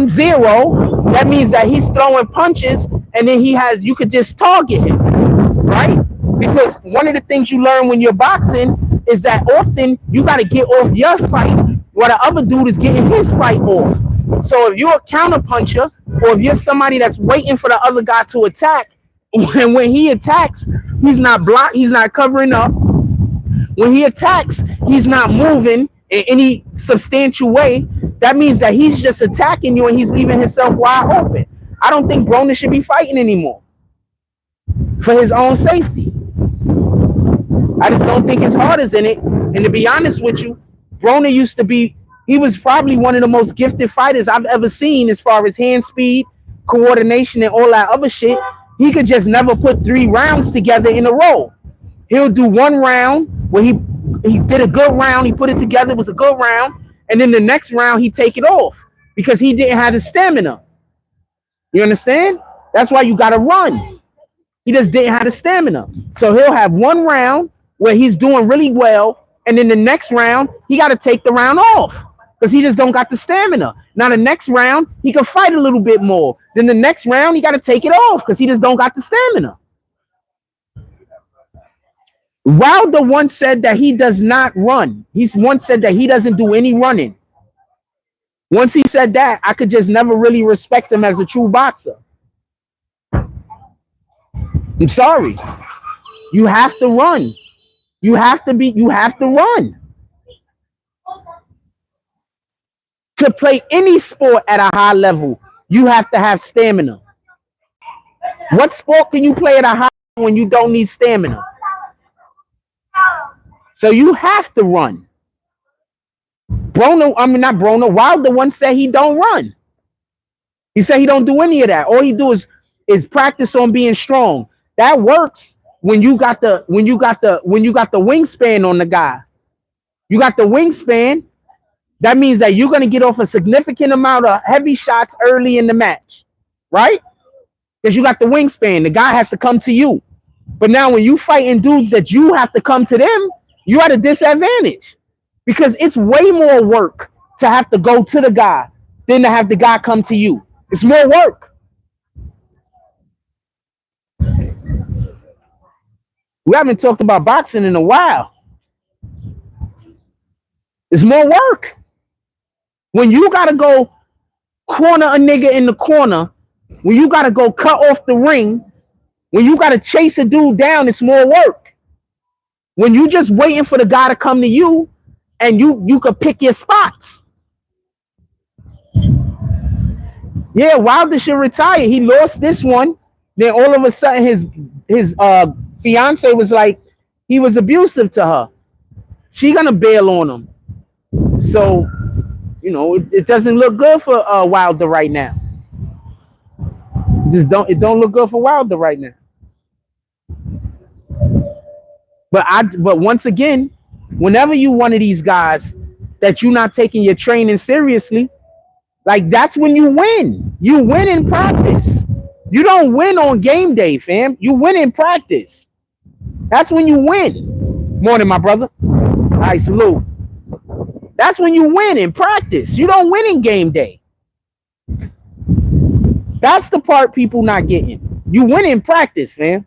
zero. That means that he's throwing punches and then you could just target him, right? Because one of the things you learn when you're boxing is that often you got to get off your fight while the other dude is getting his fight off. So if you're a counter puncher or if you're somebody that's waiting for the other guy to attack, when he attacks, he's not covering up. When he attacks, he's not moving in any substantial way. That means that he's just attacking you and he's leaving himself wide open. I don't think Broner should be fighting anymore for his own safety. I just don't think his heart is in it. And to be honest with you, Broner he was probably one of the most gifted fighters I've ever seen as far as hand speed, coordination, and all that other shit. He could just never put 3 rounds together in a row. He'll do one round where he did a good round, he put it together, it was a good round, and then the next round he take it off because he didn't have the stamina. You understand? That's why you gotta run. He just didn't have the stamina. So he'll have one round where he's doing really well, and then the next round he gotta take the round off because he just don't got the stamina. Now the next round he can fight a little bit more. Then the next round he gotta take it off because he just don't got the stamina. Wilder once said that he does not run. He's once said that he doesn't do any running. Once he said that, I could just never really respect him as a true boxer. I'm sorry. You have to run. You have to run. To play any sport at a high level, you have to have stamina. What sport can you play at a high level when you don't need stamina? So you have to run. Wilder once said he don't run. He said he don't do any of that. All he do is practice on being strong. That works when you got the wingspan on the guy. You got the wingspan. That means that you're gonna get off a significant amount of heavy shots early in the match, right? Because you got the wingspan. The guy has to come to you. But now when you fighting dudes that you have to come to them, you at a disadvantage because it's way more work to have to go to the guy than to have the guy come to you. It's more work. We haven't talked about boxing in a while. It's more work. When you got to go corner a nigga in the corner, when you got to go cut off the ring, when you got to chase a dude down, it's more work. When you just waiting for the guy to come to you and you could pick your spots. Yeah, Wilder should retire. He lost this one. Then all of a sudden his fiance was like, he was abusive to her. She gonna bail on him. So, it doesn't look good for Wilder right now. It don't look good for Wilder right now. But once again, whenever you one of these guys that you're not taking your training seriously, like that's when you win. You win in practice. You don't win on game day, fam. You win in practice. That's when you win. Morning, my brother. All right, salute. That's when you win in practice. You don't win in game day. That's the part people not getting. You win in practice, fam.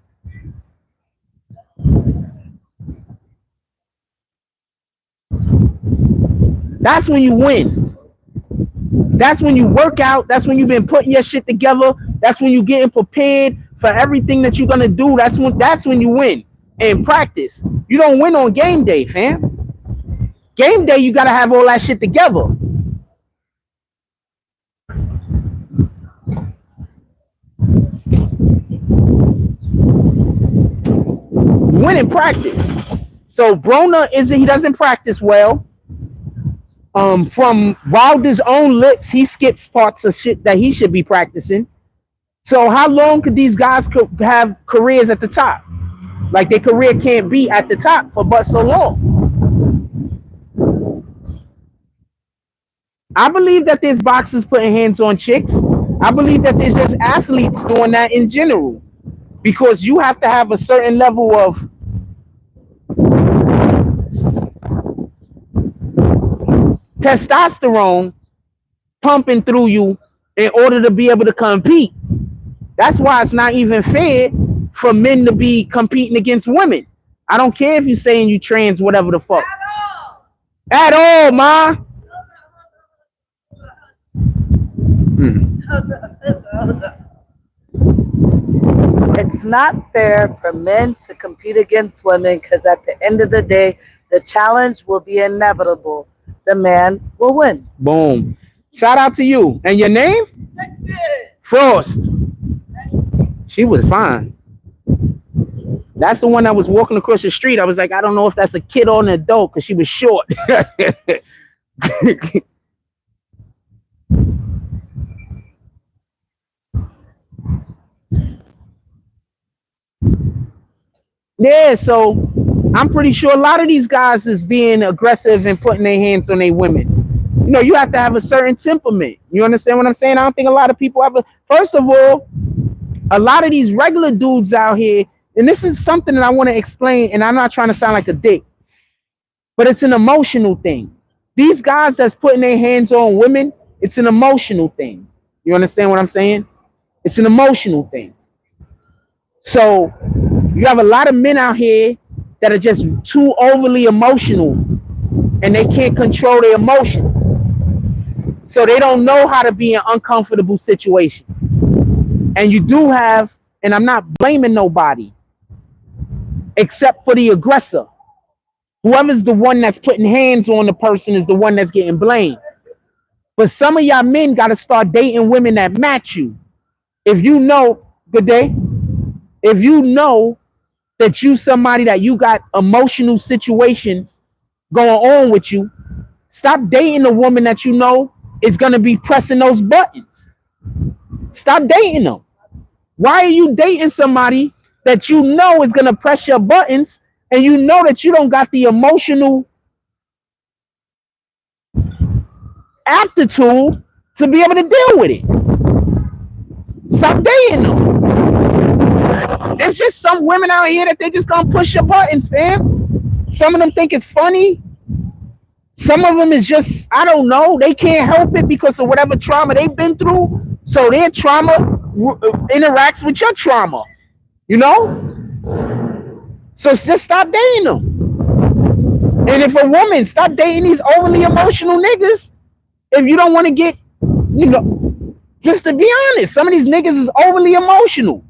That's when you win. That's when you work out. That's when you've been putting your shit together. That's when you're getting prepared for everything that you're gonna do. That's when you win in practice. You don't win on game day, fam. Game day, you gotta have all that shit together. Win in practice. So Broner he doesn't practice well. From Wilder's own lips, he skips parts of shit that he should be practicing. So how long could these guys have careers at the top? Like their career can't be at the top for but so long. I believe that there's boxers putting hands on chicks. I believe that there's just athletes doing that in general. Because you have to have a certain level of testosterone pumping through you in order to be able to compete. That's why it's not even fair for men to be competing against women. I don't care if you're saying you trans, whatever the fuck. At all, ma. It's not fair for men to compete against women because at the end of the day, the challenge will be inevitable. The man will win. Boom. Shout out to you. And your name? Frost. She was fine. That's the one that was walking across the street. I was like, I don't know if that's a kid or an adult because she was short. Yeah, so I'm pretty sure a lot of these guys is being aggressive and putting their hands on their women. You know, you have to have a certain temperament. You understand what I'm saying? I don't think a lot of people have first of all, a lot of these regular dudes out here, and this is something that I want to explain, and I'm not trying to sound like a dick, but it's an emotional thing. These guys that's putting their hands on women, it's an emotional thing. You understand what I'm saying? It's an emotional thing. So you have a lot of men out here that are just too overly emotional and they can't control their emotions. So they don't know how to be in uncomfortable situations. And you do have, and I'm not blaming nobody except for the aggressor. Whoever's the one that's putting hands on the person is the one that's getting blamed. But some of y'all men got to start dating women that match you. If you know, good day. If you know that you somebody that you got emotional situations going on with you, stop dating a woman that you know is going to be pressing those buttons. Stop dating them. Why are you dating somebody that you know is going to press your buttons and you know that you don't got the emotional aptitude to be able to deal with it? Stop dating them. There's just some women out here that they just gonna push your buttons, fam. Some of them think it's funny. Some of them is just, I don't know, they can't help it because of whatever trauma they've been through. So their trauma interacts with your trauma, you know? So just stop dating them. And if a woman, stop dating these overly emotional niggas. If you don't want to get, you know, just to be honest, some of these niggas is overly emotional.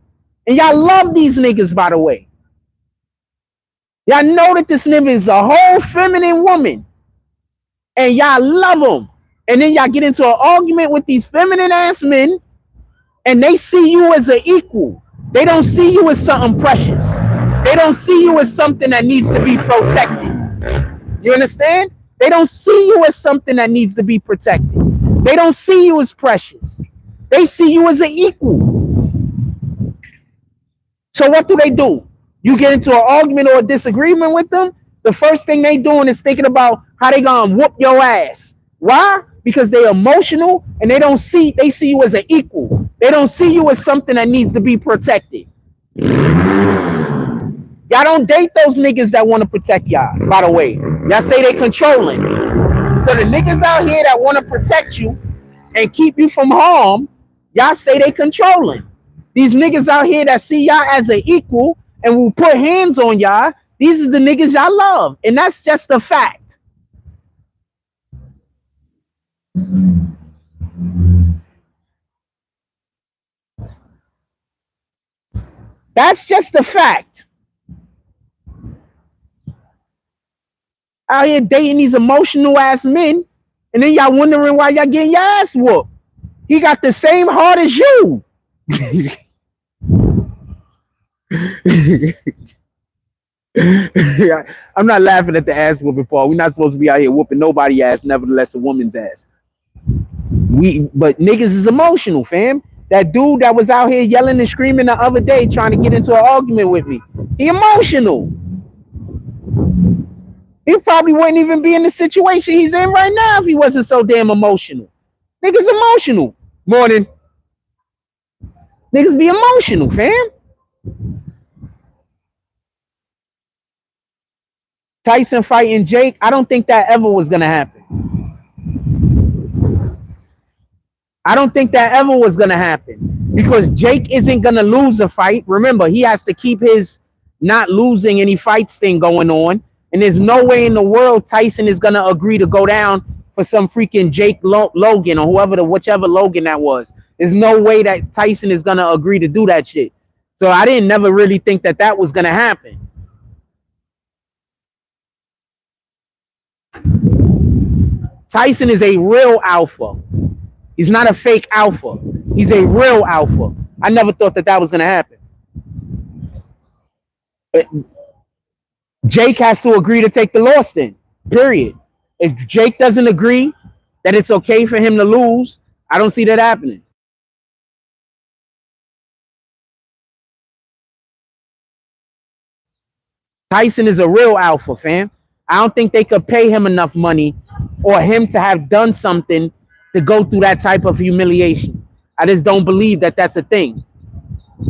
And y'all love these niggas, by the way. Y'all know that this nigga is a whole feminine woman. And y'all love them. And then y'all get into an argument with these feminine ass men. And they see you as an equal. They don't see you as something precious. They don't see you as something that needs to be protected. You understand? They don't see you as something that needs to be protected. They don't see you as precious. They see you as an equal. So what do? You get into an argument or a disagreement with them, the first thing they doing is thinking about how they gonna whoop your ass. Why? Because they're emotional and they see you as an equal. They don't see you as something that needs to be protected. Y'all don't date those niggas that want to protect y'all, by the way. Y'all say they controlling. So the niggas out here that want to protect you and keep you from harm, y'all say they controlling. These niggas out here that see y'all as an equal and will put hands on y'all, these are the niggas y'all love. And that's just a fact. That's just a fact. Out here dating these emotional ass men, and then y'all wondering why y'all getting your ass whooped. He got the same heart as you. I'm not laughing at the ass whooping part. We're not supposed to be out here whooping nobody's ass, nevertheless a woman's ass. But niggas is emotional, fam. That dude that was out here yelling and screaming the other day trying to get into an argument with me, he emotional. He probably wouldn't even be in the situation he's in right now if he wasn't so damn emotional. Niggas emotional. Morning. Niggas be emotional, fam. Tyson fighting Jake, I don't think that ever was gonna happen. I don't think that ever was gonna happen because Jake isn't gonna lose a fight. Remember, he has to keep his not losing any fights thing going on, and there's no way in the world Tyson is gonna agree to go down for some freaking Jake Logan or whichever Logan that was. There's no way that Tyson is gonna agree to do that shit. So I didn't never really think that was gonna happen. Tyson is a real alpha. He's not a fake alpha. He's a real alpha. I never thought that was going to happen. But Jake has to agree to take the loss then, period. If Jake doesn't agree that it's okay for him to lose, I don't see that happening. Tyson is a real alpha, fam. I don't think they could pay him enough money or him to have done something to go through that type of humiliation. I just don't believe that that's a thing.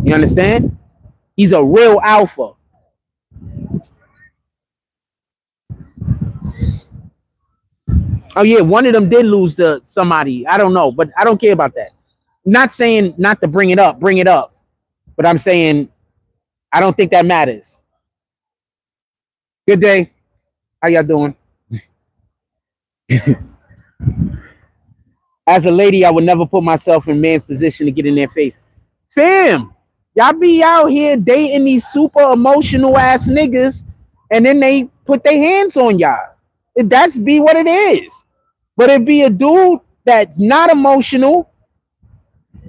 You understand? He's a real alpha. Oh yeah, one of them did lose to somebody. I don't know, but I don't care about that. I'm not saying not to bring it up, but I'm saying I don't think that matters. Good day. How y'all doing? As a lady, I would never put myself in man's position to get in their face. Fam, y'all be out here dating these super emotional ass niggas, and then they put their hands on y'all. That's be what it is. But it be a dude that's not emotional.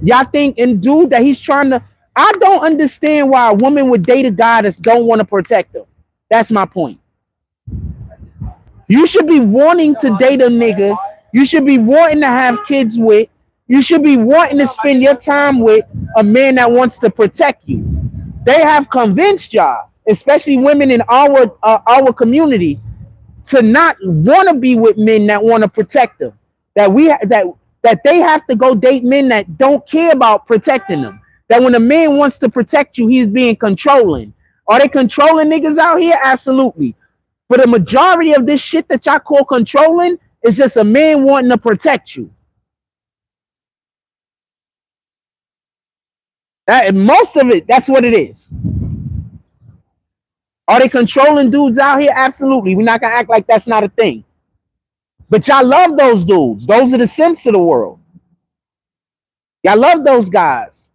Y'all think and dude that he's trying to. I don't understand why a woman would date a guy that don't want to protect them. That's my point. You should be wanting to date a nigga. You should be wanting to have kids with. You should be wanting to spend your time with a man that wants to protect you. They have convinced y'all, especially women in our community, to not want to be with men that want to protect them. That they have to go date men that don't care about protecting them. That when a man wants to protect you, he's being controlling. Are they controlling niggas out here? Absolutely. But the majority of this shit that y'all call controlling is just a man wanting to protect you. Most of it, that's what it is. Are they controlling dudes out here? Absolutely. We're not going to act like that's not a thing. But y'all love those dudes. Those are the simps of the world. Y'all love those guys.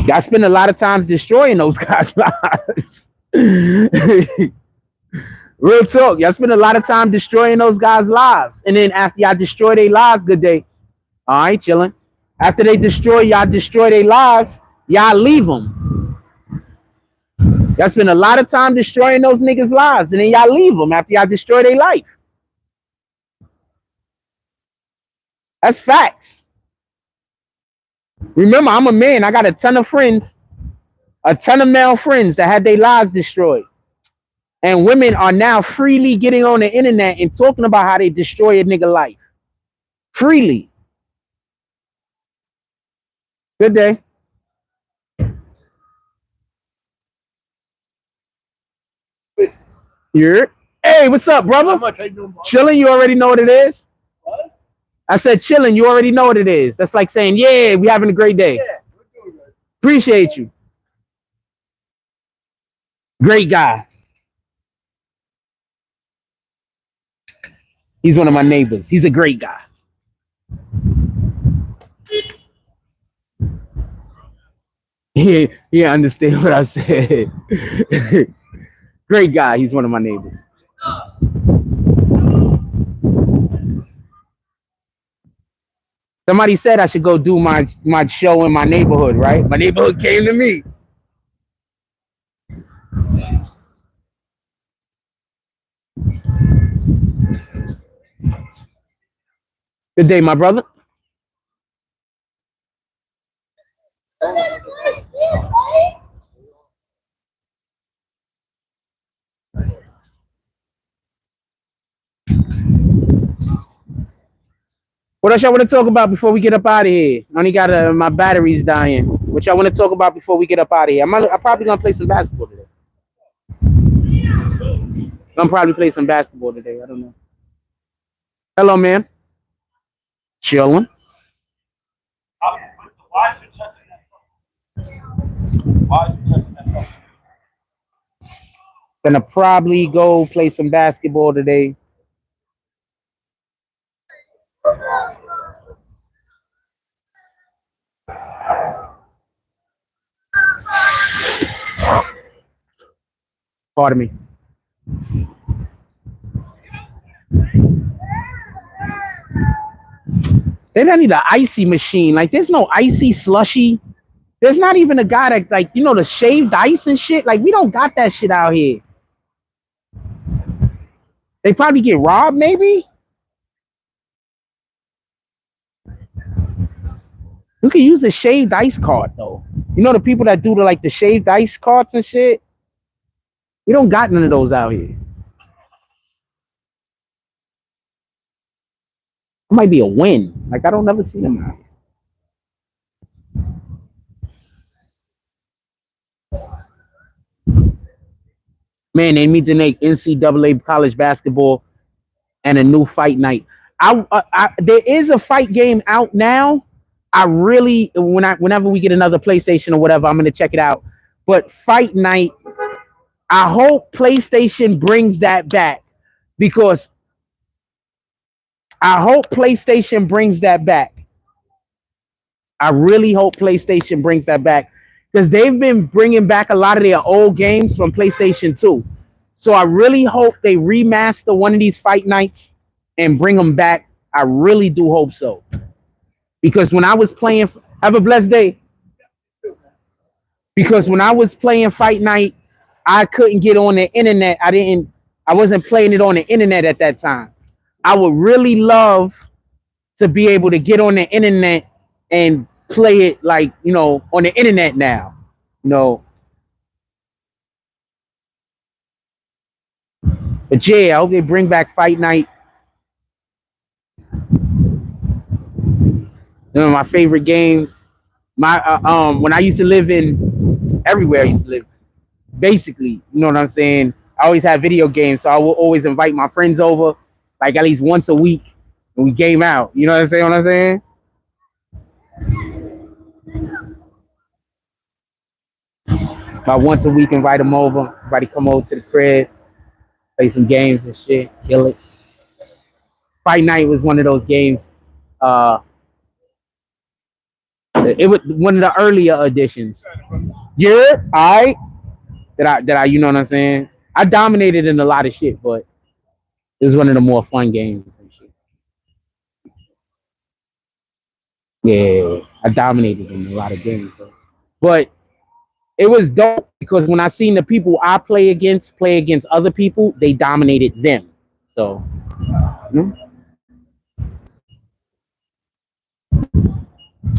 Y'all spend a lot of times destroying those guys' lives. Real talk. Y'all spend a lot of time destroying those guys' lives. And then after y'all destroy their lives, good day. All right, chilling. After they destroy their lives, y'all leave them. Y'all spend a lot of time destroying those niggas' lives, and then y'all leave them after y'all destroy their life. That's facts. Remember, I'm a man. I got a ton of friends, a ton of male friends that had their lives destroyed. And women are now freely getting on the internet and talking about how they destroy a nigga life. Freely. Good day. You're hey, what's up, brother? Chilling, you already know what it is. What? I said chilling, you already know what it is. That's like saying, yeah, we having a great day. Yeah, we're doing good. Appreciate you. Great guy. He's one of my neighbors. He's a great guy. Yeah, understand what I said. Great guy. He's one of my neighbors. Somebody said I should go do my show in my neighborhood, right? My neighborhood came to me. Good day, my brother. What else y'all want to talk about before we get up out of here? I only got my battery's dying. What y'all want to talk about before we get up out of here? I'm probably gonna play some basketball today. I'm probably play some basketball today. I don't know. Hello, man. Chilling. Why is you touching that phone? Why is you touching that phone? Gonna probably go play some basketball today. Pardon me. They don't need an icy machine. Like, there's no icy slushy. There's not even a guy that, like, you know, the shaved ice and shit. Like, we don't got that shit out here. They probably get robbed, maybe. You can use a shaved ice cart, though. You know the people that do the shaved ice carts and shit? We don't got none of those out here. It might be a win. Like, I don't ever see them out here. Man, they need to make NCAA college basketball and a new fight night. There is a fight game out now. I really, whenever we get another PlayStation or whatever, I'm gonna check it out. But fight night, I hope PlayStation brings that back, because I hope PlayStation brings that back. I really hope PlayStation brings that back, because they've been bringing back a lot of their old games from PlayStation 2. So I really hope they remaster one of these fight nights and bring them back. I really do hope so. Because when I was playing, have a blessed day. Because when I was playing Fight Night, I couldn't get on the internet. I wasn't playing it on the internet at that time. I would really love to be able to get on the internet and play it, like, you know, on the internet now. You know. But yeah, I hope they bring back Fight Night. You know, my favorite games. When I used to live in everywhere, I used to live, basically, you know what I'm saying? I always had video games, so I will always invite my friends over, like at least once a week, and we game out. You know what I'm saying? About once a week, invite them over. Everybody come over to the crib, play some games and shit, kill it. Fight Night was one of those games. It was one of the earlier editions. Yeah, all right. That I, you know what I'm saying? I dominated in a lot of shit, but it was one of the more fun games and shit. Yeah, I dominated in a lot of games, but it was dope, because when I seen the people I play against other people, they dominated them. So, you know,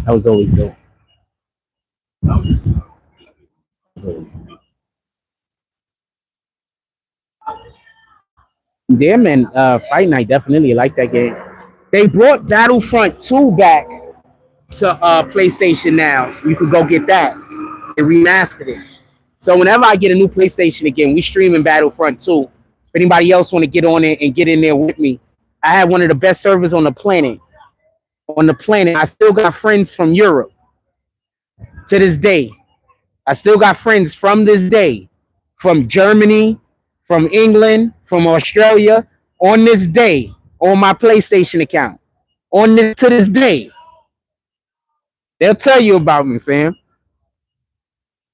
that was always dope. Yeah, man. Fight Night, definitely like that game. They brought Battlefront 2 back to PlayStation now. You could go get that. They remastered it. So whenever I get a new PlayStation again, we streaming Battlefront 2. If anybody else want to get on it and get in there with me, I had one of the best servers on the planet. I still got friends from Europe to this day. I still got friends from this day, from Germany, from England, from Australia, on this day, on my PlayStation account, to this day. They'll tell you about me, fam.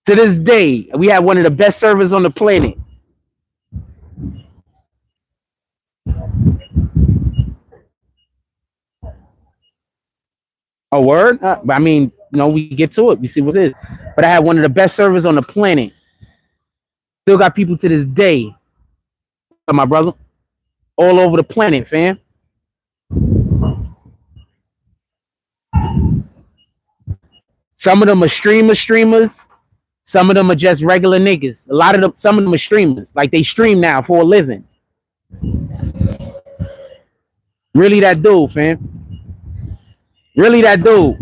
To this day, we have one of the best servers on the planet. A word? I mean, we get to it. We see what it is. But I had one of the best servers on the planet. Still got people to this day, my brother, all over the planet, fam. Some of them are streamers. Some of them are just regular niggas. Some of them are streamers. Like, they stream now for a living. Really that dude, fam. Really that dude.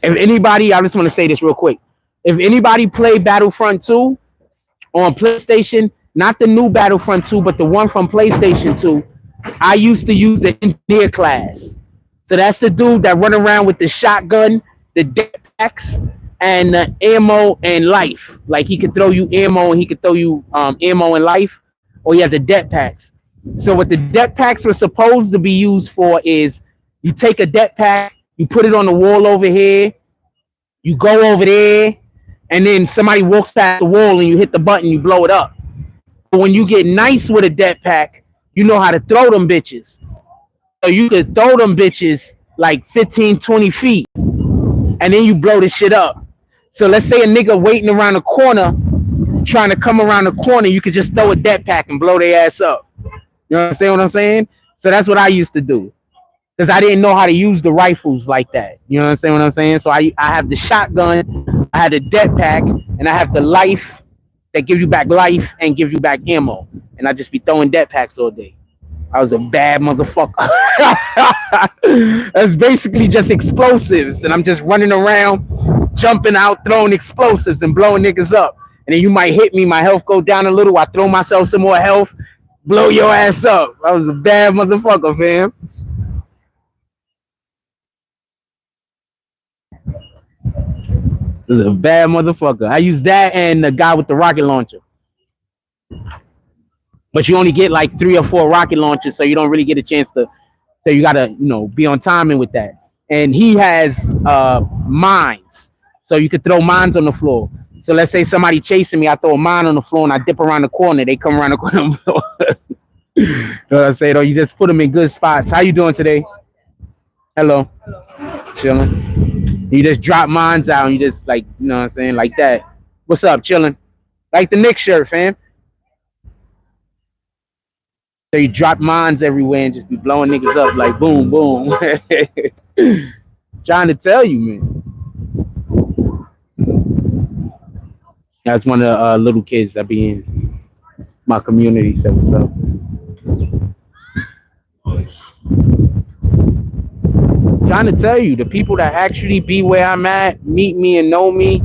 If anybody, I just want to say this real quick. If anybody played Battlefront 2 on PlayStation, not the new Battlefront 2, but the one from PlayStation 2, I used to use the engineer class. So that's the dude that run around with the shotgun, the jetpacks, and ammo and life. Like, he could throw you ammo and he could throw you ammo and life, or he has the jetpacks. So what the jetpacks were supposed to be used for is, you take a jetpack, you put it on the wall over here, you go over there, and then somebody walks past the wall and you hit the button, you blow it up. But when you get nice with a jetpack, you know how to throw them bitches. So you could throw them bitches like 15, 20 feet, and then you blow the shit up. So let's say a nigga waiting around the corner, trying to come around the corner, you could just throw a jetpack and blow their ass up. You know what I'm saying? So that's what I used to do, because I didn't know how to use the rifles like that. You know what I'm saying? So I have the shotgun, I had the jetpack, and I have the life that give you back life and give you back ammo. And I just be throwing jetpacks all day. I was a bad motherfucker. That's basically just explosives, and I'm just running around, jumping out, throwing explosives and blowing niggas up. And then you might hit me, my health go down a little, I throw myself some more health, blow your ass up. I was a bad motherfucker, fam. This is a bad motherfucker. I use that and the guy with the rocket launcher. But you only get like 3 or 4 rocket launchers, so you don't really get a chance to. So you gotta, be on timing with that. And he has mines, so you could throw mines on the floor. So let's say somebody chasing me, I throw a mine on the floor and I dip around the corner. They come around the corner. You know what I'm saying? Or you just put them in good spots. How you doing today? Hello. Chilling. You just drop mines out and you just, like, you know what I'm saying, like that. What's up? Chilling. Like the Knicks shirt, fam. So you drop mines everywhere and just be blowing niggas up like boom, boom. Trying to tell you, man. That's one of the little kids that be in my community. So what's up? Trying to tell you, the people that actually be where I'm at, meet me and know me,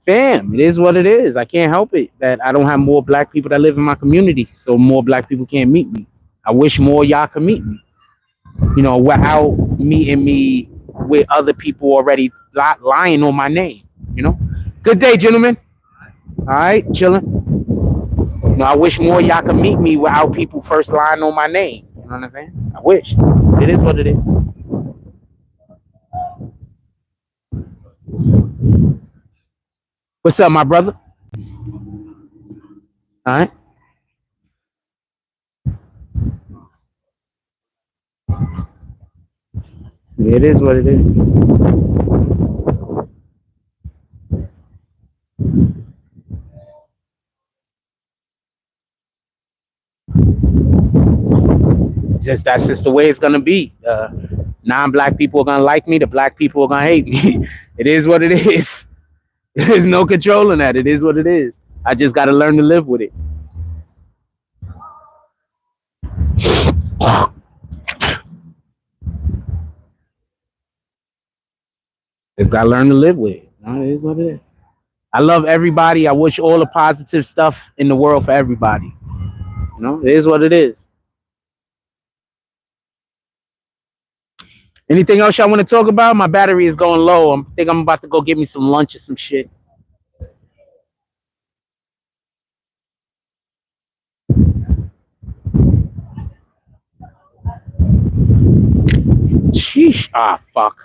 fam, it is what it is. I can't help it that I don't have more black people that live in my community, so more black people can't meet me. I wish more y'all could meet me, without meeting me with other people already lying on my name. Good day, gentlemen. All right, chilling. I wish more y'all could meet me without people first lying on my name. You know what I'm saying? I wish. It is what it is. What's up, my brother? All right. It is what it is. That's just the way it's gonna be. Non-black people are gonna like me. The black people are gonna hate me. It is what it is. There's no controlling that. It is what it is. I just gotta learn to live with it. Just gotta learn to live with it. It is what it is. I love everybody. I wish all the positive stuff in the world for everybody. It is what it is. Anything else y'all want to talk about? My battery is going low. I think I'm about to go get me some lunch or some shit. Sheesh. Ah, fuck.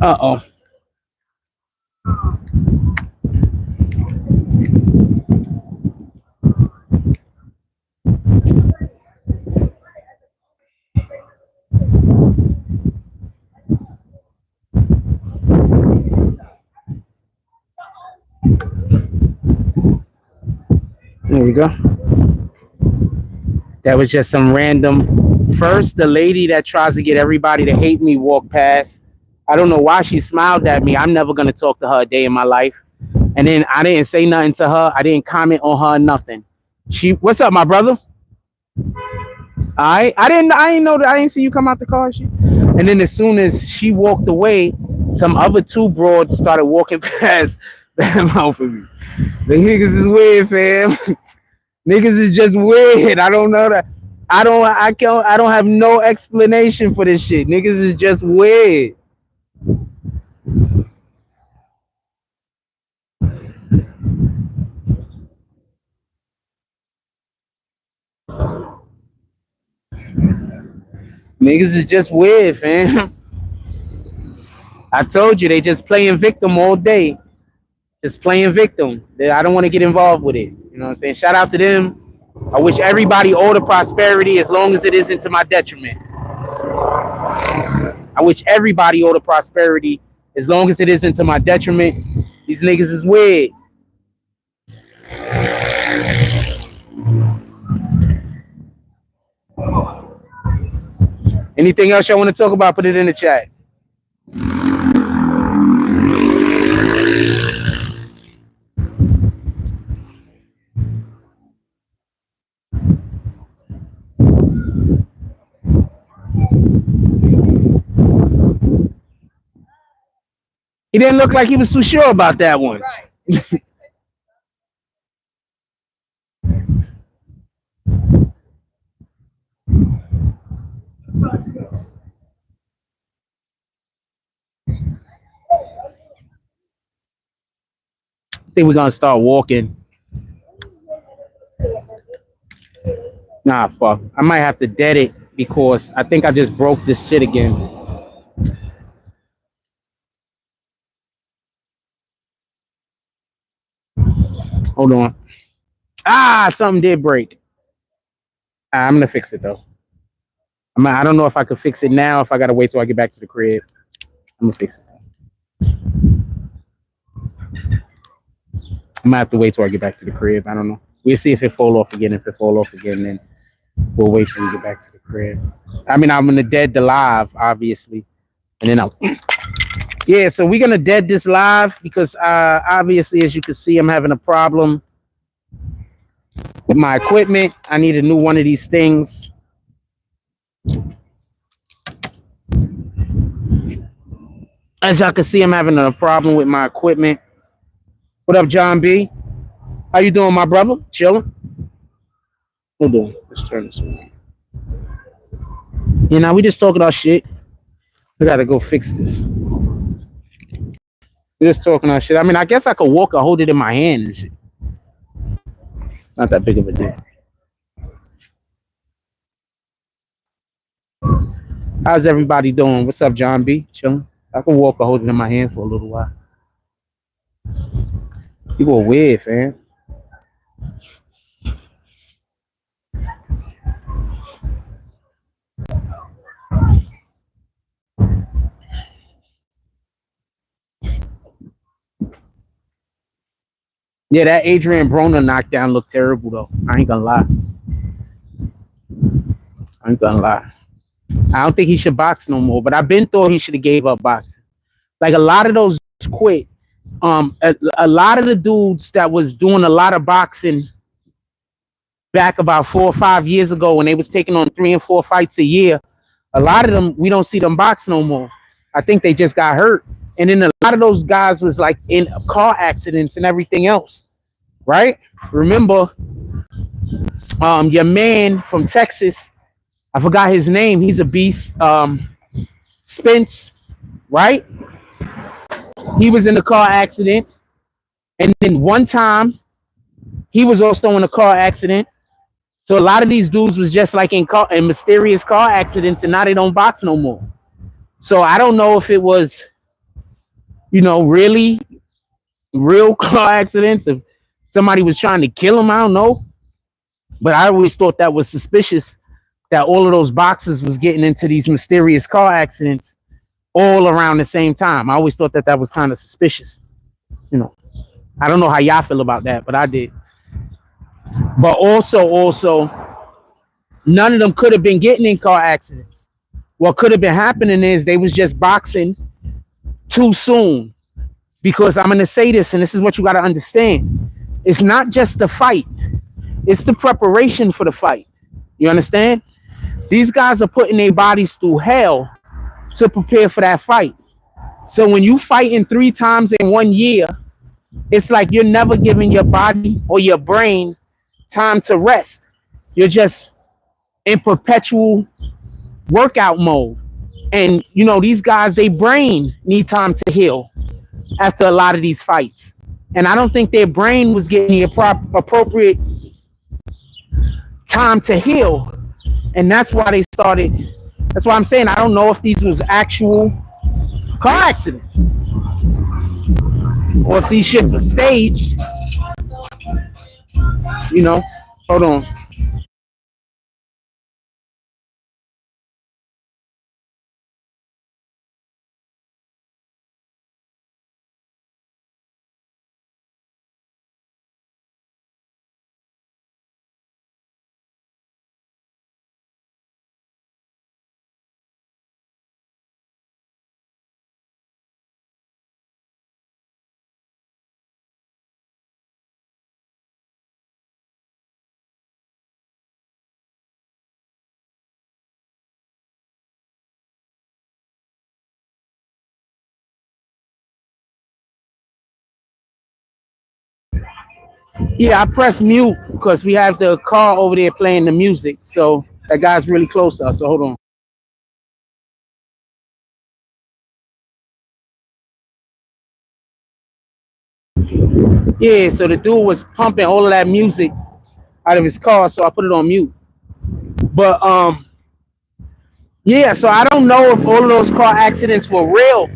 Uh-oh. There we go. That was just some random. First, the lady that tries to get everybody to hate me walked past. I don't know why she smiled at me. I'm never gonna talk to her a day in my life. And then I didn't say nothing to her. I didn't comment on her, nothing. What's up, my brother? I didn't know that. I didn't see you come out the car and shit. And then as soon as she walked away, some other two broads started walking past the mouth of me. The niggas is weird, fam. Niggas is just weird. I don't know that. I don't have no explanation for this shit. Niggas is just weird. Niggas is just weird, fam. I told you, they just playing victim all day. Just playing victim. I don't want to get involved with it. You know what I'm saying? Shout out to them. I wish everybody all the prosperity as long as it isn't to my detriment. I wish everybody all the prosperity as long as it isn't to my detriment. These niggas is weird. Anything else y'all want to talk about? Put it in the chat. He didn't look like he was too sure about that one. Right. I think we're gonna start walking. Nah, fuck. I might have to dead it because I think I just broke this shit again. Hold on. Something did break. I'm gonna fix it though. I don't know if I could fix it now. If I gotta wait till I get back to the crib, I'm gonna fix it. I might have to wait till I get back to the crib. I don't know. We'll see if it fall off again. If it fall off again, then we'll wait till we get back to the crib. I mean, I'm gonna dead the live, obviously, and then I'll. Yeah, so we're gonna dead this live because obviously, as you can see, I'm having a problem with my equipment. I need a new one of these things. As y'all can see, I'm having a problem with my equipment. What up, John B? How you doing, my brother? Chilling? Hold on. Let's turn this on. You know, we just talking our shit. We gotta go fix this. We're just talking our shit. I mean, I guess I could walk or hold it in my hand and shit. It's not that big of a deal. How's everybody doing? What's up, John B? Chilling? I can walk or hold it in my hand for a little while. People are weird, fam. Yeah, that Adrian Broner knockdown looked terrible though. I ain't gonna lie. I don't think he should box no more. But I've been thought he should have gave up boxing. Like a lot of those quit. A lot of the dudes that was doing a lot of boxing back about 4 or 5 years ago when they was taking on 3 and 4 fights a year, a lot of them we don't see them box no more. I think they just got hurt. And then a lot of those guys was like in car accidents and everything else, right? Remember, your man from Texas, I forgot his name. He's a beast. Spence, right? He was in a car accident, and then one time he was also in a car accident. So a lot of these dudes was just like in mysterious car accidents, and now they don't box no more. So I don't know if it was, really real car accidents, if somebody was trying to kill him, I don't know. But I always thought that was suspicious that all of those boxers was getting into these mysterious car accidents all around the same time. I always thought that was kind of suspicious. I don't know how y'all feel about that, but I did. But also, none of them could have been getting in car accidents. What could have been happening is they was just boxing too soon. Because I'm going to say this, and this is what you got to understand. It's not just the fight. It's the preparation for the fight. You understand? These guys are putting their bodies through hell to prepare for that fight. So when you fighting 3 times in 1 year, it's like you're never giving your body or your brain time to rest. You're just in perpetual workout mode. And, these guys, their brain need time to heal after a lot of these fights. And I don't think their brain was getting the appropriate time to heal. And that's why they started. That's why I'm saying I don't know if these was actual car accidents or if these shits were staged. Hold on. Yeah, I pressed mute because we have the car over there playing the music. So that guy's really close to us. So hold on. Yeah, so the dude was pumping all of that music out of his car, so I put it on mute. But yeah, so I don't know if all of those car accidents were real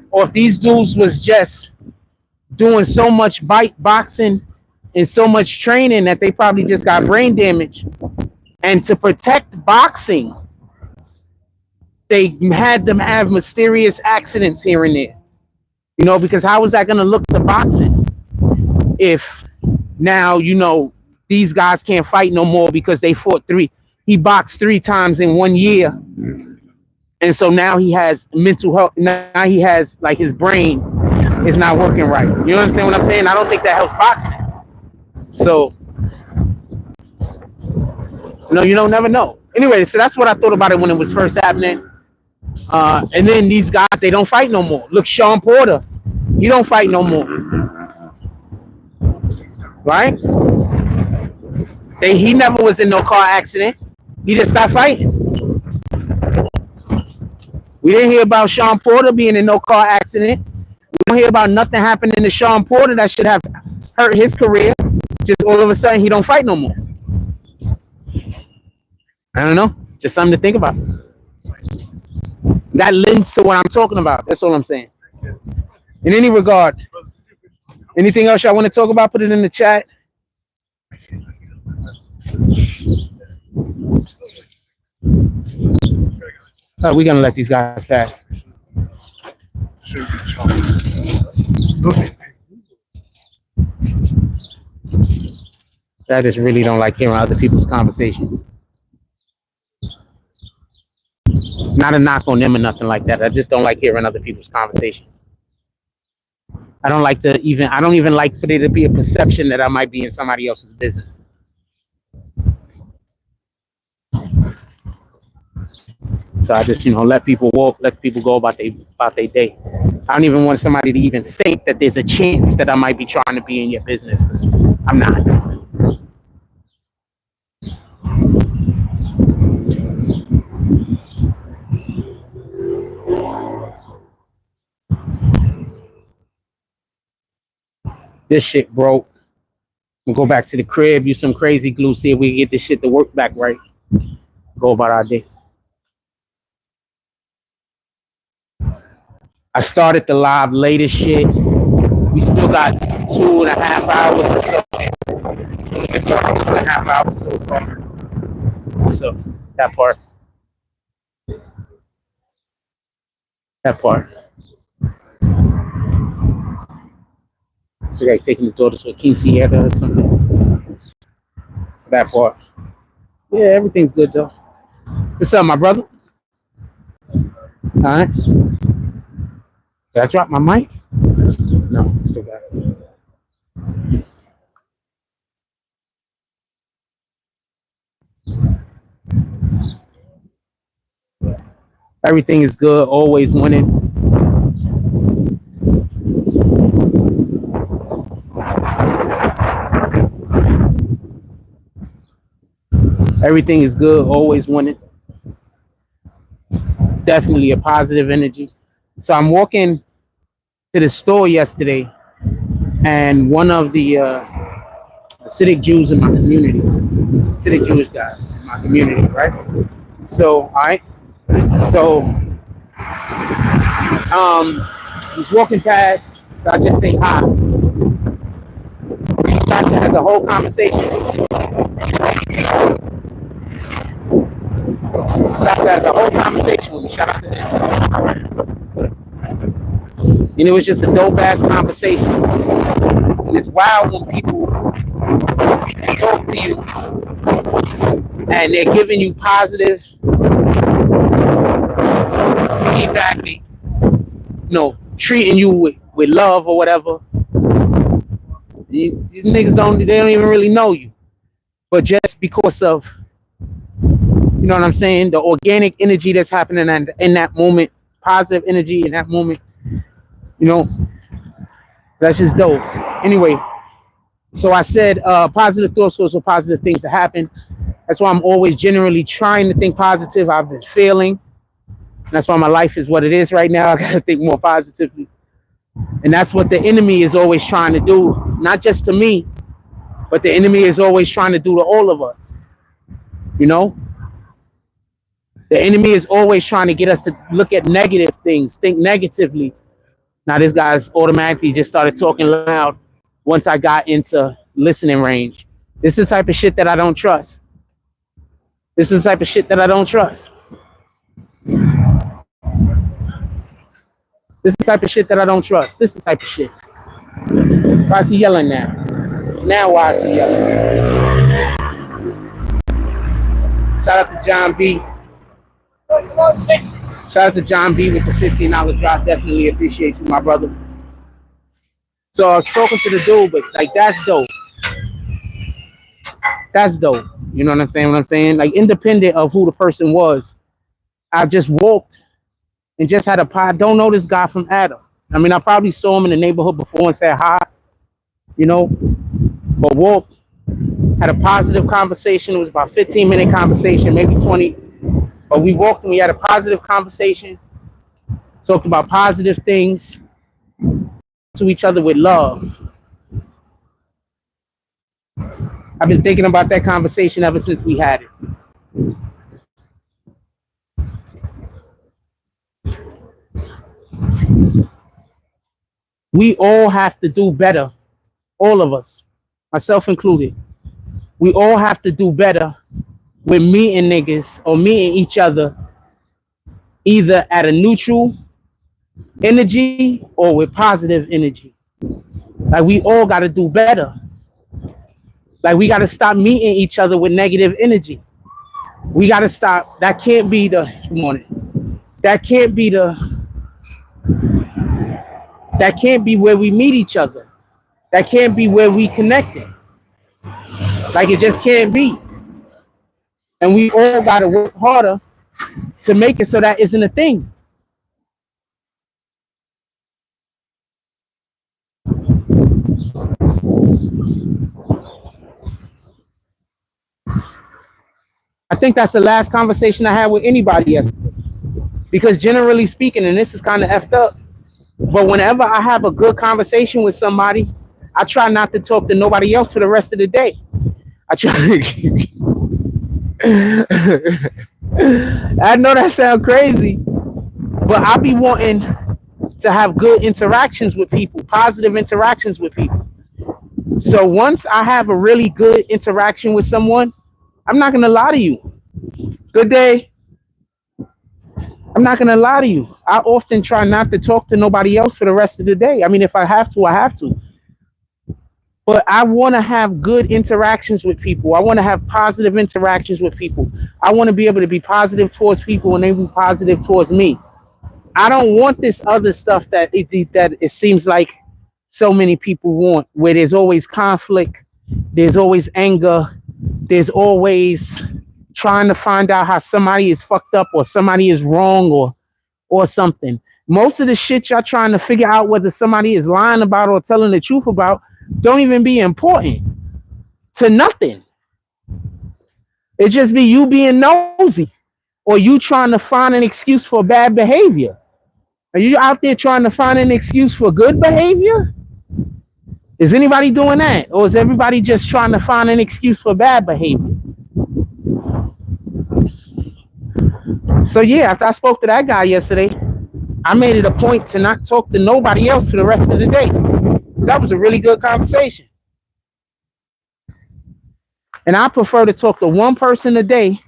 or if these dudes was just doing so much boxing and so much training that they probably just got brain damage. And to protect boxing, they had them have mysterious accidents here and there. Because how is that going to look to boxing if now, these guys can't fight no more because they fought 3. He boxed 3 times in 1 year. And so now he has mental health. Now he has, like, his brain is not working right. You understand what I'm saying? I don't think that helps boxing. So, you don't never know. Anyway, so that's what I thought about it when it was first happening. And then these guys, they don't fight no more. Look, Sean Porter, he don't fight no more. Right? He never was in no car accident. He just stopped fighting. We didn't hear about Sean Porter being in no car accident. We don't hear about nothing happening to Sean Porter that should have hurt his career. Just all of a sudden, he don't fight no more. I don't know. Just something to think about. That lends to what I'm talking about. That's all I'm saying. In any regard, anything else y'all want to talk about, put it in the chat. We're going to let these guys pass. I just really don't like hearing other people's conversations. Not a knock on them or nothing like that. I just don't like hearing other people's conversations. I don't even like for there to be a perception that I might be in somebody else's business. So I just, let people walk, let people go about their day. I don't even want somebody to even think that there's a chance that I might be trying to be in your business, because I'm not. This shit broke. We'll go back to the crib, use some crazy glue, see if we can get this shit to work back right. Go about our day. I started the live latest shit. We still got 2.5 hours or so. 2.5 hours so far. So that part. We like taking the daughter to a quinceañera or something. So that part. Yeah, everything's good though. What's up, my brother? All right. Did I drop my mic? No, still got it. Everything is good, always winning. Everything is good, always winning. Definitely a positive energy. So I'm walking to the store yesterday, and one of the Hasidic Jews in my community, Hasidic Jewish guys in my community, right? So, all right. So, he's walking past, so I just say hi. He starts to have a whole conversation. With me. Shout out to him. And it was just a dope ass conversation. And it's wild when people talk to you and they're giving you positive feedback, treating you with love or whatever. These niggas don't even really know you. But just because of, you know what I'm saying, the organic energy that's happening in that moment, positive energy in that moment, that's just dope. Anyway, so I said positive thoughts cause for positive things to happen. That's why I'm always generally trying to think positive. I've been failing. That's why my life is what it is right now. I gotta think more positively. And that's what the enemy is always trying to do, not just to me, but the enemy is always trying to do to all of us. The enemy is always trying to get us to look at negative things, think negatively. Now this guy's automatically just started talking loud once I got into listening range. This is the type of shit that I don't trust. This is the type of shit that I don't trust. This is the type of shit that I don't trust. This is the type of shit. Why is he yelling now? Now why is he yelling? Shout out to John B. Shout out to John B with the $15 drop. Definitely appreciate you, my brother. So I was talking to the dude, but like that's dope. That's dope. You know what I'm saying? Like independent of who the person was, I just walked and just had I don't know this guy from Adam. I mean, I probably saw him in the neighborhood before and said hi, but walked, had a positive conversation. It was about 15-minute conversation, maybe 20. But we walked and we had a positive conversation, talked about positive things to each other with love. I've been thinking about that conversation ever since we had it. We all have to do better. All of us, myself included. We all have to do better with meeting niggas or meeting each other either at a neutral energy or with positive energy. Like we all got to do better. Like, we got to stop meeting each other with negative energy. We got to stop. That can't be the morning. That can't be where we meet each other. That can't be where we connected. Like, it just can't be. And we all got to work harder to make it so that isn't a thing. I think that's the last conversation I had with anybody yesterday. Because generally speaking, and this is kind of effed up, but whenever I have a good conversation with somebody, I try not to talk to nobody else for the rest of the day. I try. I know that sounds crazy, but I be wanting to have good interactions with people, positive interactions with people. So once I have a really good interaction with someone, I'm not going to lie to you. Good day. I'm not going to lie to you. I often try not to talk to nobody else for the rest of the day. I mean, if I have to, I have to. But I want to have good interactions with people. I want to have positive interactions with people. I want to be able to be positive towards people and they be positive towards me. I don't want this other stuff that it seems like so many people want, where there's always conflict, there's always anger, there's always trying to find out how somebody is fucked up or somebody is wrong or something. Most of the shit y'all trying to figure out whether somebody is lying about or telling the truth about don't even be important to nothing. It just be you being nosy or you trying to find an excuse for bad behavior. Are you out there trying to find an excuse for good behavior? Is anybody doing that? Or is everybody just trying to find an excuse for bad behavior? So yeah, after I spoke to that guy yesterday, I made it a point to not talk to nobody else for the rest of the day. That was a really good conversation. And I prefer to talk to one person a day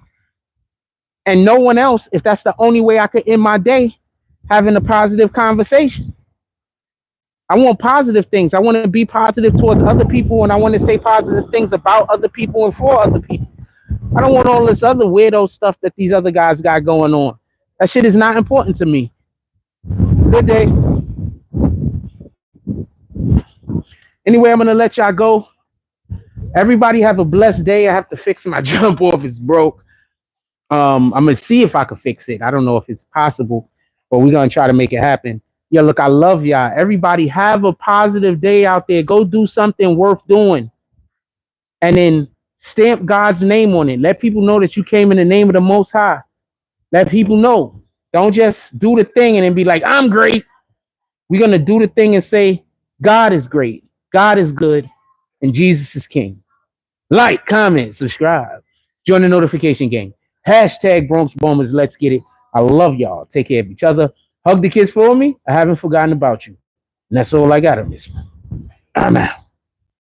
and no one else if that's the only way I could end my day having a positive conversation. I want positive things. I want to be positive towards other people and I want to say positive things about other people and for other people. I don't want all this other weirdo stuff that these other guys got going on. That shit is not important to me. Good day. Anyway, I'm going to let y'all go. Everybody have a blessed day. I have to fix my jump off. It's broke. I'm going to see if I can fix it. I don't know if it's possible, but we're going to try to make it happen. Yeah, look, I love y'all. Everybody have a positive day out there. Go do something worth doing. And then stamp God's name on it. Let people know that you came in the name of the Most High. Let people know. Don't just do the thing and then be like, I'm great. We're going to do the thing and say, God is great. God is good. And Jesus is King. Like, comment, subscribe. Join the notification gang. Hashtag Bronx Bombers. Let's get it. I love y'all. Take care of each other. Hug the kids for me. I haven't forgotten about you. And that's all I got on this one. I'm out.